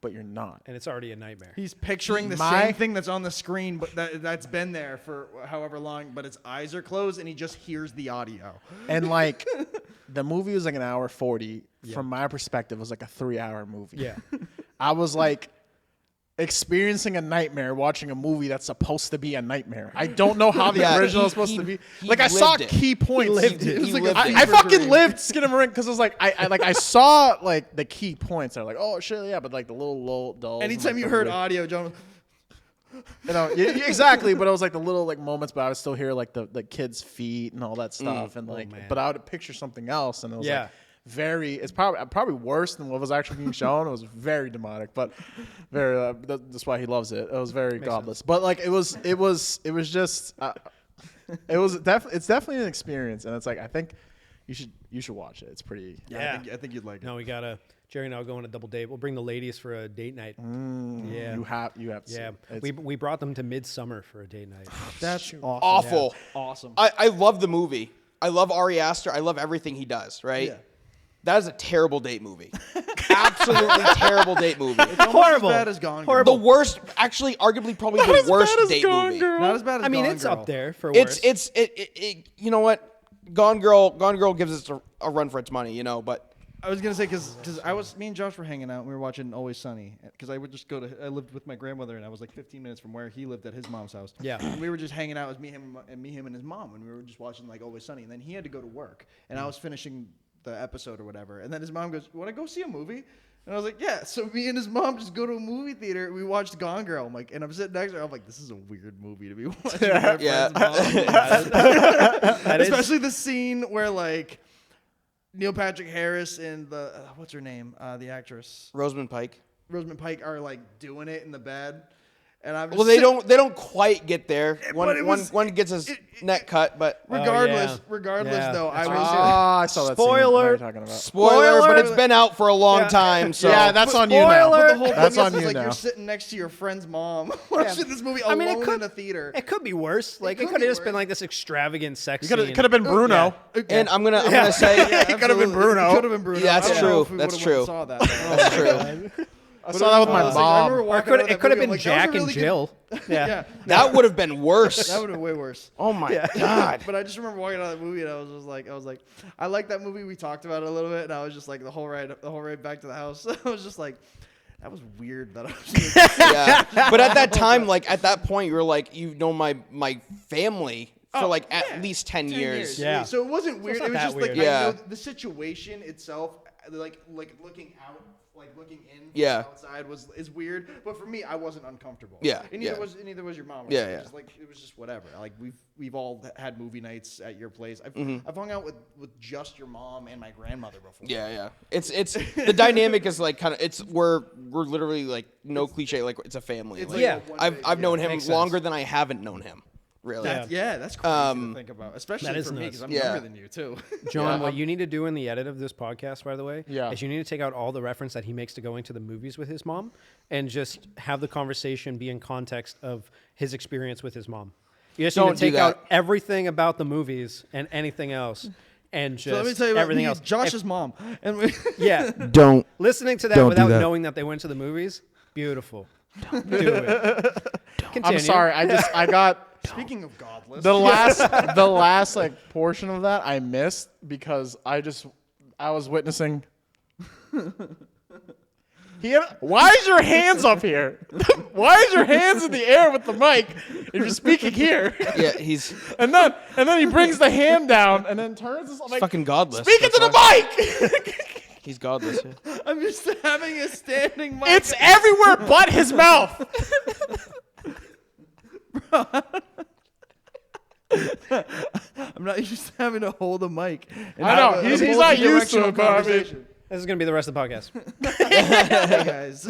Speaker 2: but you're not.
Speaker 3: And it's already a nightmare.
Speaker 6: he's picturing the
Speaker 2: My-
Speaker 6: same thing that's on the screen, but that's been there for however long. But his eyes are closed, and he just hears the audio.
Speaker 2: And like the movie was like an hour 40. From my perspective, it was like a 3-hour movie.
Speaker 3: Yeah.
Speaker 2: I was like experiencing a nightmare watching a movie that's supposed to be a nightmare. I don't know how the
Speaker 4: Yeah,
Speaker 2: original
Speaker 4: he-
Speaker 2: is supposed
Speaker 4: he-
Speaker 2: to be.
Speaker 4: he
Speaker 2: Like I saw
Speaker 4: lived it.
Speaker 2: key points.
Speaker 3: lived it.
Speaker 2: It was
Speaker 4: He
Speaker 2: like
Speaker 4: lived it.
Speaker 2: I fucking
Speaker 6: dream.
Speaker 2: lived Skin of Marin because it was like I saw like the key points. They're like, oh shit, yeah, but like the little low dulls. and,
Speaker 6: Anytime
Speaker 2: like,
Speaker 6: you
Speaker 2: the
Speaker 6: heard
Speaker 2: weird-
Speaker 6: audio, John.
Speaker 2: exactly, but it was like the little like moments, but I would still hear like the kids' feet and all that stuff, and like,
Speaker 3: man.
Speaker 2: but I would picture something else, and it was
Speaker 3: Yeah.
Speaker 2: like very. It's probably worse than what was actually being shown. It was very demonic, but very. That's why he loves it. It was very godless, but like it was just. It's definitely an experience, and it's like I think you should watch it. It's pretty.
Speaker 3: Yeah.
Speaker 6: I think you'd like it.
Speaker 3: No, we gotta. Jerry and I will go on a double date. We'll bring the ladies for a date night. Yeah.
Speaker 2: You have to. See
Speaker 3: Yeah.
Speaker 2: it.
Speaker 3: We brought them to Midsummer for a date night.
Speaker 6: That's
Speaker 4: Awful.
Speaker 6: awesome.
Speaker 4: I love the movie. I love Ari Aster. I love everything he does. Right.
Speaker 6: Yeah.
Speaker 4: That is a terrible date movie. Absolutely terrible date movie.
Speaker 3: Horrible.
Speaker 6: As bad as Gone Girl.
Speaker 3: Horrible.
Speaker 4: The worst, actually, arguably, probably the worst date movie.
Speaker 6: Not as bad as
Speaker 3: I mean,
Speaker 6: Gone
Speaker 3: it's
Speaker 6: Girl.
Speaker 3: up there for
Speaker 4: It's
Speaker 3: worse.
Speaker 4: you know what? Gone Girl gives us a run for its money. But
Speaker 6: I was gonna say because me and Josh were hanging out and we were watching Always Sunny because I would just I lived with my grandmother and I was like 15 minutes from where he lived at his mom's house.
Speaker 3: Yeah.
Speaker 6: And we were just hanging out with him and his mom and we were just watching like Always Sunny and then he had to go to work and I was finishing the episode or whatever and then his mom goes, "You want to go see a movie?" And I was like, "Yeah." So me and his mom just go to a movie theater. We watched Gone Girl. I'm like, and I'm sitting next to her. I'm like, "This is a weird movie to be watching." With my
Speaker 4: Yeah.
Speaker 6: friend's mom.
Speaker 3: That is-
Speaker 6: Especially the scene where like Neil Patrick Harris and the what's her name, the actress
Speaker 4: Rosamund Pike.
Speaker 6: Rosamund Pike are like doing it in the bed, and I'm just
Speaker 4: Well, they don't quite get there.
Speaker 6: but it was-
Speaker 4: One gets his neck cut, but
Speaker 6: Regardless,
Speaker 3: Yeah,
Speaker 6: though, I
Speaker 3: that's
Speaker 6: was.
Speaker 2: I saw that. Scene. I know what
Speaker 3: Spoiler.
Speaker 2: you're talking about.
Speaker 4: spoiler. But it's been out for a long
Speaker 3: Yeah.
Speaker 4: time. So
Speaker 2: Yeah, that's on you now.
Speaker 3: Spoiler.
Speaker 6: But the whole
Speaker 2: That's
Speaker 6: thing
Speaker 2: on
Speaker 6: is
Speaker 2: you
Speaker 6: like
Speaker 2: now.
Speaker 6: you're sitting next to your friend's mom watching this movie
Speaker 3: I
Speaker 6: alone
Speaker 3: mean, it could
Speaker 6: in a theater.
Speaker 3: It could be worse. Like it
Speaker 6: could
Speaker 3: could
Speaker 6: be
Speaker 3: have just been
Speaker 6: worse.
Speaker 3: like this extravagant sex
Speaker 2: It
Speaker 3: scene.
Speaker 2: could have been Bruno.
Speaker 4: and I'm gonna say
Speaker 2: It could have been Bruno.
Speaker 6: Could have been Bruno.
Speaker 4: Yeah, that's
Speaker 6: I don't know
Speaker 4: true.
Speaker 6: if we
Speaker 4: That's
Speaker 6: would've went and
Speaker 4: true.
Speaker 6: Saw that. though.
Speaker 4: that's true.
Speaker 2: I saw that with my
Speaker 6: I was like, I remember
Speaker 2: mom.
Speaker 3: Or
Speaker 6: walking out of
Speaker 3: it
Speaker 6: that
Speaker 3: could have
Speaker 6: movie,
Speaker 3: been
Speaker 6: I'm like,
Speaker 3: Jack
Speaker 6: that was a
Speaker 3: and
Speaker 6: really good-
Speaker 3: Jill. Yeah.
Speaker 6: Yeah,
Speaker 4: That would have been worse.
Speaker 6: that would have been way worse.
Speaker 4: Oh my god.
Speaker 6: But I just remember walking out of that movie and I was like, I like that movie. We talked about it a little bit, and I was just like, the whole ride back to the house. I was just like, that was weird. That I was.
Speaker 4: Yeah. But at that time, like at that point, you were like, my family for like at least 10 years.
Speaker 3: Yeah.
Speaker 6: So it wasn't weird.
Speaker 3: not
Speaker 6: It was
Speaker 3: that
Speaker 6: just like
Speaker 3: weird.
Speaker 4: Yeah.
Speaker 6: I know the situation itself, like looking out, like looking in from
Speaker 4: Yeah.
Speaker 6: the outside is weird. But for me, I wasn't uncomfortable.
Speaker 4: Yeah,
Speaker 6: And
Speaker 4: yeah.
Speaker 6: neither was your mom.
Speaker 4: Yeah,
Speaker 6: It was
Speaker 4: yeah.
Speaker 6: just like it was just whatever. Like we've all had movie nights at your place.
Speaker 4: Mm-hmm.
Speaker 6: I've hung out with just your mom and my grandmother before.
Speaker 4: Yeah. It's the dynamic is like kind of we're literally like no cliche, like it's a family.
Speaker 6: It's
Speaker 4: Like,
Speaker 6: like
Speaker 3: Yeah.
Speaker 6: a one
Speaker 4: I've
Speaker 6: big-
Speaker 4: known him
Speaker 3: Makes sense.
Speaker 4: longer than I haven't known him. Really.
Speaker 6: That's crazy to think about, especially
Speaker 3: that is
Speaker 6: for me
Speaker 3: nuts.
Speaker 6: because I'm
Speaker 4: Yeah.
Speaker 6: younger than you too.
Speaker 3: John, what you need to do in the edit of this podcast, by the way,
Speaker 2: Yeah.
Speaker 3: is you need to take out all the reference that he makes to going to the movies with his mom and just have the conversation be in context of his experience with his mom. You just
Speaker 4: Don't
Speaker 3: need to take
Speaker 4: do that.
Speaker 3: out everything about the movies and anything else and just
Speaker 6: So let me tell you about
Speaker 3: everything
Speaker 6: me,
Speaker 3: else.
Speaker 6: Josh's mom. And
Speaker 3: Yeah.
Speaker 4: Don't.
Speaker 3: Listening to that
Speaker 4: Don't do
Speaker 3: without
Speaker 4: that.
Speaker 3: knowing that they went to the movies, beautiful. Don't do it. Continue.
Speaker 2: I'm sorry. I got
Speaker 6: speaking of godless,
Speaker 2: the last like portion of that I missed because I was witnessing. Why is your hands up here? Why is your hands in the air with the mic if you're speaking here?
Speaker 4: Yeah, he's
Speaker 2: And then he brings the hand down and then turns this like
Speaker 4: fucking godless.
Speaker 2: speak into
Speaker 4: That's
Speaker 2: the
Speaker 4: why.
Speaker 2: mic.
Speaker 4: He's godless. Yeah.
Speaker 6: I'm just having a standing mic.
Speaker 2: It's everywhere but his mouth.
Speaker 6: I'm not used to having to hold a mic. And
Speaker 2: I know,
Speaker 6: have a
Speaker 2: he's not used to
Speaker 6: multi-directional
Speaker 2: it, but I mean-
Speaker 6: conversation.
Speaker 3: This is going to be the rest of the podcast.
Speaker 6: Hey guys.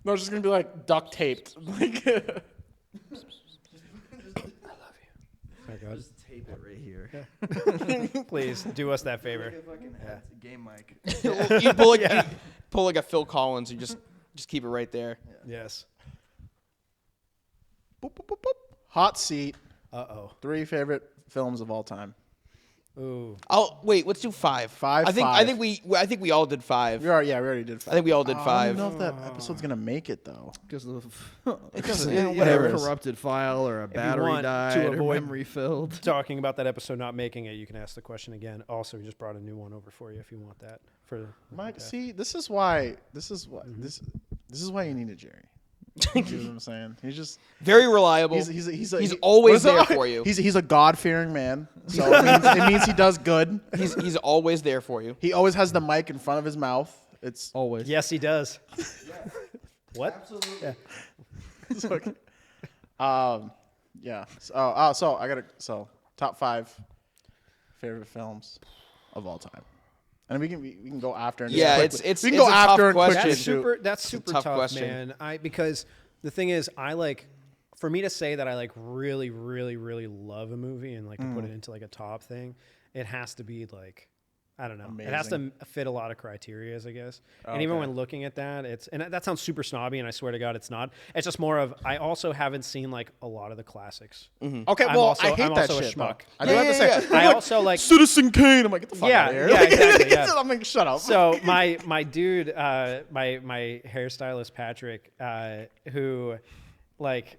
Speaker 2: No, it's just gonna be like duct taped. Like
Speaker 6: Just tape it right here.
Speaker 3: Please do us that favor.
Speaker 6: Game mic.
Speaker 4: You pull like a Phil Collins. You just keep it right there.
Speaker 3: Yes.
Speaker 2: boop, boop, boop, boop. Hot seat.
Speaker 3: Uh-oh.
Speaker 2: 3 favorite films of all time.
Speaker 3: Ooh.
Speaker 4: Oh wait, let's do 5.
Speaker 2: Five,
Speaker 4: I
Speaker 2: five.
Speaker 4: think we all did 5.
Speaker 2: We already did 5.
Speaker 4: I think we all did
Speaker 2: I
Speaker 4: 5.
Speaker 2: don't know if that episode's gonna make it though.
Speaker 6: Because of
Speaker 2: It doesn't.
Speaker 6: yeah,
Speaker 2: Whatever.
Speaker 6: a corrupted file or a battery
Speaker 3: want to
Speaker 6: died or
Speaker 3: avoid-
Speaker 6: memory filled.
Speaker 3: Talking about that episode not making it, you can ask the question again. Also, we just brought a new one over for you if you want that.
Speaker 2: Mike, see, this is why this is why you need a Jerry. You know what I'm saying? He's just
Speaker 4: Very reliable.
Speaker 2: he's
Speaker 4: always
Speaker 2: what is
Speaker 4: there
Speaker 2: it?
Speaker 4: for you.
Speaker 2: He's a God-fearing man, so it means he does good.
Speaker 4: He's always there for you.
Speaker 2: He always has the mic in front of his mouth. It's
Speaker 6: Always.
Speaker 3: Yes, he does. What?
Speaker 6: Absolutely.
Speaker 3: Yeah.
Speaker 2: it's okay. Yeah. So top 5 favorite films of all time, and we can go after. And just
Speaker 4: Yeah,
Speaker 2: quickly-
Speaker 4: it's
Speaker 2: we can
Speaker 4: it's
Speaker 2: go
Speaker 4: a
Speaker 2: after
Speaker 4: tough
Speaker 2: and quickly
Speaker 4: question.
Speaker 3: That's
Speaker 2: shoot.
Speaker 3: super. That's super
Speaker 4: tough
Speaker 3: tough,
Speaker 4: question.
Speaker 3: man. Because the thing is, for me to say that I like really, really, really love a movie and like to put it into like a top thing, it has to be like, I don't know. It has to fit a lot of criteria, I guess. And even when looking at that, and that sounds super snobby, and I swear to God, it's not. It's just more of I also haven't seen like a lot of the classics.
Speaker 2: Okay,
Speaker 3: I'm
Speaker 2: well,
Speaker 3: also-
Speaker 2: I hate
Speaker 3: I'm
Speaker 2: that
Speaker 3: also a
Speaker 2: shit. though.
Speaker 3: schmuck.
Speaker 2: I do have to say,
Speaker 3: I also like.
Speaker 2: Citizen Kane. I'm like, get the fuck
Speaker 3: Yeah,
Speaker 2: out of here.
Speaker 3: yeah,
Speaker 2: Like,
Speaker 3: exactly, yeah.
Speaker 2: I'm like, shut up.
Speaker 3: So my dude, my hairstylist Patrick, who, like,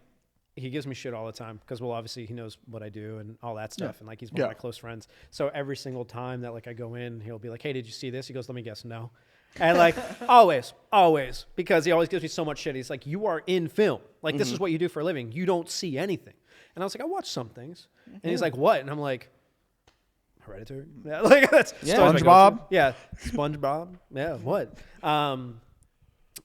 Speaker 3: he gives me shit all the time because, well, obviously he knows what I do and all that stuff, and like he's one of my close friends. So every single time that like I go in, he'll be like, "Hey, did you see this?" He goes, "Let me guess, no." And like always, because he always gives me so much shit. He's like, "You are in film. Like this is what you do for a living. You don't see anything." And I was like, "I watch some things." And he's like, "What?" And I'm like, Hereditary. Yeah, like that's
Speaker 2: SpongeBob?
Speaker 3: Yeah, SpongeBob. Yeah, what?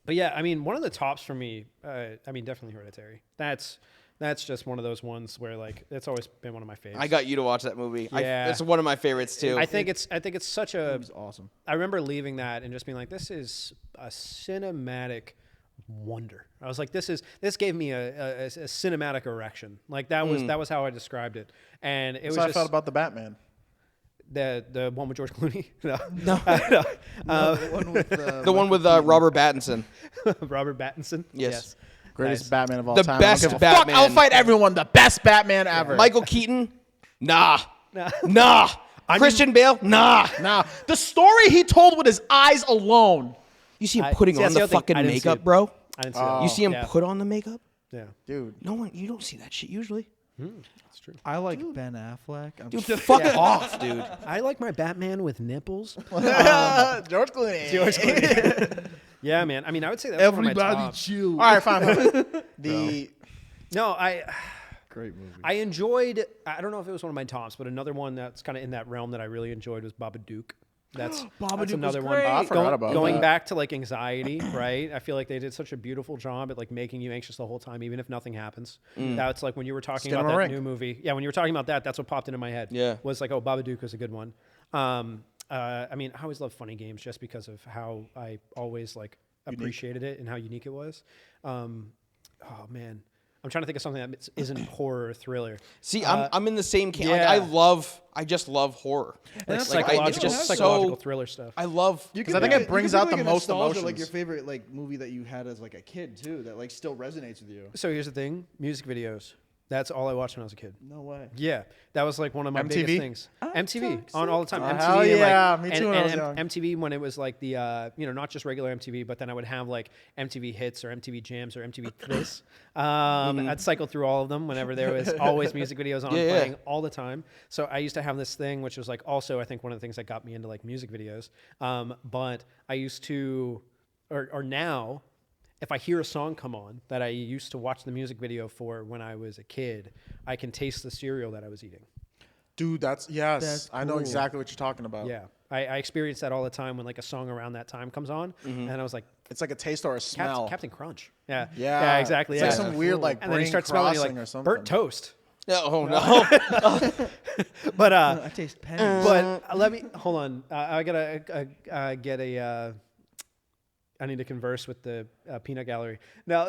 Speaker 3: But yeah, I mean, one of the tops for me. I mean, definitely Hereditary. That's just one of those ones where like it's always been one of my favorites.
Speaker 4: I got you to watch that movie.
Speaker 3: Yeah.
Speaker 4: It's one of my favorites too.
Speaker 3: I think it's such a.
Speaker 6: It was awesome.
Speaker 3: I remember leaving that and just being like, this is a cinematic wonder. I was like, this gave me a cinematic erection. Like that was how I described it, and it was
Speaker 2: That's how I
Speaker 3: just
Speaker 2: felt about the Batman.
Speaker 3: the one with George Clooney. No.
Speaker 6: The one with,
Speaker 4: the one with Robert Pattinson.
Speaker 3: Robert Pattinson.
Speaker 4: Yes.
Speaker 2: Greatest
Speaker 3: Nice.
Speaker 2: Batman of all
Speaker 4: The
Speaker 2: time.
Speaker 4: best
Speaker 2: I don't give a fuck.
Speaker 4: Batman.
Speaker 2: I'll fight everyone. The best Batman ever.
Speaker 4: Michael Keaton? Nah. Nah. Christian Bale? Nah.
Speaker 2: Now, the story he told with his eyes alone.
Speaker 4: You see him putting
Speaker 3: see,
Speaker 4: on
Speaker 3: that's the
Speaker 4: the
Speaker 3: other thing.
Speaker 4: fucking
Speaker 3: I didn't see
Speaker 4: makeup,
Speaker 3: it.
Speaker 4: bro?
Speaker 3: I didn't see that.
Speaker 4: You see him
Speaker 3: Yeah.
Speaker 4: put on the makeup?
Speaker 3: Yeah,
Speaker 2: Dude.
Speaker 4: No one. You don't see that shit usually.
Speaker 3: that's true.
Speaker 6: I like Ben Affleck.
Speaker 4: Dude, fuck off, dude.
Speaker 3: I like my Batman with nipples.
Speaker 2: George Clooney.
Speaker 3: George Clooney. Yeah, man. I mean, I would say that's one of my
Speaker 6: Everybody
Speaker 3: tops.
Speaker 6: chill.
Speaker 2: All right, fine. The
Speaker 3: No,
Speaker 6: Great movie.
Speaker 3: I enjoyed. I don't know if it was one of my tops, but another one that's kind of in that realm that I really enjoyed was Babadook. That's
Speaker 6: Babadook
Speaker 3: another
Speaker 6: was
Speaker 3: one.
Speaker 6: great.
Speaker 2: I forgot about
Speaker 3: Going
Speaker 2: that.
Speaker 3: back to like anxiety, right? I feel like they did such a beautiful job at like making you anxious the whole time, even if nothing happens. That's like when you were talking
Speaker 2: Skin
Speaker 3: about
Speaker 2: on a
Speaker 3: that
Speaker 2: ring.
Speaker 3: new movie. Yeah, when you were talking about that, that's what popped into my head.
Speaker 4: Yeah.
Speaker 3: Was like, oh, Babadook was a good one. I mean, I always love funny games just because of how I always like appreciated it and how unique it was. Oh man, I'm trying to think of something that isn't horror or thriller.
Speaker 4: See, I'm in the same camp.
Speaker 3: yeah.
Speaker 4: Like, I just love horror.
Speaker 3: Like
Speaker 4: it's
Speaker 3: psychological,
Speaker 4: just
Speaker 3: psychological
Speaker 4: so.
Speaker 3: thriller stuff.
Speaker 4: I love.
Speaker 6: You
Speaker 2: 'Cause I think it brings out the most
Speaker 6: nostalgia,
Speaker 2: emotions.
Speaker 6: like your favorite like movie that you had as like a kid too, that like still resonates with you.
Speaker 3: So here's the thing: music videos. That's all I watched when I was a kid.
Speaker 6: No way.
Speaker 3: Yeah, that was like one of my
Speaker 2: MTV?
Speaker 3: biggest things. MTV on all the time. MTV,
Speaker 2: hell
Speaker 3: and, like,
Speaker 2: yeah, me too
Speaker 3: and,
Speaker 2: when I was
Speaker 3: and
Speaker 2: young.
Speaker 3: MTV when it was like the not just regular MTV, but then I would have like MTV Hits or MTV Jams or MTV This. I'd cycle through all of them whenever there was always music videos on playing all the time. So I used to have this thing, which was like also I think one of the things that got me into like music videos. But I used to, or now. If I hear a song come on that I used to watch the music video for when I was a kid, I can taste the cereal that I was eating.
Speaker 2: Dude, that's I know
Speaker 6: cool.
Speaker 2: exactly what you're talking about.
Speaker 3: Yeah, I experience that all the time when like a song around that time comes on, and I was like,
Speaker 2: It's like a taste or a smell.
Speaker 3: Captain Crunch. Yeah,
Speaker 2: Yeah,
Speaker 3: exactly.
Speaker 2: It's
Speaker 3: yeah.
Speaker 2: like some weird like
Speaker 3: and then you
Speaker 2: brain
Speaker 3: start smelling
Speaker 2: crossing
Speaker 3: like
Speaker 2: or something.
Speaker 3: burnt toast.
Speaker 4: Oh no.
Speaker 3: But
Speaker 6: I taste pennies.
Speaker 3: but let me hold on. I gotta get a. I need to converse with the peanut gallery. Now,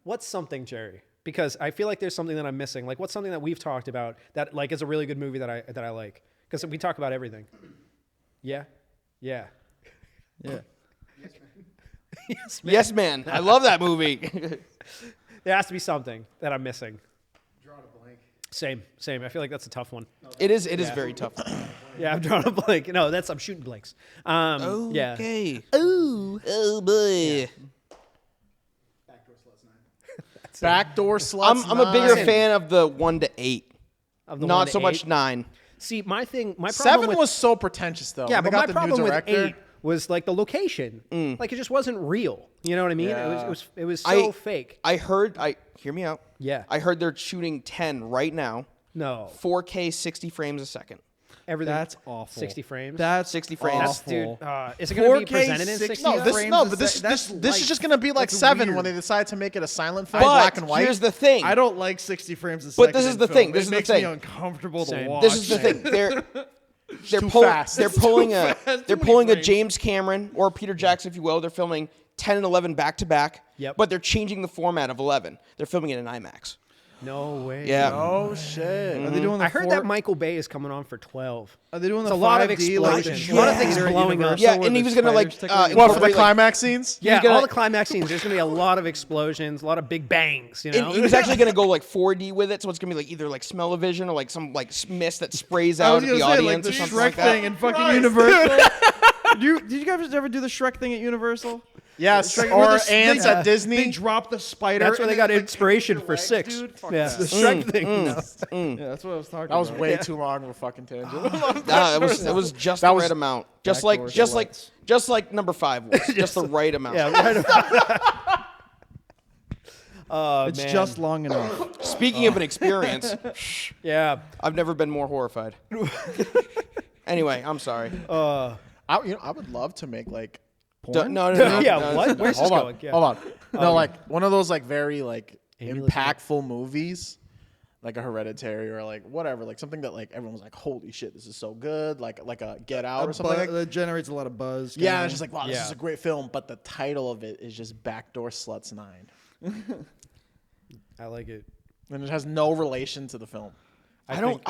Speaker 3: what's something, Jerry? Because I feel like there's something that I'm missing. Like, what's something that we've talked about that like is a really good movie that I like? Because we talk about everything. Yeah, yeah.
Speaker 6: Yeah.
Speaker 4: Yes, man. I love that movie.
Speaker 3: There has to be something that I'm missing. Drawing a blank. Same. I feel like that's a tough one.
Speaker 4: It is very tough.
Speaker 3: Yeah, I'm drawing a blank. No, I'm shooting blanks. Yeah.
Speaker 4: Okay. Oh boy.
Speaker 2: Backdoor sluts.
Speaker 4: I'm a bigger
Speaker 2: 9.
Speaker 4: fan of the 1 to 8.
Speaker 3: Of the
Speaker 4: Not
Speaker 3: 1 to
Speaker 4: so much
Speaker 3: 8.
Speaker 4: 9.
Speaker 3: See, my problem
Speaker 2: 7
Speaker 3: with,
Speaker 2: was so pretentious though.
Speaker 3: yeah,
Speaker 2: They
Speaker 3: but
Speaker 2: got
Speaker 3: my
Speaker 2: the
Speaker 3: problem
Speaker 2: new
Speaker 3: with
Speaker 2: director.
Speaker 3: 8 was like the location. Like it just wasn't real. You know what I mean?
Speaker 2: Yeah.
Speaker 3: It was so fake.
Speaker 4: Hear me out.
Speaker 3: Yeah.
Speaker 4: I heard they're shooting 10 right now.
Speaker 3: No,
Speaker 4: 4K 60 frames a second.
Speaker 3: everything.
Speaker 6: That's awful.
Speaker 3: 60 frames.
Speaker 6: That's
Speaker 4: 60 frames.
Speaker 3: That's
Speaker 6: awful.
Speaker 3: dude. Is it going to be
Speaker 6: 4K
Speaker 3: presented in 60?
Speaker 6: 60
Speaker 2: No,
Speaker 6: frames
Speaker 2: no,
Speaker 6: is
Speaker 2: but
Speaker 6: that- that's
Speaker 2: this is
Speaker 6: light.
Speaker 2: just gonna be like
Speaker 6: That's
Speaker 2: 7
Speaker 6: weird.
Speaker 2: when they decide to make it a silent film,
Speaker 4: But
Speaker 2: black and white.
Speaker 4: here's the thing.
Speaker 6: I don't like 60 frames a second.
Speaker 4: But this is
Speaker 6: in
Speaker 4: the
Speaker 6: film.
Speaker 4: thing. This
Speaker 6: It
Speaker 4: is the
Speaker 6: makes
Speaker 4: thing.
Speaker 6: me uncomfortable to
Speaker 3: Same.
Speaker 6: watch.
Speaker 4: This is the thing. They're
Speaker 2: too fast.
Speaker 4: They're
Speaker 2: It's
Speaker 4: pulling
Speaker 6: too
Speaker 4: a
Speaker 6: fast.
Speaker 4: they're
Speaker 6: Too many
Speaker 4: pulling a
Speaker 6: frames.
Speaker 4: James Cameron or Peter Jackson, if you will. They're filming 10 and 11 back to back.
Speaker 3: Yep.
Speaker 4: But they're changing the format of 11. They're filming it in IMAX.
Speaker 3: No way.
Speaker 4: Yeah.
Speaker 2: Oh shit!
Speaker 6: Are they doing the
Speaker 3: I heard that Michael Bay is coming on for 12.
Speaker 6: Are they doing
Speaker 3: It's
Speaker 6: the
Speaker 3: a lot of
Speaker 6: 5D, like,
Speaker 3: explosions. A lot of things
Speaker 6: theater at
Speaker 3: blowing up.
Speaker 6: Universal
Speaker 4: Yeah,
Speaker 6: where
Speaker 4: and he
Speaker 6: the
Speaker 4: was gonna, like,
Speaker 6: spiders tickle
Speaker 4: what,
Speaker 6: you?
Speaker 2: What for the
Speaker 4: Incorporate, like-
Speaker 2: climax scenes?
Speaker 3: Yeah,
Speaker 4: gonna-
Speaker 3: all the climax scenes. There's going to be a lot of explosions, a lot of big bangs, you know?
Speaker 4: And he was actually gonna go like 4D with it, so it's gonna be like either like smell-o-vision or like some like mist that sprays
Speaker 6: I
Speaker 4: out
Speaker 6: was
Speaker 4: at the
Speaker 6: gonna say, like
Speaker 4: audience
Speaker 6: the
Speaker 4: or something
Speaker 6: Shrek
Speaker 4: like that.
Speaker 6: thing in fucking Universal. Did you guys ever do the Shrek thing at Universal?
Speaker 2: Yes,
Speaker 6: Shrek- where
Speaker 2: or
Speaker 6: the-
Speaker 2: ants
Speaker 6: they-
Speaker 2: at Disney.
Speaker 6: They drop the spider.
Speaker 3: That's where
Speaker 6: and
Speaker 3: they got
Speaker 6: then,
Speaker 3: inspiration for
Speaker 6: legs,
Speaker 3: 6.
Speaker 6: dude. Fuck
Speaker 3: Yeah,
Speaker 6: that.
Speaker 3: the Shrek thing.
Speaker 6: Yeah, that's what I was talking
Speaker 2: that was
Speaker 6: about.
Speaker 2: way too long of a fucking tangent.
Speaker 4: Nah, it was just
Speaker 2: That
Speaker 4: the
Speaker 2: was
Speaker 4: right amount.
Speaker 6: backdoor
Speaker 4: Just like number 5 was. Just the right amount.
Speaker 3: Yeah, right about
Speaker 6: It's just long enough.
Speaker 4: Speaking of an experience,
Speaker 3: Yeah.
Speaker 4: I've never been more horrified. Anyway, I'm sorry.
Speaker 2: I would love to make like.
Speaker 4: No.
Speaker 3: Yeah,
Speaker 4: no,
Speaker 3: what? Where's this
Speaker 2: Hold on,
Speaker 3: going? Yeah.
Speaker 2: hold on. No, like one of those like very like
Speaker 3: Amy,
Speaker 2: impactful movies, like a Hereditary or like whatever, like something that like everyone was like, "Holy shit, this is so good!" Like a Get Out or something. Like
Speaker 6: That generates a lot of buzz.
Speaker 2: yeah,
Speaker 6: kinda.
Speaker 2: and it's just like, wow, this
Speaker 3: Yeah.
Speaker 2: is a great film, but the title of it is just Backdoor Sluts 9,
Speaker 3: I like it.
Speaker 2: and it has no relation to the film.
Speaker 4: I don't.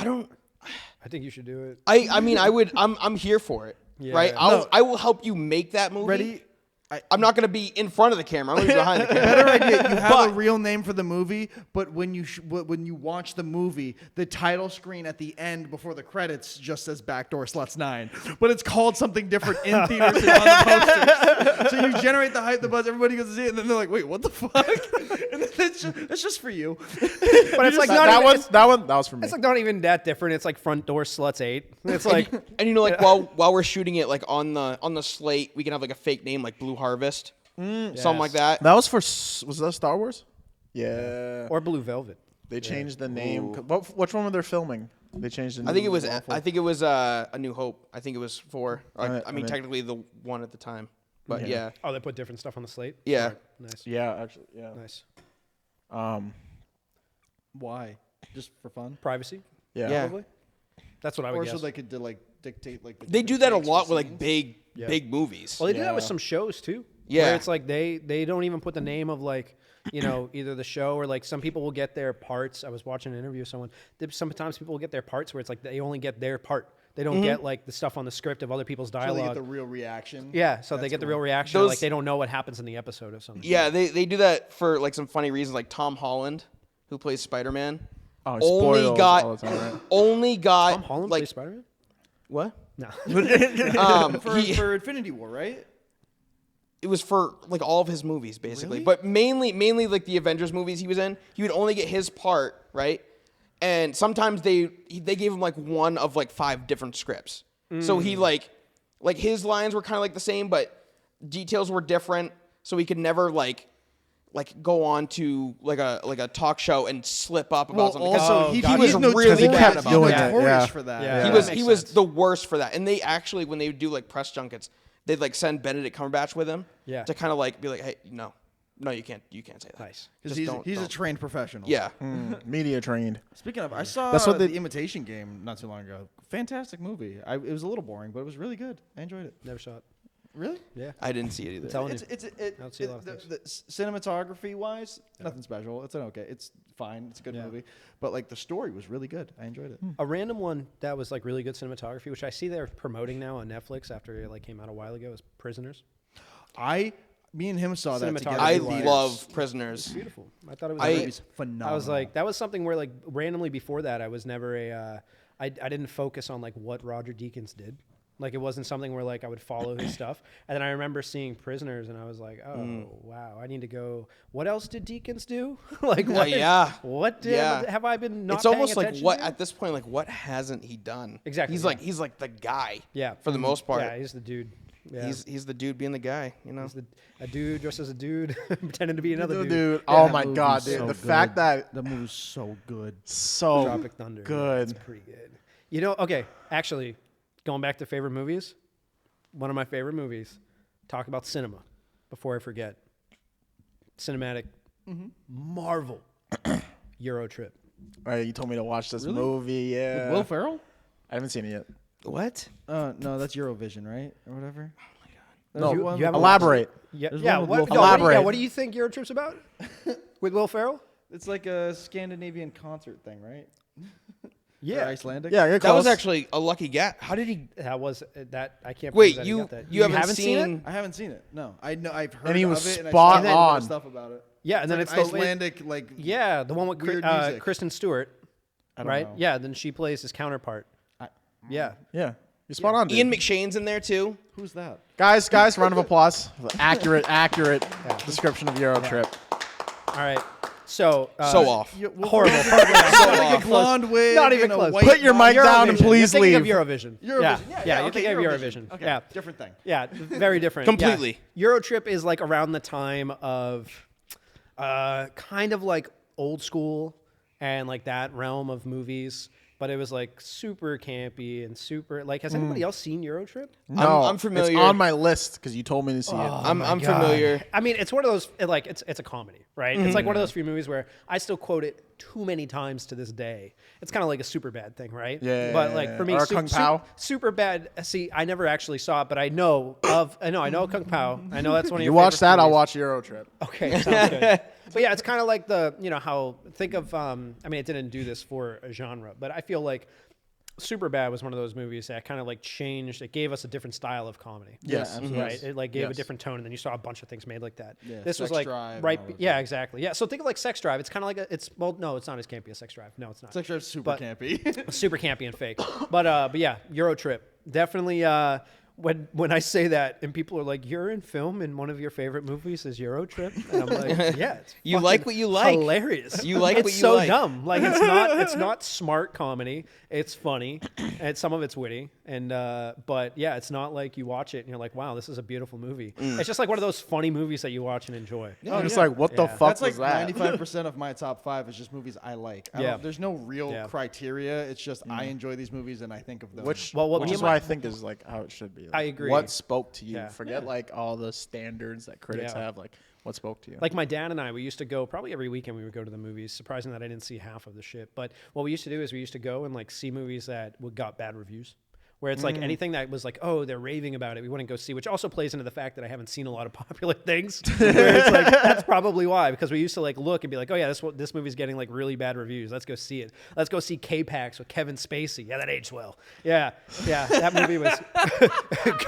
Speaker 3: I think you should do it.
Speaker 4: I mean, I would. I'm here for it.
Speaker 3: Yeah.
Speaker 4: Right.
Speaker 6: No.
Speaker 4: I will help you make that movie.
Speaker 6: Ready?
Speaker 4: I'm not going to be in front of the camera. I'm going to be behind the camera.
Speaker 6: Better idea. You have
Speaker 4: But-
Speaker 6: a real name for the movie, but when you watch the movie, the title screen at the end before the credits just says "Backdoor Sluts 9," but it's called something different in theaters and on the posters. So you generate the hype, the buzz. Everybody goes to see it, and then they're like, "Wait, what the fuck?" And then it's just for you.
Speaker 3: But it's like
Speaker 2: That
Speaker 3: not even,
Speaker 2: that was for me.
Speaker 3: it's like not even that different. It's like Front Door Sluts 8. It's like
Speaker 4: And you know, like while we're shooting it, like on the slate, we can have like a fake name, like Blue Harvest, something like that.
Speaker 2: That was for was that Star Wars? Yeah.
Speaker 3: or Blue Velvet.
Speaker 2: They changed the name. Which one were they filming? They changed the name.
Speaker 4: I think it was.
Speaker 2: Waffle?
Speaker 4: I think it was A New Hope. I think it was 4.
Speaker 2: I
Speaker 4: I mean,
Speaker 2: mean-
Speaker 4: technically the one at the time, but yeah.
Speaker 3: Oh, they put different stuff on the slate.
Speaker 4: Yeah.
Speaker 3: Alright, nice.
Speaker 2: Yeah, actually, yeah.
Speaker 3: Nice.
Speaker 6: Why? Just for fun?
Speaker 3: Privacy.
Speaker 2: Yeah.
Speaker 4: Yeah.
Speaker 3: Probably. That's what I
Speaker 6: Or
Speaker 3: would
Speaker 6: so
Speaker 3: guess.
Speaker 6: they could dictate like.
Speaker 4: They do that a
Speaker 6: takes for
Speaker 4: lot with like
Speaker 6: scenes?
Speaker 4: big movies.
Speaker 3: Well, they do that with
Speaker 2: Yeah.
Speaker 3: some shows too.
Speaker 4: Yeah.
Speaker 3: Where it's like they don't even put the name of like, either the show or like some people will get their parts. I was watching an interview with someone. Sometimes people will get their parts where it's like they only get their part. They don't get like the stuff on the script of other people's
Speaker 6: So they
Speaker 3: dialogue.
Speaker 6: get the real reaction.
Speaker 3: Yeah, so they
Speaker 6: That's
Speaker 3: get the
Speaker 6: cool.
Speaker 3: real reaction. Or, like
Speaker 4: Those-
Speaker 3: they don't know what happens in the episode of something.
Speaker 4: Yeah, they do that for like some funny reasons. Like Tom Holland, who plays Spider-Man,
Speaker 2: Oh,
Speaker 4: only
Speaker 2: spoilers
Speaker 4: got
Speaker 2: all the time, right?
Speaker 4: only got
Speaker 3: Tom Holland
Speaker 4: like
Speaker 3: plays Spider-Man?
Speaker 4: what?
Speaker 3: No.
Speaker 6: For Infinity War, right?
Speaker 4: It was for like all of his movies basically,
Speaker 6: Really?
Speaker 4: but mainly like the Avengers movies he was in. He would only get his part, right? And sometimes they gave him like one of like 5 different scripts. So he like his lines were kind of like the same, but details were different. So he could never like go on to like a talk show and slip up about something. 'Cause
Speaker 6: also,
Speaker 4: he
Speaker 3: gotcha.
Speaker 4: was
Speaker 6: he's
Speaker 4: really
Speaker 6: notorious
Speaker 4: bad about
Speaker 2: doing
Speaker 4: that.
Speaker 2: it. Yeah.
Speaker 6: For that.
Speaker 3: Yeah.
Speaker 4: He
Speaker 3: That
Speaker 4: was
Speaker 3: makes
Speaker 4: he was
Speaker 3: sense.
Speaker 4: the worst for that. And they actually, when they would do like press junkets, they'd like send Benedict Cumberbatch with him
Speaker 3: Yeah.
Speaker 4: to kind of like be like, hey, no, you can't say that.
Speaker 3: Nice.
Speaker 6: Because
Speaker 4: Just
Speaker 6: he's a
Speaker 4: don't.
Speaker 6: trained professional.
Speaker 4: Yeah.
Speaker 2: Media trained.
Speaker 6: Speaking of, I saw
Speaker 2: That's what
Speaker 6: the
Speaker 2: they-
Speaker 6: Imitation Game not too long ago. Fantastic movie. It was a little boring, but it was really good. I enjoyed it.
Speaker 3: Never saw it.
Speaker 6: Really?
Speaker 3: Yeah.
Speaker 4: I didn't see it either.
Speaker 3: telling
Speaker 6: It's
Speaker 3: you.
Speaker 6: it,
Speaker 3: I don't see a lot of things.
Speaker 6: the cinematography wise, nothing special. It's okay. It's fine. It's a good
Speaker 3: Yeah.
Speaker 6: movie, but like the story was really good. I enjoyed it.
Speaker 3: A random one that was like really good cinematography, which I see they're promoting now on Netflix after it like came out a while ago, is Prisoners.
Speaker 6: Me and him saw that together.
Speaker 3: Cinematography
Speaker 4: I
Speaker 3: in the
Speaker 6: theaters.
Speaker 4: love Prisoners.
Speaker 3: Beautiful. I thought it was.
Speaker 4: I-
Speaker 3: great.
Speaker 6: Movie's phenomenal.
Speaker 3: I was like, that was something where like randomly before that, I was never I didn't focus on like what Roger Deakins did. Like it wasn't something where like I would follow his stuff. And then I remember seeing Prisoners, and I was like, oh wow, I need to go. What else did Deakins do? like what?
Speaker 4: yeah.
Speaker 3: What did
Speaker 4: Yeah.
Speaker 3: have I been not?
Speaker 4: It's almost
Speaker 3: paying
Speaker 4: like
Speaker 3: attention
Speaker 4: what
Speaker 3: to?
Speaker 4: at this point, like what hasn't he done?
Speaker 3: Exactly,
Speaker 4: He's
Speaker 3: yeah.
Speaker 4: he's like the guy.
Speaker 3: Yeah.
Speaker 4: For the most part.
Speaker 3: Yeah, he's the dude. Yeah.
Speaker 4: He's the dude being the guy. You know.
Speaker 3: He's a dude dressed as a dude, pretending to be another dude.
Speaker 2: Dude,
Speaker 6: Yeah,
Speaker 2: oh
Speaker 6: that
Speaker 2: my
Speaker 6: movie's
Speaker 2: god, dude.
Speaker 6: so
Speaker 2: The
Speaker 6: good.
Speaker 2: fact that
Speaker 6: the movie's so good.
Speaker 2: so
Speaker 3: Tropic Thunder.
Speaker 2: good.
Speaker 3: It's pretty good. You know, okay, actually, going back to favorite movies, one of my favorite movies, talk about cinema before I forget. Cinematic Marvel Euro Trip.
Speaker 2: All right, you told me to watch this movie. Yeah.
Speaker 6: Will Ferrell?
Speaker 2: I haven't seen it yet.
Speaker 4: What?
Speaker 6: No, that's Eurovision, right, or whatever.
Speaker 2: No,
Speaker 3: you haven't
Speaker 2: elaborate.
Speaker 3: Yeah,
Speaker 6: There's
Speaker 3: yeah.
Speaker 6: one with
Speaker 3: What,
Speaker 6: Will
Speaker 3: no,
Speaker 2: Ferrell.
Speaker 3: what do you think Euro Trip's about? With Will Ferrell?
Speaker 6: It's like a Scandinavian concert thing, right?
Speaker 3: Yeah.
Speaker 6: Or Icelandic.
Speaker 2: Yeah, you're
Speaker 4: That was
Speaker 2: close.
Speaker 4: actually a lucky guess. How did he?
Speaker 3: That was that. I can't.
Speaker 4: Wait,
Speaker 3: believe that he
Speaker 4: you
Speaker 3: got that.
Speaker 4: you haven't
Speaker 3: seen it?
Speaker 4: seen?
Speaker 6: I haven't seen it. No, I know. I've heard
Speaker 2: And he
Speaker 6: of
Speaker 2: was
Speaker 6: it, and
Speaker 2: spot
Speaker 6: I saw
Speaker 2: on.
Speaker 6: stuff about it.
Speaker 3: Yeah, and then
Speaker 6: like
Speaker 3: it's
Speaker 6: an
Speaker 3: the
Speaker 6: Icelandic, like
Speaker 3: yeah, the one with
Speaker 6: weird music.
Speaker 3: Kristen Stewart,
Speaker 6: I don't
Speaker 3: right?
Speaker 6: know.
Speaker 3: Yeah, then she plays his counterpart. Yeah.
Speaker 2: Yeah, you're spot on, dude.
Speaker 4: Ian McShane's in there too.
Speaker 6: Who's that?
Speaker 2: Guys, round of applause. Accurate description of Euro Trip.
Speaker 3: All right. So
Speaker 4: So off.
Speaker 3: horrible.
Speaker 6: Like a blonde wig.
Speaker 3: Not even
Speaker 6: and a
Speaker 3: close.
Speaker 6: white
Speaker 2: Put your mic down and
Speaker 3: Eurovision.
Speaker 2: please
Speaker 3: You're thinking
Speaker 2: leave.
Speaker 3: of Eurovision.
Speaker 6: Eurovision.
Speaker 3: Yeah, you're
Speaker 6: okay,
Speaker 3: thinking of Eurovision.
Speaker 6: Okay,
Speaker 3: Yeah.
Speaker 6: different thing.
Speaker 3: Yeah, very different. Yeah.
Speaker 4: Completely.
Speaker 3: Euro Trip is like around the time of kind of like old school and like that realm of movies, but it was like super campy and super like has anybody else seen Euro Trip?
Speaker 2: No,
Speaker 4: I'm familiar.
Speaker 2: It's on my list because you told me to see it.
Speaker 4: I'm familiar.
Speaker 3: I mean, it's one of those like it's a comedy, right? It's like one of those few movies where I still quote it too many times to this day. It's kind of like a super bad thing, right?
Speaker 2: Yeah,
Speaker 3: But
Speaker 2: yeah,
Speaker 3: like
Speaker 2: yeah.
Speaker 3: for me,
Speaker 2: Or Kung Pao.
Speaker 3: super bad. See, I never actually saw it, but I know Kung Pao. I know that's one of
Speaker 2: You
Speaker 3: your
Speaker 2: watch
Speaker 3: favorite
Speaker 2: that, I'll
Speaker 3: movies.
Speaker 2: watch Euro Trip.
Speaker 3: Okay, sounds good. But yeah, it's kind of like how think of I mean, it didn't do this for a genre, but I feel like Superbad was one of those movies that kind of like changed. It gave us a different style of comedy.
Speaker 2: Yes.
Speaker 6: absolutely.
Speaker 3: Right. It like gave a
Speaker 6: Yes.
Speaker 3: different tone, and then you saw a bunch of things made like that.
Speaker 6: Yeah,
Speaker 3: this was
Speaker 6: Sex
Speaker 3: like
Speaker 6: Drive and
Speaker 3: right.
Speaker 6: all those
Speaker 3: Yeah, exactly. Yeah. So think of like Sex Drive. It's kind of like no, it's not as campy as Sex Drive. No, it's not.
Speaker 6: Sex Drive's super
Speaker 3: But-
Speaker 6: campy.
Speaker 3: Super campy and fake. But yeah, Euro Trip definitely. When I say that and people are like, "You're in film and one of your favorite movies is Euro Trip," and I'm like, "Yeah, it's
Speaker 4: You like
Speaker 3: fucking
Speaker 4: what you like.
Speaker 3: Hilarious.
Speaker 4: You like
Speaker 3: it's
Speaker 4: what you
Speaker 3: so
Speaker 4: like.
Speaker 3: dumb. Like it's not smart comedy. It's funny, and some of it's witty, And but yeah, it's not like you watch it and you're like, wow, this is a beautiful movie. It's just like one of those funny movies that you watch and enjoy.
Speaker 2: You're just like, what the
Speaker 3: Yeah.
Speaker 2: fuck
Speaker 6: That's like
Speaker 2: was that?
Speaker 6: 95% of my top 5 is just movies I like.
Speaker 3: Yeah.
Speaker 6: There's no real
Speaker 3: Yeah.
Speaker 6: criteria. It's just I enjoy these movies and I think of them.
Speaker 2: Which,
Speaker 3: Well, what
Speaker 2: which
Speaker 3: me
Speaker 2: is
Speaker 3: and
Speaker 2: what
Speaker 3: my-
Speaker 2: I think is like how it should be. Like,
Speaker 3: I agree.
Speaker 2: What spoke to you?
Speaker 3: Yeah.
Speaker 2: Forget like all the standards that critics
Speaker 3: Yeah.
Speaker 2: have. Like what spoke to you?
Speaker 3: Like my dad and I, we used to go probably every weekend. We would go to the movies. Surprising that I didn't see half of the shit. But what we used to do is we used to go and like see movies that got bad reviews. Where it's like anything that was like, oh, they're raving about it, we wouldn't go see, which also plays into the fact that I haven't seen a lot of popular things. Where it's like, that's probably why, because we used to like look and be like, oh yeah, this movie's getting like really bad reviews. Let's go see it. Let's go see K-Pax with Kevin Spacey. Yeah, that aged well. Yeah, that movie was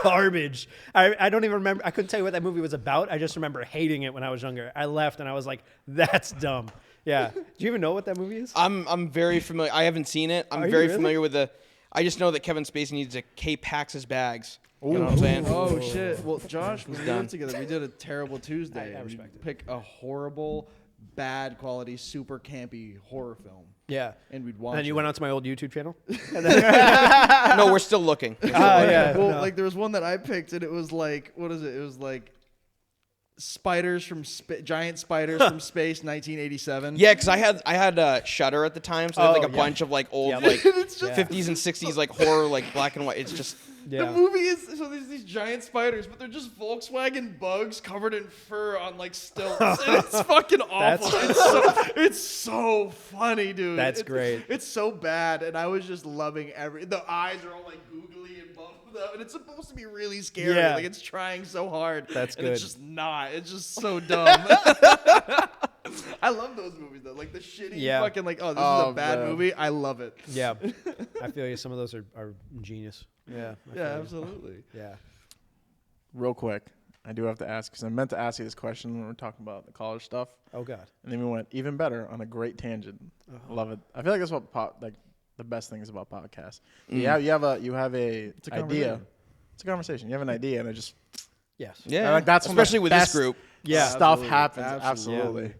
Speaker 3: garbage. I don't even remember. I couldn't tell you what that movie was about. I just remember hating it when I was younger. I left and I was like, that's dumb. Yeah. Do you even know what that movie is?
Speaker 4: I'm very familiar. I haven't seen it. I'm
Speaker 3: Are you
Speaker 4: very
Speaker 3: really?
Speaker 4: familiar with the. I just know that Kevin Spacey needs to K-Pax his bags. You know what I'm saying?
Speaker 6: Oh shit! Well, Josh, when we
Speaker 4: done.
Speaker 6: lived together, we did a terrible Tuesday.
Speaker 3: I
Speaker 6: and
Speaker 3: respect
Speaker 6: we'd
Speaker 3: it.
Speaker 6: pick a horrible, bad quality, super campy horror film,
Speaker 3: Yeah.
Speaker 6: and we'd watch.
Speaker 3: And you
Speaker 6: it.
Speaker 3: went onto my old YouTube channel?
Speaker 4: No, we're still looking.
Speaker 3: Yeah.
Speaker 6: Well,
Speaker 3: no.
Speaker 6: like there was one that I picked, and it was like, what is it? It was like spiders from giant spiders from space, 1987.
Speaker 4: Yeah, because I had Shudder at the time, so I had like
Speaker 3: Oh,
Speaker 4: a
Speaker 3: yeah.
Speaker 4: bunch of like old
Speaker 3: Yeah.
Speaker 4: like
Speaker 6: It's just
Speaker 4: 50s and 60s like horror like black and white. It's just
Speaker 3: Yeah.
Speaker 6: The movie is so there's these giant spiders, but they're just Volkswagen bugs covered in fur on like stilts. And it's fucking awful. It's so funny, dude.
Speaker 3: That's great.
Speaker 6: It's so bad, and I was just loving the eyes are all like googly and bumped up, and it's supposed to be really scary.
Speaker 3: Yeah.
Speaker 6: Like it's trying so hard.
Speaker 3: That's
Speaker 6: and It's
Speaker 3: good.
Speaker 6: just not. It's just so dumb. I love those movies though, like the shitty
Speaker 3: Yeah.
Speaker 6: fucking like, oh, this is
Speaker 2: Oh,
Speaker 6: a bad
Speaker 2: man.
Speaker 6: movie. I love it.
Speaker 3: Yeah. I feel you. Some of those are genius. Yeah. I feel
Speaker 6: Yeah,
Speaker 3: you.
Speaker 6: absolutely.
Speaker 3: Yeah.
Speaker 2: Real quick, I do have to ask because I meant to ask you this question when we were talking about the college stuff,
Speaker 3: Oh, God.
Speaker 2: and then we went even better on a great tangent. Love it. I feel like that's what like the best things about podcasts. You have a idea.
Speaker 6: conversation.
Speaker 2: It's a conversation. You have an idea, and it just
Speaker 3: Yes.
Speaker 4: yeah.
Speaker 2: like, that's when the
Speaker 4: especially with this
Speaker 2: best-
Speaker 4: group.
Speaker 3: Yeah.
Speaker 2: stuff
Speaker 6: absolutely.
Speaker 2: happens.
Speaker 6: Absolutely.
Speaker 2: Absolutely.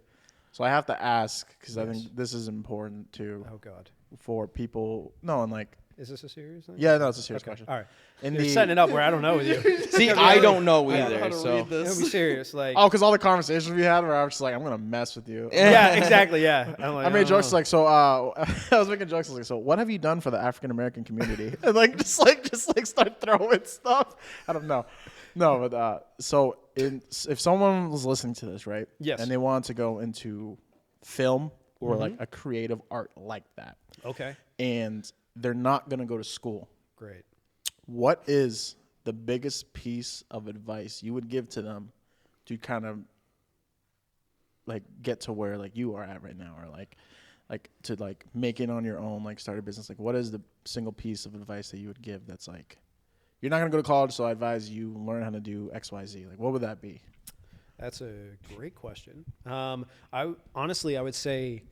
Speaker 2: So I have to ask because I think this is important too
Speaker 3: Oh, God.
Speaker 2: for people. No, and like
Speaker 3: Is this a serious thing?
Speaker 2: yeah, no, it's a serious
Speaker 3: Okay.
Speaker 2: question.
Speaker 3: All right.
Speaker 2: In
Speaker 3: You're
Speaker 2: the
Speaker 3: setting it up where I don't know with you.
Speaker 4: See, I don't know
Speaker 6: I don't know how
Speaker 4: either.
Speaker 6: to
Speaker 4: So
Speaker 6: read this.
Speaker 3: It'll be serious. Like,
Speaker 2: oh, because all the conversations we had where I was just like, I'm gonna mess with you.
Speaker 3: yeah, exactly. Yeah. I'm like,
Speaker 2: I made jokes
Speaker 3: know.
Speaker 2: like so. I was making jokes like so. What have you done for the African American community? And like just start throwing stuff. I don't know. No, but so if someone was listening to this, right?
Speaker 3: Yes.
Speaker 2: And they wanted to go into film or like a creative art like that,
Speaker 3: Okay.
Speaker 2: and they're not gonna go to school.
Speaker 3: Great.
Speaker 2: What is the biggest piece of advice you would give to them to kind of like get to where like you are at right now, or like to like make it on your own, like start a business? Like what is the single piece of advice that you would give that's like you're not gonna go to college, so I advise you learn how to do XYZ? Like what would that be?
Speaker 3: That's a great question. I would say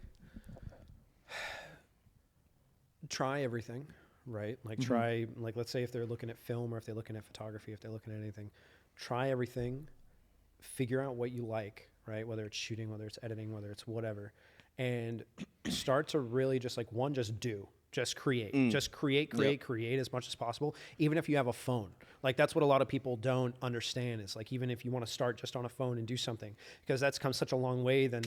Speaker 3: try everything, right? Like try, like let's say if they're looking at film or if they're looking at photography, if they're looking at anything, try everything, figure out what you like, right? Whether it's shooting, whether it's editing, whether it's whatever, and start to really just like just do. Just create. Just create as much as possible, even if you have a phone. Like that's what a lot of people don't understand is like even if you want to start just on a phone and do something, because that's come such a long way than,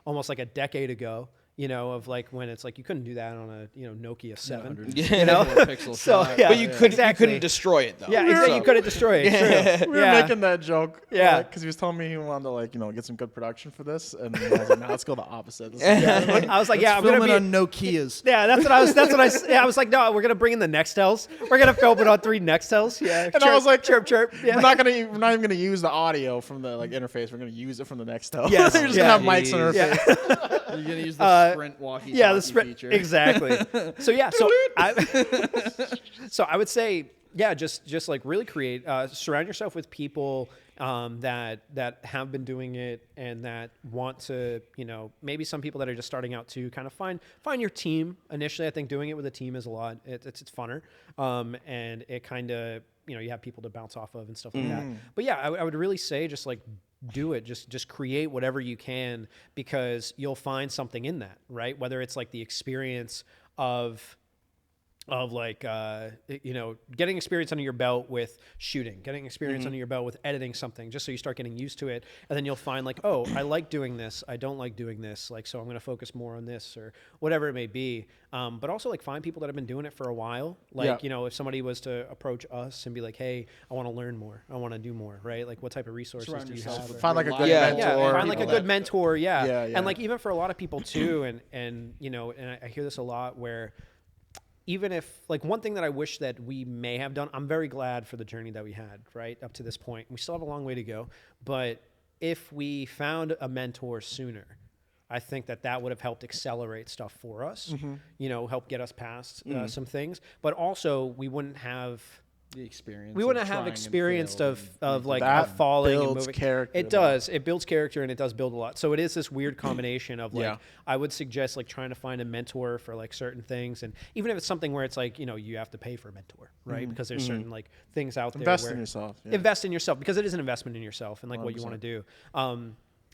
Speaker 3: almost like a decade ago, of like when it's like you couldn't do that on a, Nokia 7.
Speaker 6: Pixel
Speaker 3: So,
Speaker 6: shot.
Speaker 3: yeah.
Speaker 4: but you
Speaker 3: Exactly.
Speaker 4: couldn't destroy it though.
Speaker 3: Yeah, exactly. You couldn't destroy it. True.
Speaker 2: We were making that joke,
Speaker 3: Yeah.
Speaker 2: because he was telling me he wanted to like get some good production for this, and I was like, no, let's go the opposite.
Speaker 3: I was like, yeah, I'm gonna
Speaker 6: Filming
Speaker 3: be
Speaker 6: on Nokias.
Speaker 3: Yeah, that's what I was like, no, we're gonna bring in the Nextels. We're gonna film it on 3 Nextels. Yeah.
Speaker 2: And I was like,
Speaker 3: chirp. Yeah.
Speaker 2: We're not even gonna use the audio from the like interface. We're gonna use it from the Nextel.
Speaker 3: Yes.
Speaker 2: We're just
Speaker 3: Yeah.
Speaker 2: gonna have mics on our
Speaker 3: Yeah.
Speaker 2: face.
Speaker 6: You're gonna use the Sprint walkie.
Speaker 3: Yeah, the sprint
Speaker 6: feature.
Speaker 3: exactly. So yeah, so I would say, yeah, just like really create, surround yourself with people that have been doing it and that want to, maybe some people that are just starting out to kind of find your team initially. I think doing it with a team is a lot. It's funner, and it kind of you have people to bounce off of and stuff like that. But yeah, I would really say just like do it. Just create whatever you can, because you'll find something in that, right? Whether it's like the experience of of like, getting experience under your belt with shooting, getting experience under your belt with editing something, just so you start getting used to it. And then you'll find like, oh, I like doing this. I don't like doing this. Like, so I'm going to focus more on this or whatever it may be. But also like find people that have been doing it for a while. Like, if somebody was to approach us and be like, hey, I want to learn more. I want to do more, right? Like what type of resources
Speaker 6: Surround
Speaker 3: do you
Speaker 6: yourself
Speaker 3: have?
Speaker 6: with
Speaker 2: Find like a good
Speaker 4: Yeah.
Speaker 2: mentor.
Speaker 3: Find like a good mentor.
Speaker 2: Yeah.
Speaker 3: And like even for a lot of people too. And I hear this a lot where, even if like one thing that I wish that we may have done, I'm very glad for the journey that we had right up to this point. We still have a long way to go, but if we found a mentor sooner, I think that would have helped accelerate stuff for us, help get us past some things, but also we wouldn't have
Speaker 6: The experience.
Speaker 3: we wouldn't have experienced of like
Speaker 2: That
Speaker 3: falling and
Speaker 2: builds
Speaker 3: moving.
Speaker 2: character,
Speaker 3: It does. It builds character and it does build a lot. So it is this weird combination of like,
Speaker 2: Yeah.
Speaker 3: I would suggest like trying to find a mentor for like certain things. And even if it's something where it's like, you have to pay for a mentor, right? Because there's certain like things out there.
Speaker 2: Invest in
Speaker 3: where-
Speaker 2: yourself. Yeah.
Speaker 3: Invest in yourself because it is an investment in yourself and like what you want to do.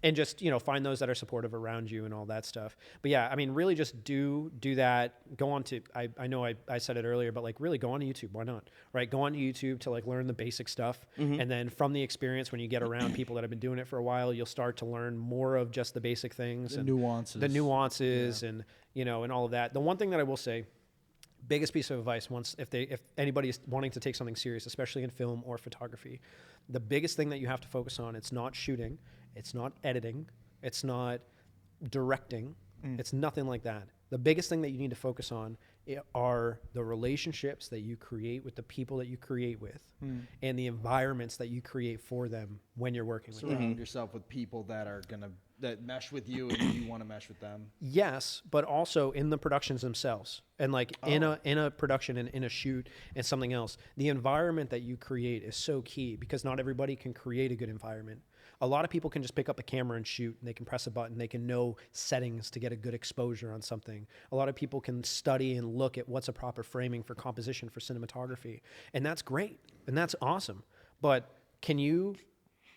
Speaker 3: And just, find those that are supportive around you and all that stuff. But yeah, I mean, really just do that. Go on to, I know I said it earlier, but like really go on to YouTube. Why not? Right? Go on to YouTube to like learn the basic stuff. And then from the experience, when you get around people that have been doing it for a while, you'll start to learn more of just the basic things.
Speaker 6: The
Speaker 3: and
Speaker 6: nuances.
Speaker 3: The nuances and, and all of that. The one thing that I will say, biggest piece of advice if anybody is wanting to take something serious, especially in film or photography, the biggest thing that you have to focus on, it's not shooting, it's not editing, it's not directing, it's nothing like that. The biggest thing that you need to focus on are the relationships that you create with the people that you create with and the environments that you create for them when you're working with them.
Speaker 6: Surround yourself with people that mesh with you and you want to mesh with them.
Speaker 3: Yes, but also in the productions themselves, and like in a production and in a shoot and something else, the environment that you create is so key because not everybody can create a good environment. A lot of people can just pick up a camera and shoot, and they can press a button. They can know settings to get a good exposure on something. A lot of people can study and look at what's a proper framing for composition for cinematography, and that's great and that's awesome. But can you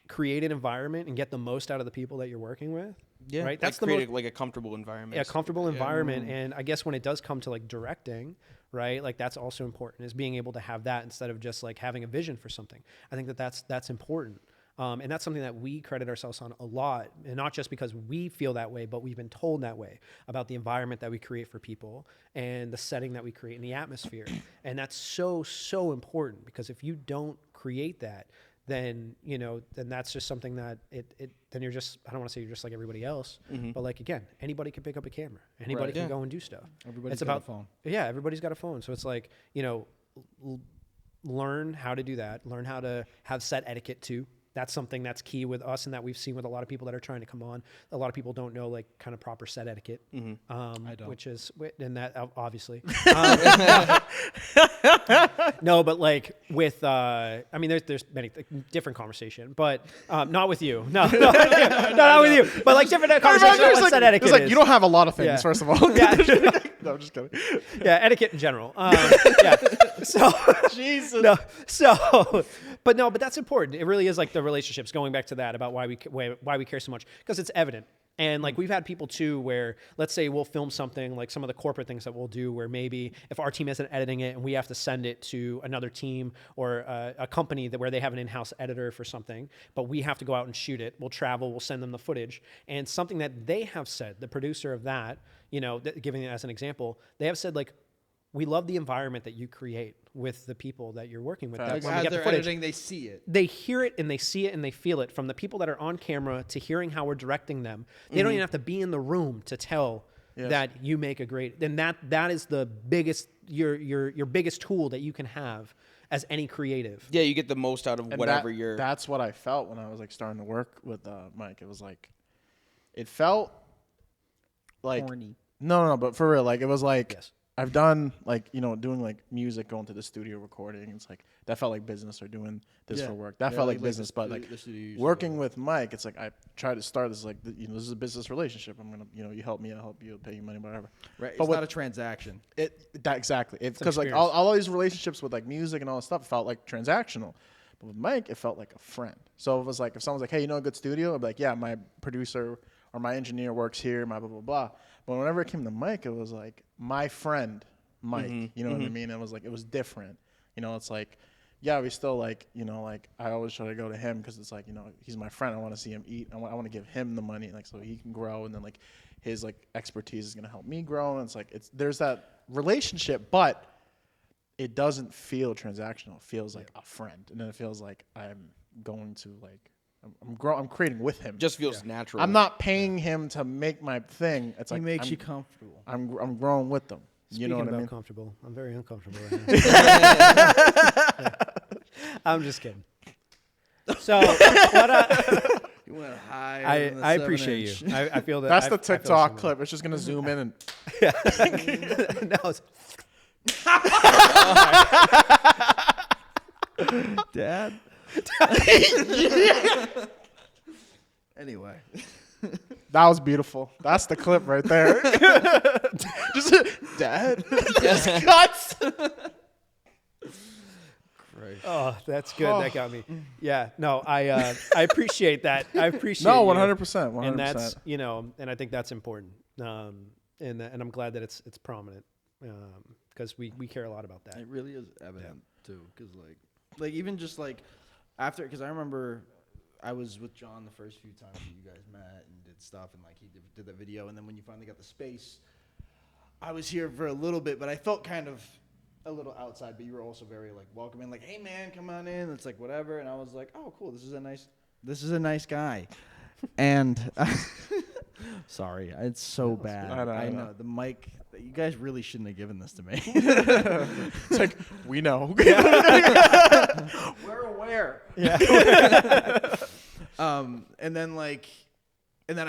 Speaker 3: create an environment and get the most out of the people that you're working with?
Speaker 4: Yeah,
Speaker 3: right. That's
Speaker 4: create like a comfortable environment.
Speaker 3: A comfortable environment. And I guess when it does come to like directing, right, like that's also important, is being able to have that instead of just like having a vision for something. I think that's important. And that's something that we credit ourselves on a lot, and not just because we feel that way, but we've been told that way about the environment that we create for people and the setting that we create and the atmosphere. And that's so, so important, because if you don't create that, then, then that's just something that then you're just, I don't want to say you're just like everybody else, but like, again, anybody can pick up a camera. Anybody can go and do stuff.
Speaker 6: Everybody's got a phone.
Speaker 3: Yeah, everybody's got a phone. So it's like, learn how to do that. Learn how to have set etiquette too. That's something that's key with us, and that we've seen with a lot of people that are trying to come on. A lot of people don't know like kind of proper set etiquette,
Speaker 6: I don't.
Speaker 3: which is, and that obviously. No, but like with, I mean, there's many different conversation, but not with you. No, not with you. But like different conversation on what set etiquette
Speaker 2: It's like
Speaker 3: is.
Speaker 2: you don't have a lot of things.
Speaker 3: Yeah.
Speaker 2: First of all,
Speaker 3: Yeah.
Speaker 2: no, I'm just kidding.
Speaker 3: Yeah, etiquette in general. Yeah. So
Speaker 2: Jesus.
Speaker 3: No. So, but that's important. It really is like the relationships. Going back to that about why we care so much, because it's evident. And like we've had people too where, let's say we'll film something, like some of the corporate things that we'll do, where maybe if our team isn't editing it and we have to send it to another team or a company where they have an in-house editor for something, but we have to go out and shoot it. We'll travel, we'll send them the footage, and something that they have said, the producer of that, giving it as an example, they have said like, we love the environment that you create with the people that you're working with. That
Speaker 6: Like
Speaker 3: when we
Speaker 6: as
Speaker 3: get the
Speaker 6: they're
Speaker 3: footage,
Speaker 6: editing, they see it.
Speaker 3: they hear it and they see it and they feel it, from the people that are on camera to hearing how we're directing them. They don't even have to be in the room to tell that you make a great. Then that is the biggest your biggest tool that you can have as any creative.
Speaker 4: Yeah, you get the most out of
Speaker 2: And
Speaker 4: whatever you're.
Speaker 2: That's what I felt when I was like starting to work with Mike. It was like, it felt like
Speaker 6: Corny.
Speaker 2: No, but for real, like it was like.
Speaker 3: Yes.
Speaker 2: I've done like, doing like music, going to the studio recording. It's like, that felt like business, or doing this for work. That felt like business, but like working with Mike, it's like, I try to start this like, this is a business relationship. I'm going to, you help me, I'll help you, I'll pay you money, whatever.
Speaker 6: Right.
Speaker 2: But
Speaker 6: It's not a transaction.
Speaker 2: Exactly. Because like all these relationships with like music and all that stuff felt like transactional. But with Mike, it felt like a friend. So it was like, if someone's like, hey, a good studio? I'd be like, yeah, my producer or my engineer works here, my blah, blah, blah. But whenever it came to Mike, it was like my friend mic. You know what I mean? It was like, it was different. You know, it's like, yeah, we still like, you know, like I always try to go to him because it's like, you know, he's my friend. I want to see him eat. I want to give him the money, like, so he can grow. And then like his like expertise is going to help me grow. And it's like, there's that relationship, but it doesn't feel transactional. It feels like a friend. And then it feels like I'm going to like, I'm creating with him.
Speaker 4: Just feels natural.
Speaker 2: I'm not paying him to make my thing. It's like
Speaker 6: He makes you comfortable.
Speaker 2: I'm growing with them. You know what I mean?
Speaker 3: Comfortable. I'm very uncomfortable right now. I'm just kidding. So what?
Speaker 6: You went high.
Speaker 3: I appreciate you. I feel that.
Speaker 2: That's
Speaker 3: I
Speaker 2: the
Speaker 3: feel
Speaker 2: TikTok
Speaker 3: similar.
Speaker 2: clip. It's just gonna zoom in and
Speaker 3: No, it's-
Speaker 6: Dad. Anyway.
Speaker 2: that was beautiful. That's the clip right there. Just Dad. Just cuts.
Speaker 6: Oh,
Speaker 3: that's good. That got me. Yeah. No, I appreciate that. I appreciate.
Speaker 2: No,
Speaker 3: you.
Speaker 2: 100%.
Speaker 3: And that's, you know, and I think that's important. And I'm glad that it's prominent because we care a lot about that.
Speaker 6: It really is evident too, because like even just like after, because I remember I was with John the first few times that you guys met and did stuff, and like he did that video, and then when you finally got the space, I was here for a little bit, but I felt kind of a little outside, but you were also very like welcoming, like, hey man, come on in. It's like whatever, and I was like, oh cool, this is a nice guy. And sorry, it's so bad. I know the mic. You guys really shouldn't have given this to me.
Speaker 2: It's like we know.
Speaker 6: We're aware.
Speaker 2: Yeah.
Speaker 6: And then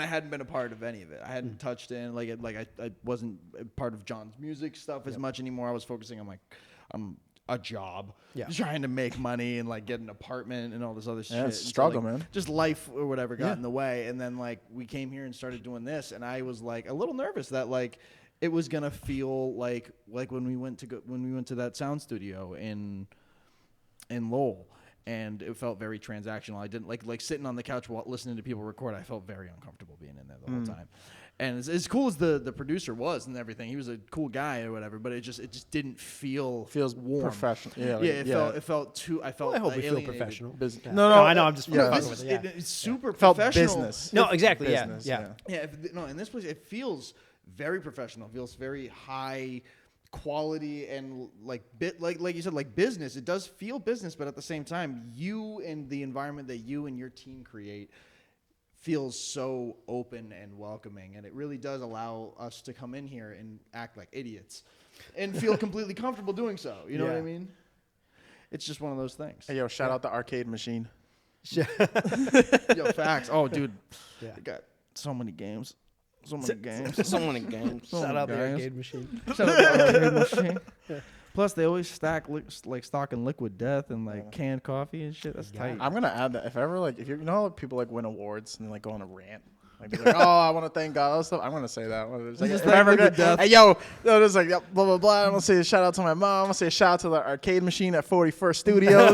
Speaker 6: I hadn't been a part of any of it. I hadn't touched in I wasn't a part of John's music stuff as much anymore. I was focusing on a job, trying to make money and like get an apartment and all this other shit.
Speaker 2: It's a
Speaker 6: And so,
Speaker 2: struggle,
Speaker 6: like,
Speaker 2: man.
Speaker 6: Just life or whatever got in the way. And then like we came here and started doing this, and I was like a little nervous that like it was gonna feel like when we went to that sound studio in Lowell. And it felt very transactional. I didn't like sitting on the couch while listening to people record. I felt very uncomfortable being in there the whole time. And as cool as the producer was and everything, he was a cool guy or whatever. But it just didn't feels warm.
Speaker 2: Professional. Yeah.
Speaker 6: It felt too. I felt.
Speaker 3: I hope we feel
Speaker 6: alienated.
Speaker 3: professional.
Speaker 2: No,
Speaker 3: I know. I'm just
Speaker 2: yeah.
Speaker 3: fucking with it. Yeah.
Speaker 6: It's super
Speaker 2: Felt
Speaker 6: professional.
Speaker 2: business.
Speaker 3: No, exactly.
Speaker 2: Business,
Speaker 3: Yeah.
Speaker 6: Yeah, in this place, it feels very professional. It feels very high quality and like you said, like business. It does feel business, but at the same time, you and the environment that you and your team create feels so open and welcoming, and it really does allow us to come in here and act like idiots and feel completely comfortable doing so. You know what I mean? It's just one of those things.
Speaker 2: Hey, yo, shout out the arcade machine.
Speaker 6: Yo, facts. Oh, dude,
Speaker 3: Yeah.
Speaker 6: they got so many games. So many games.
Speaker 4: So many games.
Speaker 3: Shout out the
Speaker 6: guys.
Speaker 3: arcade machine.
Speaker 6: Shout out to Arcade Machine. Plus, they always stocking Liquid Death and like canned coffee and shit. That's tight.
Speaker 2: I'm gonna add that if ever like if you know how people like win awards and like go on a rant. Like, they're like, oh, I want to thank God. All this stuff. I'm gonna say that. It's like,
Speaker 6: Just
Speaker 2: if ever
Speaker 6: Liquid
Speaker 2: gonna-
Speaker 6: Death.
Speaker 2: Hey, yo, it's like yep, blah blah blah. I'm gonna say a shout out to my mom. I'm gonna say a shout out to the arcade machine at 41st Studios.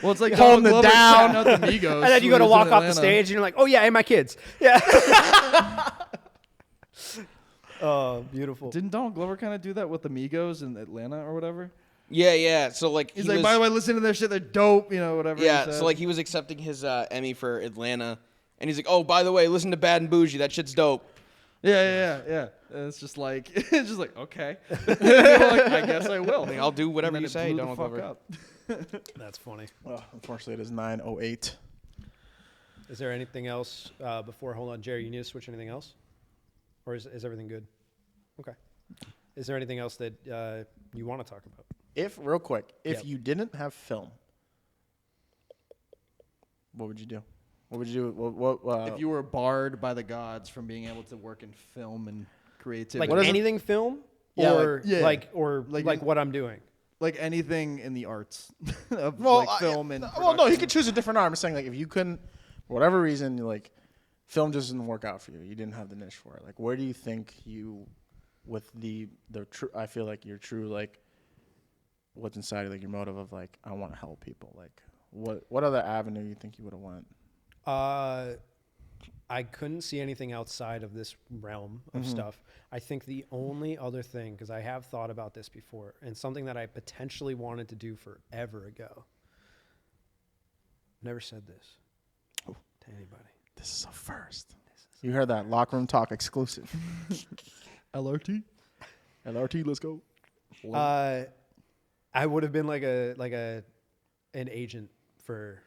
Speaker 6: Well, it's like
Speaker 2: Holding it down.
Speaker 6: Out the Migos.
Speaker 3: And then you go to walk off the stage and you're like, oh yeah, and my kids. Yeah. Oh, beautiful.
Speaker 6: Didn't Donald Glover kind of do that with the Migos in Atlanta or whatever?
Speaker 4: Yeah. So like
Speaker 6: He's like, by the way, listen to their shit. They're dope. You know, whatever.
Speaker 4: yeah.
Speaker 6: he said.
Speaker 4: So like he was accepting his Emmy for Atlanta, and he's like, oh, by the way, listen to Bad and Bougie. That shit's dope.
Speaker 6: Yeah. And it's just like, okay. Like, I guess I will.
Speaker 4: Like, I'll do whatever
Speaker 6: And
Speaker 4: you
Speaker 6: then it
Speaker 4: say,
Speaker 6: blew the
Speaker 4: Donald
Speaker 6: fuck
Speaker 4: Glover.
Speaker 6: up.
Speaker 3: That's funny.
Speaker 2: Well, unfortunately, it is 9:08.
Speaker 3: Is there anything else before? Hold on, Jerry. You need to switch anything else, or is everything good? Okay. Is there anything else that you want to talk about?
Speaker 2: If real quick, if
Speaker 3: Yep.
Speaker 2: you didn't have film, what would you do? What would you do? What
Speaker 6: If you were barred by the gods from being able to work in film and creativity,
Speaker 3: Like
Speaker 2: What is it?
Speaker 3: anything film,
Speaker 2: Yeah,
Speaker 3: or
Speaker 6: like-
Speaker 3: like what I'm doing.
Speaker 6: like anything in the arts of
Speaker 2: well,
Speaker 6: like film and
Speaker 2: well, no, he
Speaker 6: production.
Speaker 2: could choose a different art. I'm saying like if you couldn't, for whatever reason, like film just didn't work out for you. You didn't have the niche for it. Like where do you think you, with the true, I feel like your true like, what's inside of like your motive of like I want to help people. Like what other avenue you think you would have went?
Speaker 3: I couldn't see anything outside of this realm of stuff. I think the only other thing, because I have thought about this before, and something that I potentially wanted to do forever ago. Never said this to anybody.
Speaker 2: This is a first. You heard that locker room talk exclusive.
Speaker 6: LRT.
Speaker 2: LRT, let's go.
Speaker 3: I would have been like an agent for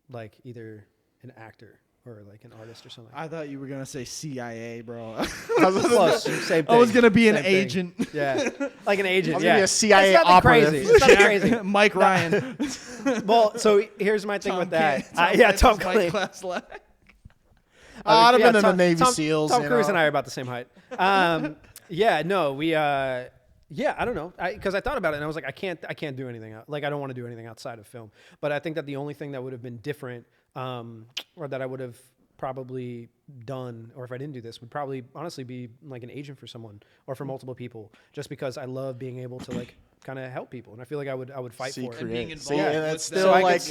Speaker 3: like either an actor or like an artist or something.
Speaker 6: I thought you were gonna say CIA, bro.
Speaker 3: Close, same thing.
Speaker 6: I was gonna be an
Speaker 3: Same thing.
Speaker 6: agent.
Speaker 3: Yeah, like an agent.
Speaker 2: I was
Speaker 3: yeah,
Speaker 2: gonna be a CIA
Speaker 3: It's nothing
Speaker 2: operative.
Speaker 3: Crazy. It's nothing crazy.
Speaker 6: Mike Ryan.
Speaker 3: Well, so here's my thing with that. Tom Clancy.
Speaker 2: I'd have been in the Navy SEALs.
Speaker 3: Tom
Speaker 2: you
Speaker 3: Cruise
Speaker 2: know?
Speaker 3: and I are about the same height. Yeah, no, we. Yeah, I don't know, because I thought about it and I was like, I can't do anything. Like, I don't want to do anything outside of film. But I think that the only thing that would have been different, or that I would have probably done, or if I didn't do this, would probably honestly be like an agent for someone or for multiple people, just because I love being able to like kind of help people, and I feel like I would fight for it.
Speaker 1: And being
Speaker 2: See,
Speaker 1: involved
Speaker 2: and
Speaker 1: with
Speaker 2: it's
Speaker 1: them.
Speaker 2: still
Speaker 3: I
Speaker 2: like
Speaker 3: could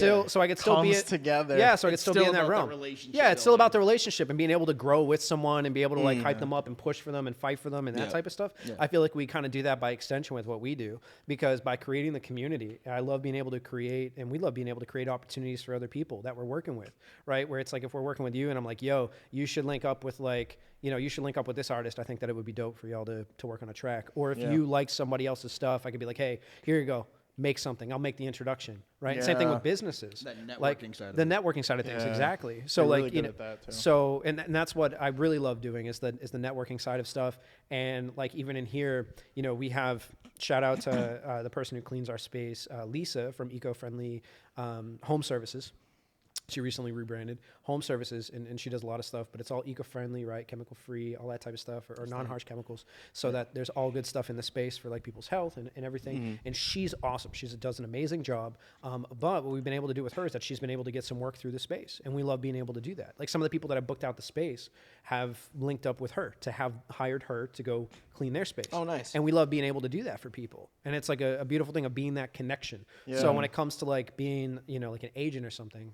Speaker 3: still be
Speaker 2: comes together.
Speaker 3: Yeah, so I could
Speaker 6: It's
Speaker 3: still be
Speaker 6: still
Speaker 3: in that
Speaker 6: about the
Speaker 3: realm.
Speaker 6: relationship
Speaker 3: Yeah, it's still
Speaker 6: building.
Speaker 3: about the relationship and being able to grow with someone and be able to like hype them up and push for them and fight for them and that type of stuff. I feel like we kind of do that by extension with what we do, because by creating the community, I love being able to create, and we love being able to create opportunities for other people that we're working with, right? Where it's like, if we're working with you and I'm like, yo, you should link up with like, you should link up with this artist. I think that it would be dope for y'all to work on a track. Or if you like somebody else's stuff, I could be like, hey, here you go. Make something. I'll make the introduction, right? Same thing with businesses.
Speaker 6: That networking
Speaker 3: like,
Speaker 6: side of
Speaker 3: the
Speaker 6: it.
Speaker 3: networking side of things,
Speaker 2: Yeah.
Speaker 3: exactly. So
Speaker 2: They're
Speaker 3: like,
Speaker 2: really good at that, too.
Speaker 3: so and that's what I really love doing is the networking side of stuff. And like, even in here, we have shout out to the person who cleans our space, Lisa from Eco-Friendly Home Services. She recently rebranded Home Services, and she does a lot of stuff, but it's all eco-friendly, right? Chemical free, all that type of stuff, or non-harsh chemicals, so that there's all good stuff in the space for like people's health and everything. And she's awesome. She does an amazing job. But what we've been able to do with her is that she's been able to get some work through the space, and we love being able to do that. Like, some of the people that have booked out the space have linked up with her to have hired her to go clean their space.
Speaker 4: Oh, nice.
Speaker 3: And we love being able to do that for people. And it's like a beautiful thing of being that connection. So
Speaker 2: Yeah.
Speaker 3: when it comes to like being, like an agent or something,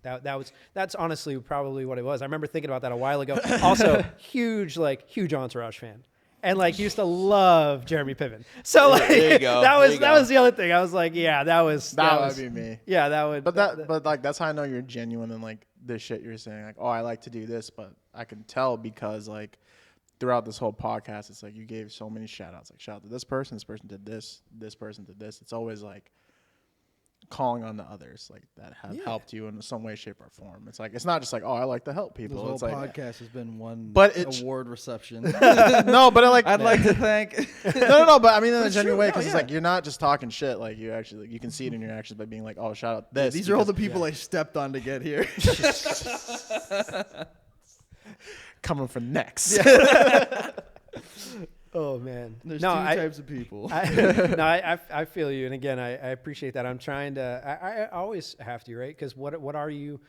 Speaker 3: that's honestly probably what it was. I remember thinking about that a while ago. Also, huge Entourage fan. And like used to love Jeremy Piven. So like
Speaker 4: There you go.
Speaker 3: that
Speaker 4: There you go.
Speaker 3: was the other thing. I was like, yeah, that
Speaker 2: That would be me.
Speaker 3: Yeah, that would.
Speaker 2: But like that's how I know you're genuine and like this shit you're saying. Like, oh, I like to do this, but I can tell because like throughout this whole podcast, it's like you gave so many shout outs. Like, shout out to this person did this person did this. It's always like calling on the others like that have helped you in some way, shape, or form. It's like, it's not just like, oh, I like to help
Speaker 6: This
Speaker 2: people.
Speaker 6: whole
Speaker 2: It's like,
Speaker 6: podcast has been one
Speaker 2: But it-
Speaker 6: award reception.
Speaker 2: no, but like,
Speaker 6: I'd like to thank.
Speaker 2: no, but I mean in a genuine
Speaker 6: true.
Speaker 2: way,
Speaker 6: No,
Speaker 2: because it's
Speaker 6: yeah.
Speaker 2: like you're not just talking shit. Like, you actually, like, you can see it in your actions by being like, oh, shout out this.
Speaker 6: These are all the
Speaker 2: because-
Speaker 6: people I stepped on to get here.
Speaker 2: coming from next.
Speaker 3: Oh man.
Speaker 6: There's
Speaker 3: no,
Speaker 6: two
Speaker 3: I,
Speaker 6: types of people.
Speaker 3: I feel you, and again, I appreciate that. I'm trying to. I always have to, right? Because what are you,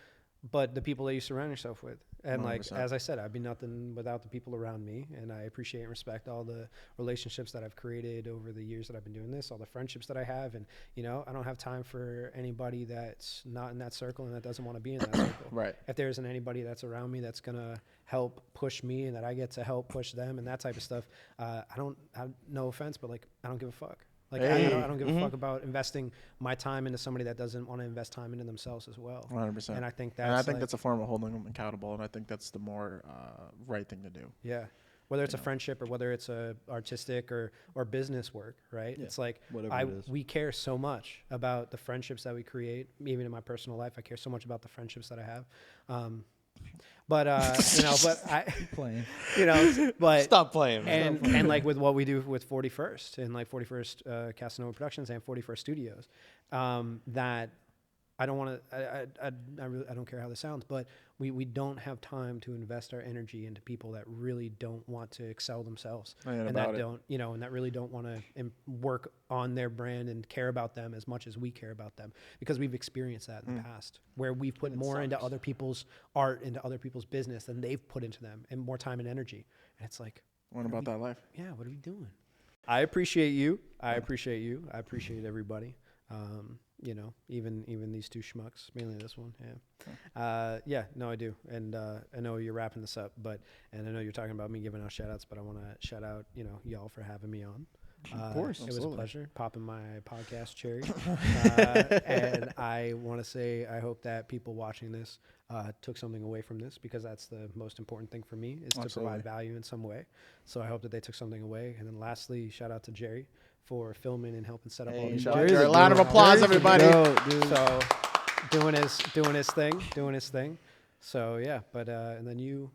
Speaker 3: but the people that you surround yourself with, and like
Speaker 2: 100%.
Speaker 3: as I said, I'd be nothing without the people around me, and I appreciate and respect all the relationships that I've created over the years that I've been doing this, all the friendships that I have, and I don't have time for anybody that's not in that circle and that doesn't want to be in that circle.
Speaker 2: Right.
Speaker 3: If there isn't anybody that's around me that's gonna help push me and that I get to help push them and that type of stuff, no offense, but like I don't give a fuck. Like I don't give a fuck about investing my time into somebody that doesn't want to invest time into themselves as well.
Speaker 2: 100%.
Speaker 3: And I think
Speaker 2: And I
Speaker 3: that's
Speaker 2: think
Speaker 3: like,
Speaker 2: that's a form of holding them accountable, and I think that's the more right thing to do.
Speaker 3: yeah. Whether it's a friendship or whether it's a artistic or business work, right?
Speaker 6: Yeah,
Speaker 3: It's like
Speaker 6: whatever it is.
Speaker 3: we care so much about the friendships that we create. Even in my personal life, I care so much about the friendships that I have. But I,
Speaker 6: Playing.
Speaker 3: but
Speaker 4: Stop playing. Man.
Speaker 3: and like with what we do with 41st and like 41st Casanova Productions and 41st Studios, that I don't want to. I don't care how this sounds, but we don't have time to invest our energy into people that really don't want to excel themselves, and that don't and that really don't want to work on their brand and care about them as much as we care about them, because we've experienced that in the past, where we've put more into other people's art, into other people's business than they've put into them, and more time and energy. And it's like,
Speaker 2: What about that life?
Speaker 3: yeah, what are we doing? I appreciate you. I appreciate you. I appreciate everybody. you know, even these two schmucks, mainly this one. Yeah. No, I do. And I know you're wrapping this up, and I know you're talking about me giving out shout outs, but I want to shout out, you know, y'all for having me on.
Speaker 2: Of course.
Speaker 3: It was a
Speaker 2: Absolutely.
Speaker 3: pleasure popping my podcast cherry. And I want to say, I hope that people watching this took something away from this, because that's the most important thing for me, is to
Speaker 2: Absolutely.
Speaker 3: provide value in some way. So I hope that they took something away. And then lastly, shout out to Jerry for filming and helping set up all these
Speaker 2: shout out
Speaker 3: shows.
Speaker 2: Jerry. Round of applause, everybody.
Speaker 3: So doing his thing. So yeah, but and then you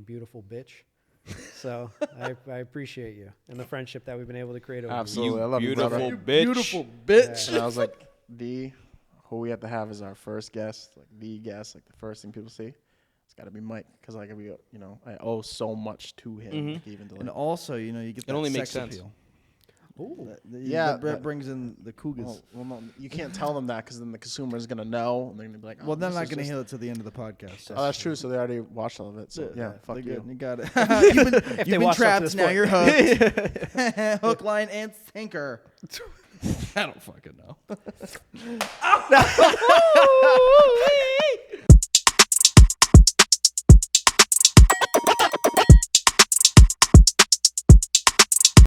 Speaker 3: beautiful bitch. So I appreciate you and the friendship that we've been able to create over the years.
Speaker 2: Absolutely. I love you,
Speaker 4: beautiful
Speaker 2: brother.
Speaker 4: bitch.
Speaker 6: Beautiful bitch.
Speaker 2: And I was like, who we have to have as our first guest, like the guest, like the first thing people see, it's got to be Mike, because like we, you know, I owe so much to him, like, even to
Speaker 6: And
Speaker 2: like,
Speaker 6: also, you know, you get that
Speaker 4: only
Speaker 6: sex
Speaker 4: makes sense.
Speaker 6: appeal.
Speaker 3: Ooh.
Speaker 2: Yeah,
Speaker 6: that
Speaker 2: but-
Speaker 6: brings in the cougars.
Speaker 2: well, no, you can't tell them that, because then the consumer is gonna know, and they're gonna be like, oh,
Speaker 6: Well, they're
Speaker 2: this
Speaker 6: not
Speaker 2: is
Speaker 6: going to
Speaker 2: just-
Speaker 6: hear it to the end of the podcast.
Speaker 2: Oh, that's true. So they already watched all of it. So yeah, fuck
Speaker 6: they're
Speaker 2: you.
Speaker 6: good. You got it. You've been
Speaker 3: watched up to
Speaker 6: trapped.
Speaker 3: this
Speaker 6: Now
Speaker 3: point.
Speaker 6: you're hooked. Hook, line, and sinker. I don't fucking know.